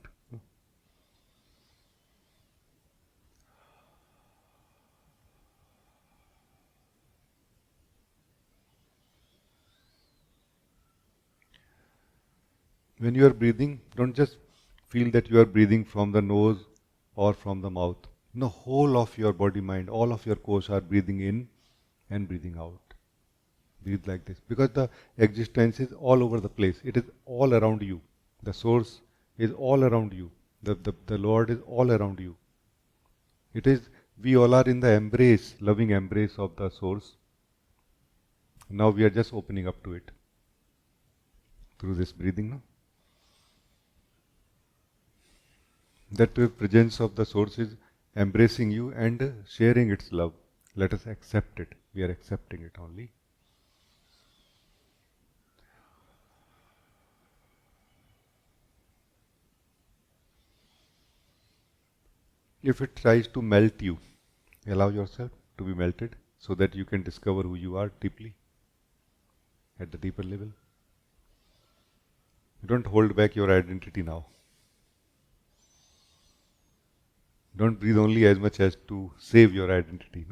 When you are breathing, don't just feel that you are breathing from the nose or from the mouth. No, whole of your body, mind, all of your course are breathing in and breathing out. Breathe like this. Because the existence is all over the place. It is all around you. The source is all around you. The Lord is all around you. It is We all are in the embrace, loving embrace of the source. Now we are just opening up to it through this breathing. No? That presence of the source is embracing you and sharing its love. Let us accept it. We are accepting it only. If it tries to melt you, allow yourself to be melted so that you can discover who you are deeply, at the deeper level. Don't hold back your identity now. Don't breathe only as much as to save your identity.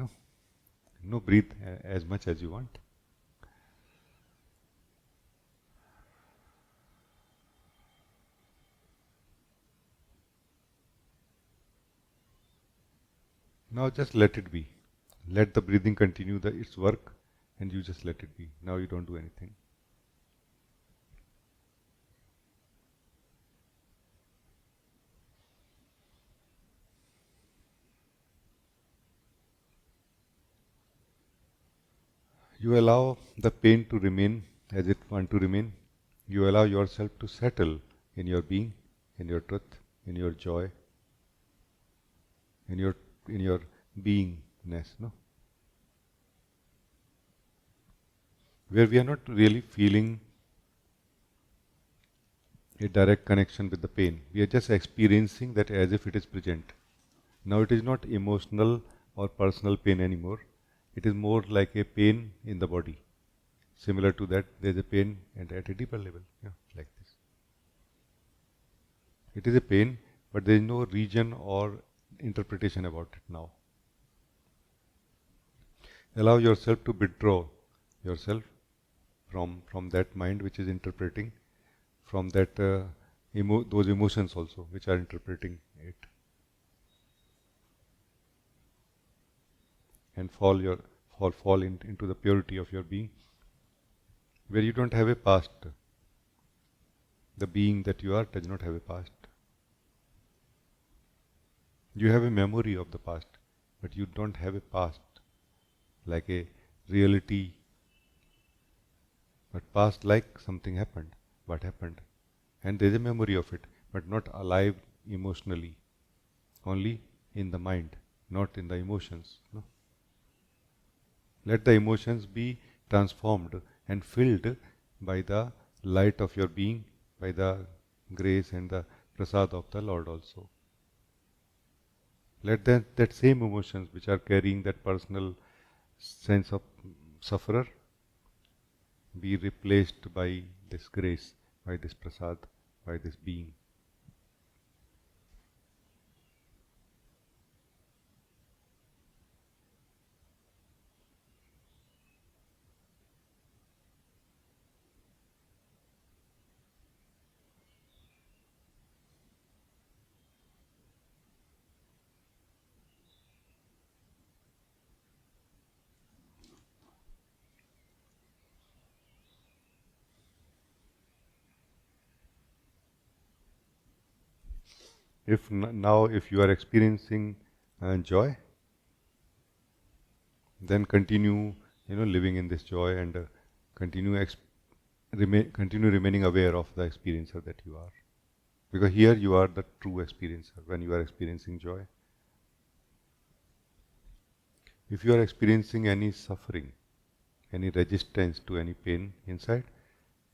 No, breathe as much as you want. Now just let it be. Let the breathing continue its work and you just let it be. Now you don't do anything. You allow the pain to remain as it wants to remain. You allow yourself to settle in your being, in your truth, in your joy, in your beingness, no? Where we are not really feeling a direct connection with the pain. We are just experiencing that as if it is present. Now it is not emotional or personal pain anymore. It is more like a pain in the body. Similar to that, there is a pain at a deeper level, like this. It is a pain, but there is no region or interpretation about it now. Allow yourself to withdraw yourself from that mind which is interpreting, from that those emotions also which are interpreting it, and fall into the purity of your being, where you don't have a past. The being that you are does not have a past. You have a memory of the past, but you don't have a past, like a reality. But past, like something happened, what happened, and there is a memory of it, but not alive emotionally, only in the mind, not in the emotions. No? Let the emotions be transformed and filled by the light of your being, by the grace and the prasad of the Lord also. Let that same emotions which are carrying that personal sense of sufferer be replaced by this grace, by this prasad, by this being. Now if you are experiencing joy, then continue living in this joy and continue remaining aware of the experiencer that you are, because here you are the true experiencer when you are experiencing joy. If you are experiencing any suffering, any resistance to any pain inside,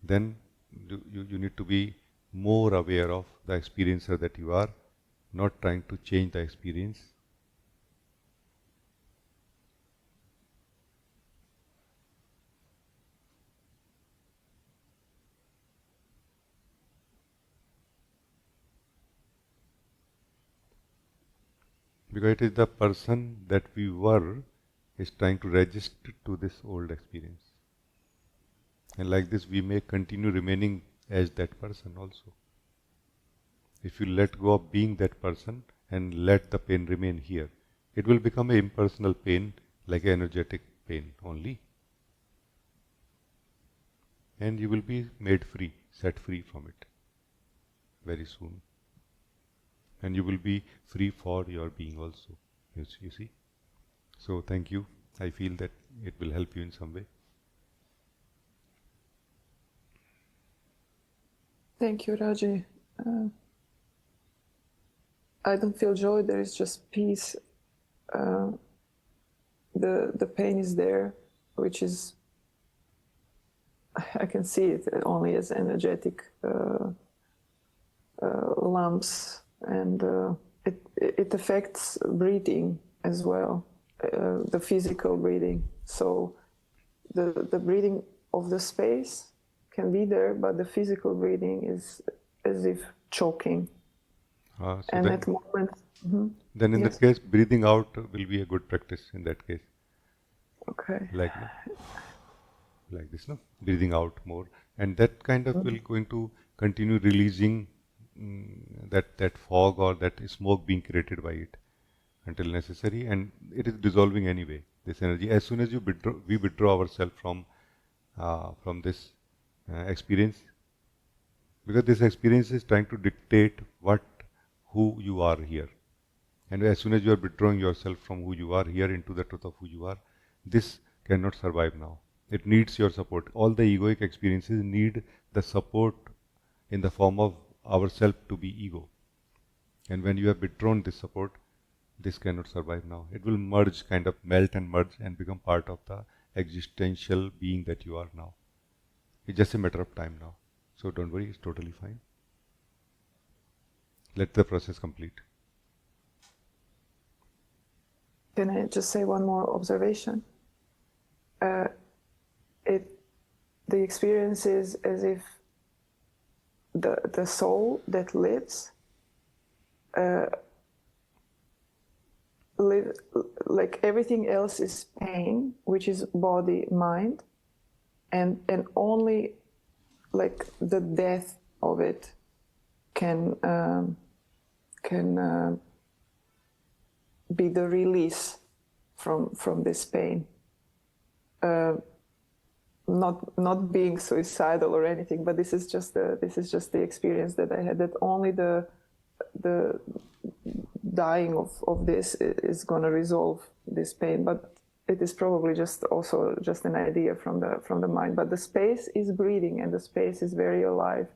then you need to be more aware of the experiencer that you are, not trying to change the experience. Because it is the person that we were is trying to register to this old experience. And like this we may continue remaining as that person also. If you let go of being that person and let the pain remain here, it will become an impersonal pain, like an energetic pain only. And you will be made free, set free from it very soon. And you will be free for your being also, you see. So thank you. I feel that it will help you in some way. Thank you, Rajee. I don't feel joy. There is just peace. The pain is there, which is, I can see it only as energetic lumps, and it affects breathing as well, the physical breathing. So the breathing of the space can be there, but the physical breathing is as if choking. So And then, at the moment, then in yes. that case, breathing out will be a good practice in that case. Okay. Like, no? Like this, no? Breathing out more. And that kind of will going to continue releasing that fog or that smoke being created by it until necessary, and it is dissolving anyway, this energy. As soon as we withdraw ourselves from this experience, because this experience is trying to dictate who you are here. And as soon as you are withdrawing yourself from who you are here into the truth of who you are, this cannot survive now. It needs your support. All the egoic experiences need the support in the form of ourself to be ego. And when you have withdrawn this support, this cannot survive now. It will merge, kind of melt and merge and become part of the existential being that you are now. It's just a matter of time now. So don't worry, it's totally fine. Let the process complete. Can I just say one more observation? The experience is as if the soul that lives like everything else is pain, which is body, mind, and only like the death of it can be the release from this pain. Not being suicidal or anything, but this is just the experience that I had. That only the dying of this is going to resolve this pain, but it is probably just an idea from the mind. But the space is breathing, and the space is very alive.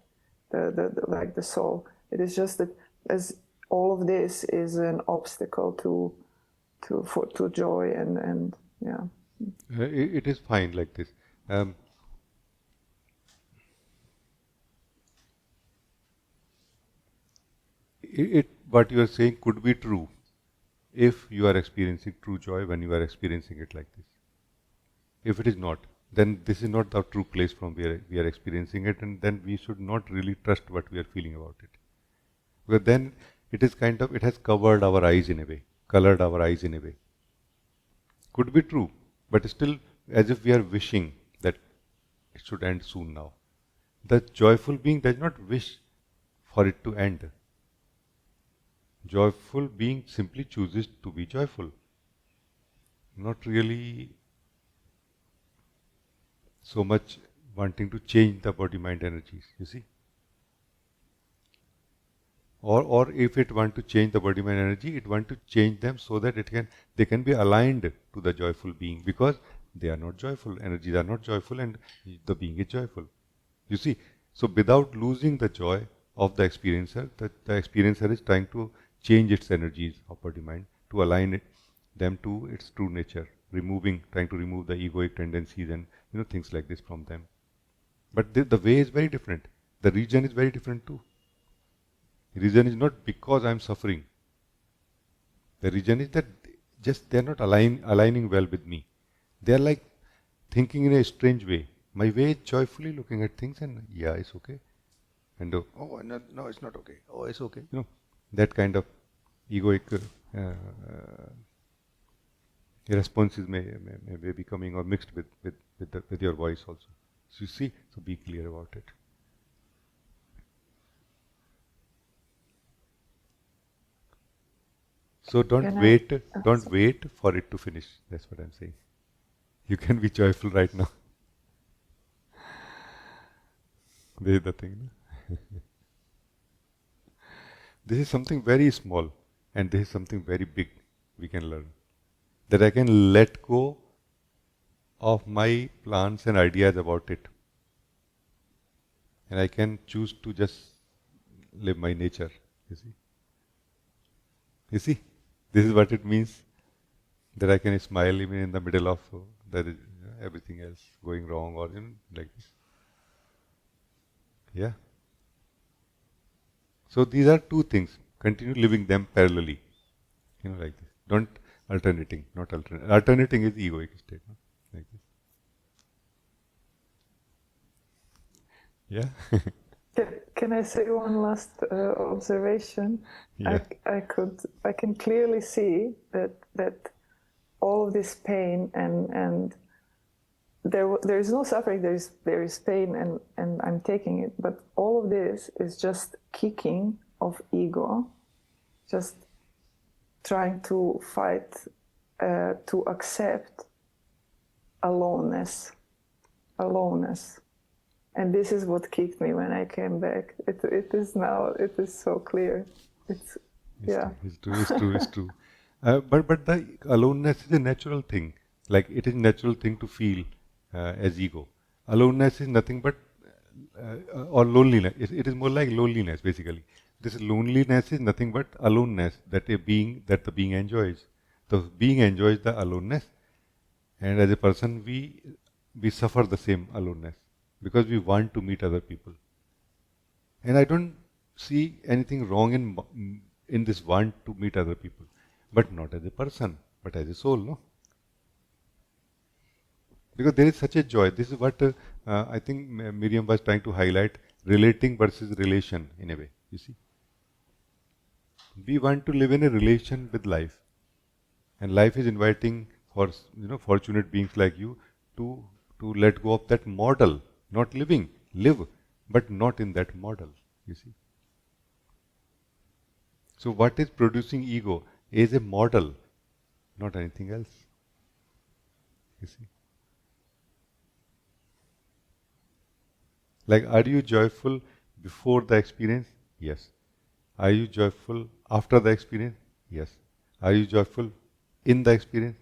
Like the soul. It is just that as all of this is an obstacle to joy and yeah. It is fine like this. What you are saying could be true if you are experiencing true joy when you are experiencing it like this. If it is not, then this is not the true place from where we are experiencing it, and then we should not really trust what we are feeling about it. Because then it has covered our eyes in a way, colored our eyes in a way. Could be true, but still as if we are wishing that it should end soon now. The joyful being does not wish for it to end. Joyful being simply chooses to be joyful. Not really so much wanting to change the body-mind energies, you see. Or if it want to change the body-mind energy, it want to change them so that they can be aligned to the joyful being, because they are not joyful, energies are not joyful, and the being is joyful. You see, so without losing the joy of the experiencer, the experiencer is trying to change its energies of body-mind to align them to its true nature, trying to remove the egoic tendencies and things like this from them. But the way is very different. The reason is very different too. The reason is not because I am suffering. The reason is that just they are not aligning well with me. They are like thinking in a strange way. My way is joyfully looking at things, and yeah, it's okay. And oh no, it's not okay. Oh, it's okay. That kind of egoic responses may be coming or mixed with your voice also. So you see, so be clear about it. So don't wait for it to finish. That's what I'm saying. You can be joyful right now. This is the thing. No? This is something very small, and this is something very big we can learn. that I can let go of my plans and ideas about it. And I can choose to just live my nature, you see. You see, this is what it means, that I can smile even in the middle of everything else going wrong or like this. Yeah. So these are two things. Continue living them parallelly, like this. Don't alternating, not alternating. Alternating is egoic state, no? Like this. Yeah. Can I say one last observation? Yeah. I can clearly see that all of this pain and there is no suffering. There is pain and I'm taking it. But all of this is just kicking of ego, just trying to fight to accept aloneness. And this is what kicked me when I came back. It is so clear. It's yeah. It's true. But the aloneness is a natural thing. Like it is a natural thing to feel as ego. Aloneness is nothing but or loneliness. It is more like loneliness basically. This loneliness is nothing but aloneness that the being enjoys. The being enjoys the aloneness, and as a person we suffer the same aloneness because we want to meet other people. And I don't see anything wrong in this want to meet other people, but not as a person, but as a soul, no? Because there is such a joy. This is what I think Miriam was trying to highlight: relating versus relation, in a way. You see, we want to live in a relation with life, and life is inviting for fortunate beings like you to let go of that model, not live, but not in that model. You see. So what is producing ego is a model, not anything else. You see. Like, are you joyful before the experience? Yes. Are you joyful after the experience? Yes. Are you joyful in the experience?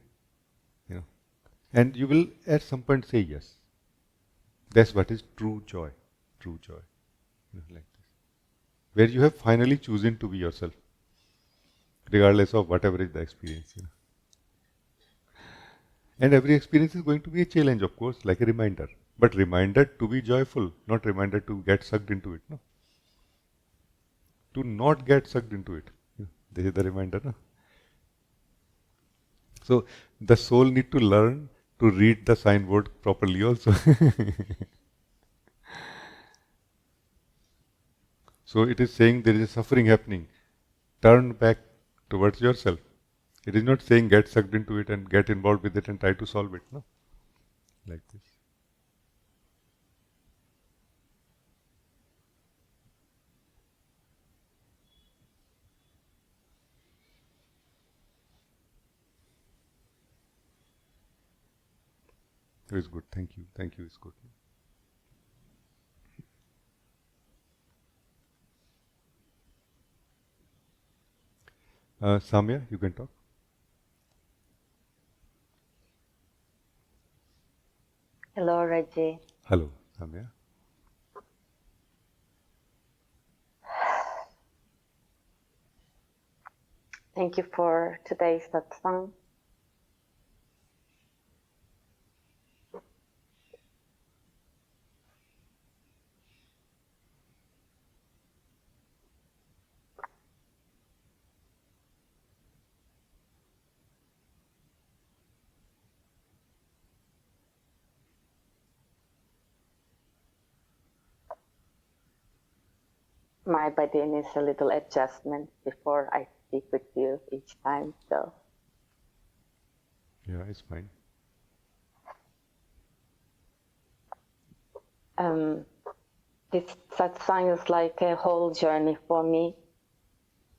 And you will at some point say yes. That's what is true joy. True joy. Like this. Where you have finally chosen to be yourself, regardless of whatever is the experience. And every experience is going to be a challenge, of course, like a reminder. But reminder to be joyful, not reminder to get sucked into it. No. To not get sucked into it. This is the reminder. No? So the soul need to learn to read the signboard properly also. So it is saying there is a suffering happening. Turn back towards yourself. It is not saying get sucked into it and get involved with it and try to solve it. No. Like this. It is good. Thank you. Thank you. It's good. Samya, you can talk. Hello, Rajee. Hello, Samya. Thank you for today's satsang. My body needs a little adjustment before I speak with you each time, so. Yeah, it's fine. This satsang is like a whole journey for me,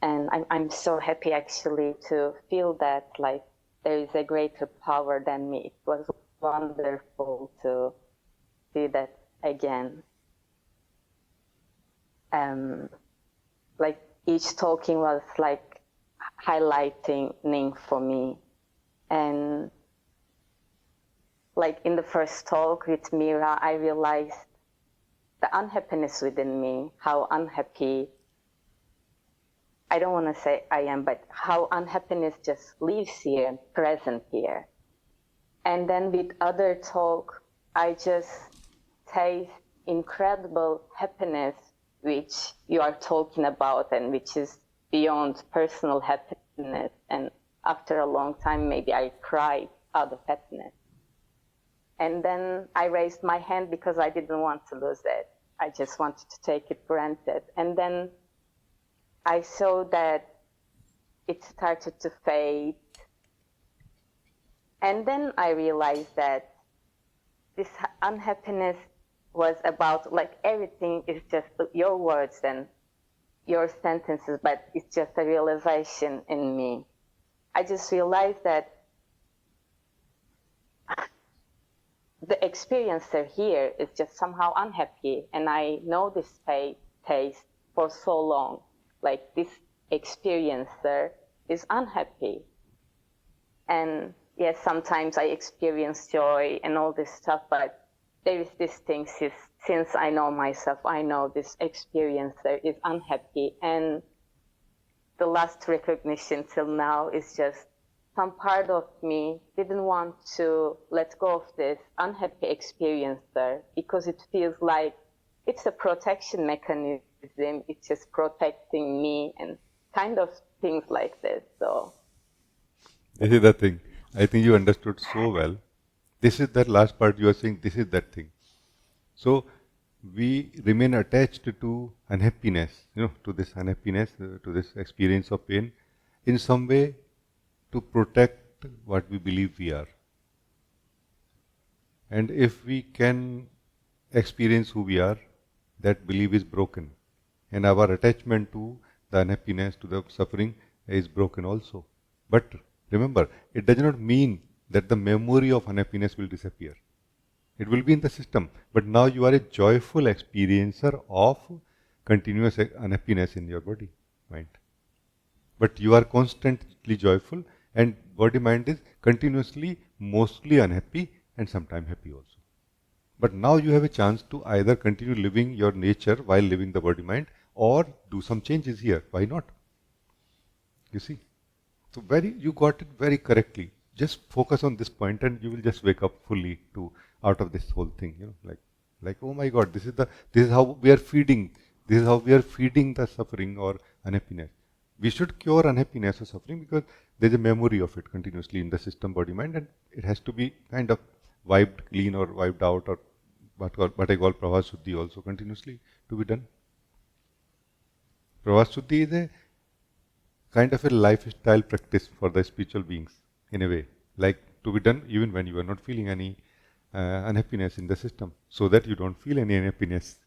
and I'm so happy actually to feel that like there is a greater power than me. It was wonderful to see that again. Like each talking was like highlighting for me And like in the first talk with Mira, I realized the unhappiness within me, how unhappy, I don't want to say I am, but how unhappiness just lives here, present here. And then with other talk, I just taste incredible happiness, which you are talking about and which is beyond personal happiness. And after a long time, maybe I cried out of happiness. And then I raised my hand because I didn't want to lose it. I just wanted to take it granted. And then I saw that it started to fade. And then I realized that this unhappiness was about, like, everything is just your words and your sentences, but it's just a realization in me. I just realized that the experiencer here is just somehow unhappy, and I know this taste for so long. Like, this experiencer is unhappy. And yes, sometimes I experience joy and all this stuff, but there is this thing, since I know myself, I know this experiencer is unhappy. And the last recognition till now is just some part of me didn't want to let go of this unhappy experiencer because it feels like it's a protection mechanism. It's just protecting me and kind of things like this. So this is the thing. I think you understood so well. This is that last part you are saying, this is that thing. So we remain attached to unhappiness, to this unhappiness, to this experience of pain, in some way to protect what we believe we are. And if we can experience who we are, that belief is broken. And our attachment to the unhappiness, to the suffering is broken also. But remember, it does not mean that the memory of unhappiness will disappear. It will be in the system. But now you are a joyful experiencer of continuous unhappiness in your body, mind. But you are constantly joyful, and body mind is continuously mostly unhappy and sometimes happy also. But now you have a chance to either continue living your nature while living the body mind or do some changes here. Why not? You see? So you got it very correctly. Just focus on this point and you will just wake up fully to out of this whole thing, like oh my God, this is how we are feeding. This is how we are feeding the suffering or unhappiness. We should cure unhappiness or suffering because there is a memory of it continuously in the system, body, mind, and it has to be kind of wiped clean or wiped out, or what I call Pravas Shuddhi also continuously to be done. Pravas Shuddhi is a kind of a lifestyle practice for the spiritual beings, in a way, like to be done even when you are not feeling any unhappiness in the system, so that you don't feel any unhappiness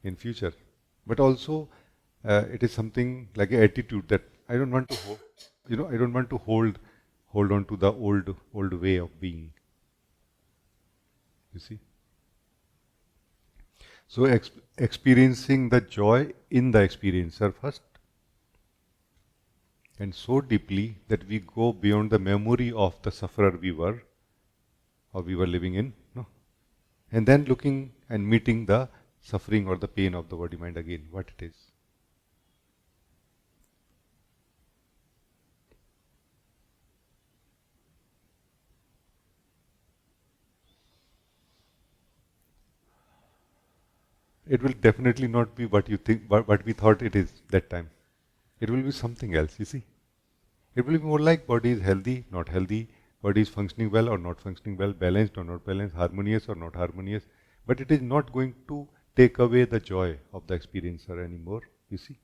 in future. But also it is something like an attitude that I don't want to hold, I don't want to hold on to the old way of being. You see? So experiencing the joy in the experiencer first, and so deeply that we go beyond the memory of the sufferer we were living in, and then looking and meeting the suffering or the pain of the body mind again, what it is. It will definitely not be what you think, what we thought it is that time. It will be something else, you see. It will be more like body is healthy, not healthy, body is functioning well or not functioning well, balanced or not balanced, harmonious or not harmonious. But it is not going to take away the joy of the experiencer anymore, you see.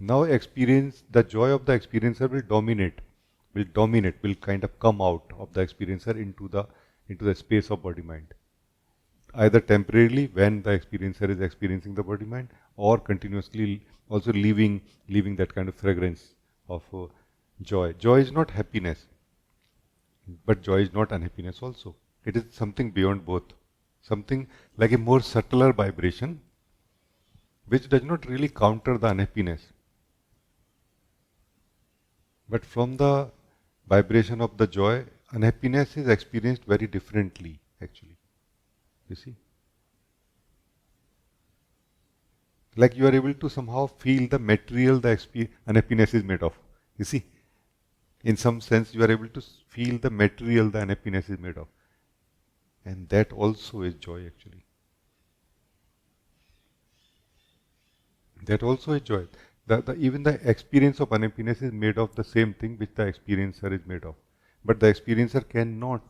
Now the joy of the experiencer will dominate, will kind of come out of the experiencer into the space of body mind. Either temporarily when the experiencer is experiencing the body mind, or continuously also leaving that kind of fragrance of joy. Joy is not happiness, but joy is not unhappiness also. It is something beyond both, something like a more subtler vibration which does not really counter the unhappiness, But from the vibration of the joy, unhappiness is experienced very differently, actually. You see? Like you are able to somehow feel the material the unhappiness is made of. You see? In some sense, you are able to feel the material the unhappiness is made of. And that also is joy, actually. That also is joy. Even the experience of unhappiness is made of the same thing which the experiencer is made of. But the experiencer cannot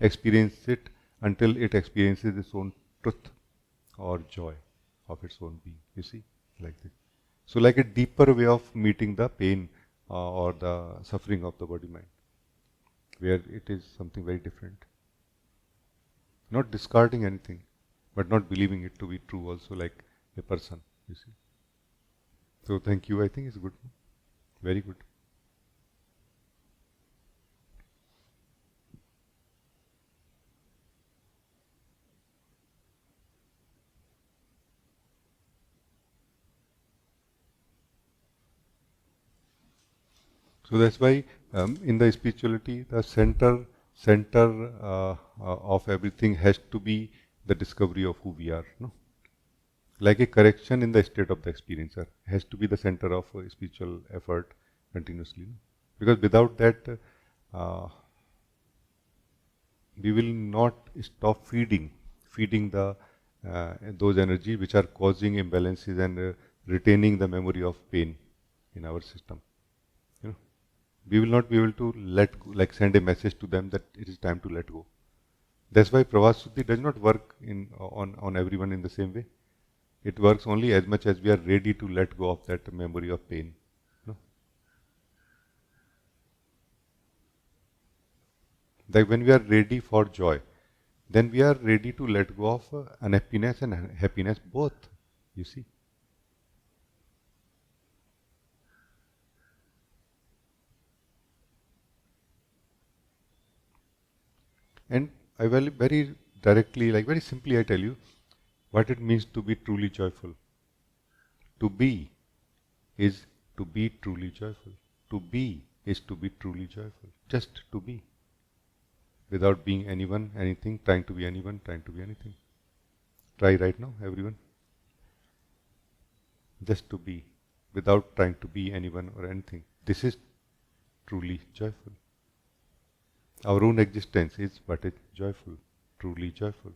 experience it until it experiences its own truth or joy of its own being. You see? Like this. So like a deeper way of meeting the pain or the suffering of the body-mind, where it is something very different. Not discarding anything, but not believing it to be true also, like a person, you see. So thank you, I think it's good. Very good. So that's why in the spirituality, the center of everything has to be the discovery of who we are. No? Like a correction in the state of the experiencer has to be the center of spiritual effort continuously. No? Because without that, we will not stop feeding the those energies which are causing imbalances and retaining the memory of pain in our system. You know, we will not be able to let go, like send a message to them that it is time to let go. That's why Pravasuddhi does not work on everyone in the same way. It works only as much as we are ready to let go of that memory of pain. No? Like when we are ready for joy, then we are ready to let go of unhappiness and happiness both, you see. And I will very directly, like very simply, I tell you what it means to be truly joyful. To be is to be truly joyful. To be is to be truly joyful. Just to be. Without being anyone, anything, trying to be anyone, trying to be anything. Try right now, everyone. Just to be. Without trying to be anyone or anything. This is truly joyful. Our own existence is what is joyful, truly joyful.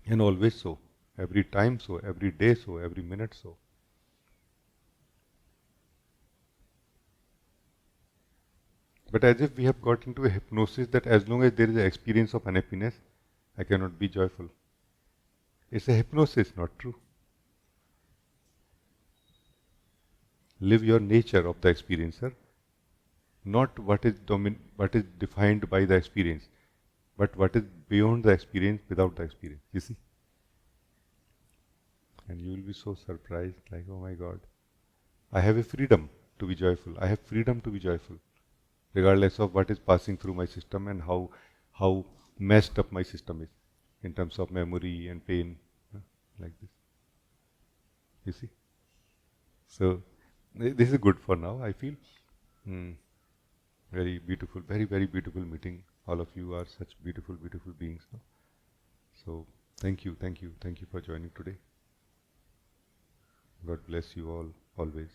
And always so. Every time so, every day so, every minute so. But as if we have got into a hypnosis that as long as there is an experience of unhappiness, I cannot be joyful. It's a hypnosis, not true. Live your nature of the experiencer, not what is defined by the experience, but what is beyond the experience without the experience. You see? And you will be so surprised, like, oh my God, I have a freedom to be joyful. I have freedom to be joyful, regardless of what is passing through my system and how messed up my system is in terms of memory and pain, like this. You see? So this is good for now, I feel. Very beautiful, very, very beautiful meeting. All of you are such beautiful, beautiful beings. No? So thank you, thank you, thank you for joining today. God bless you all, always.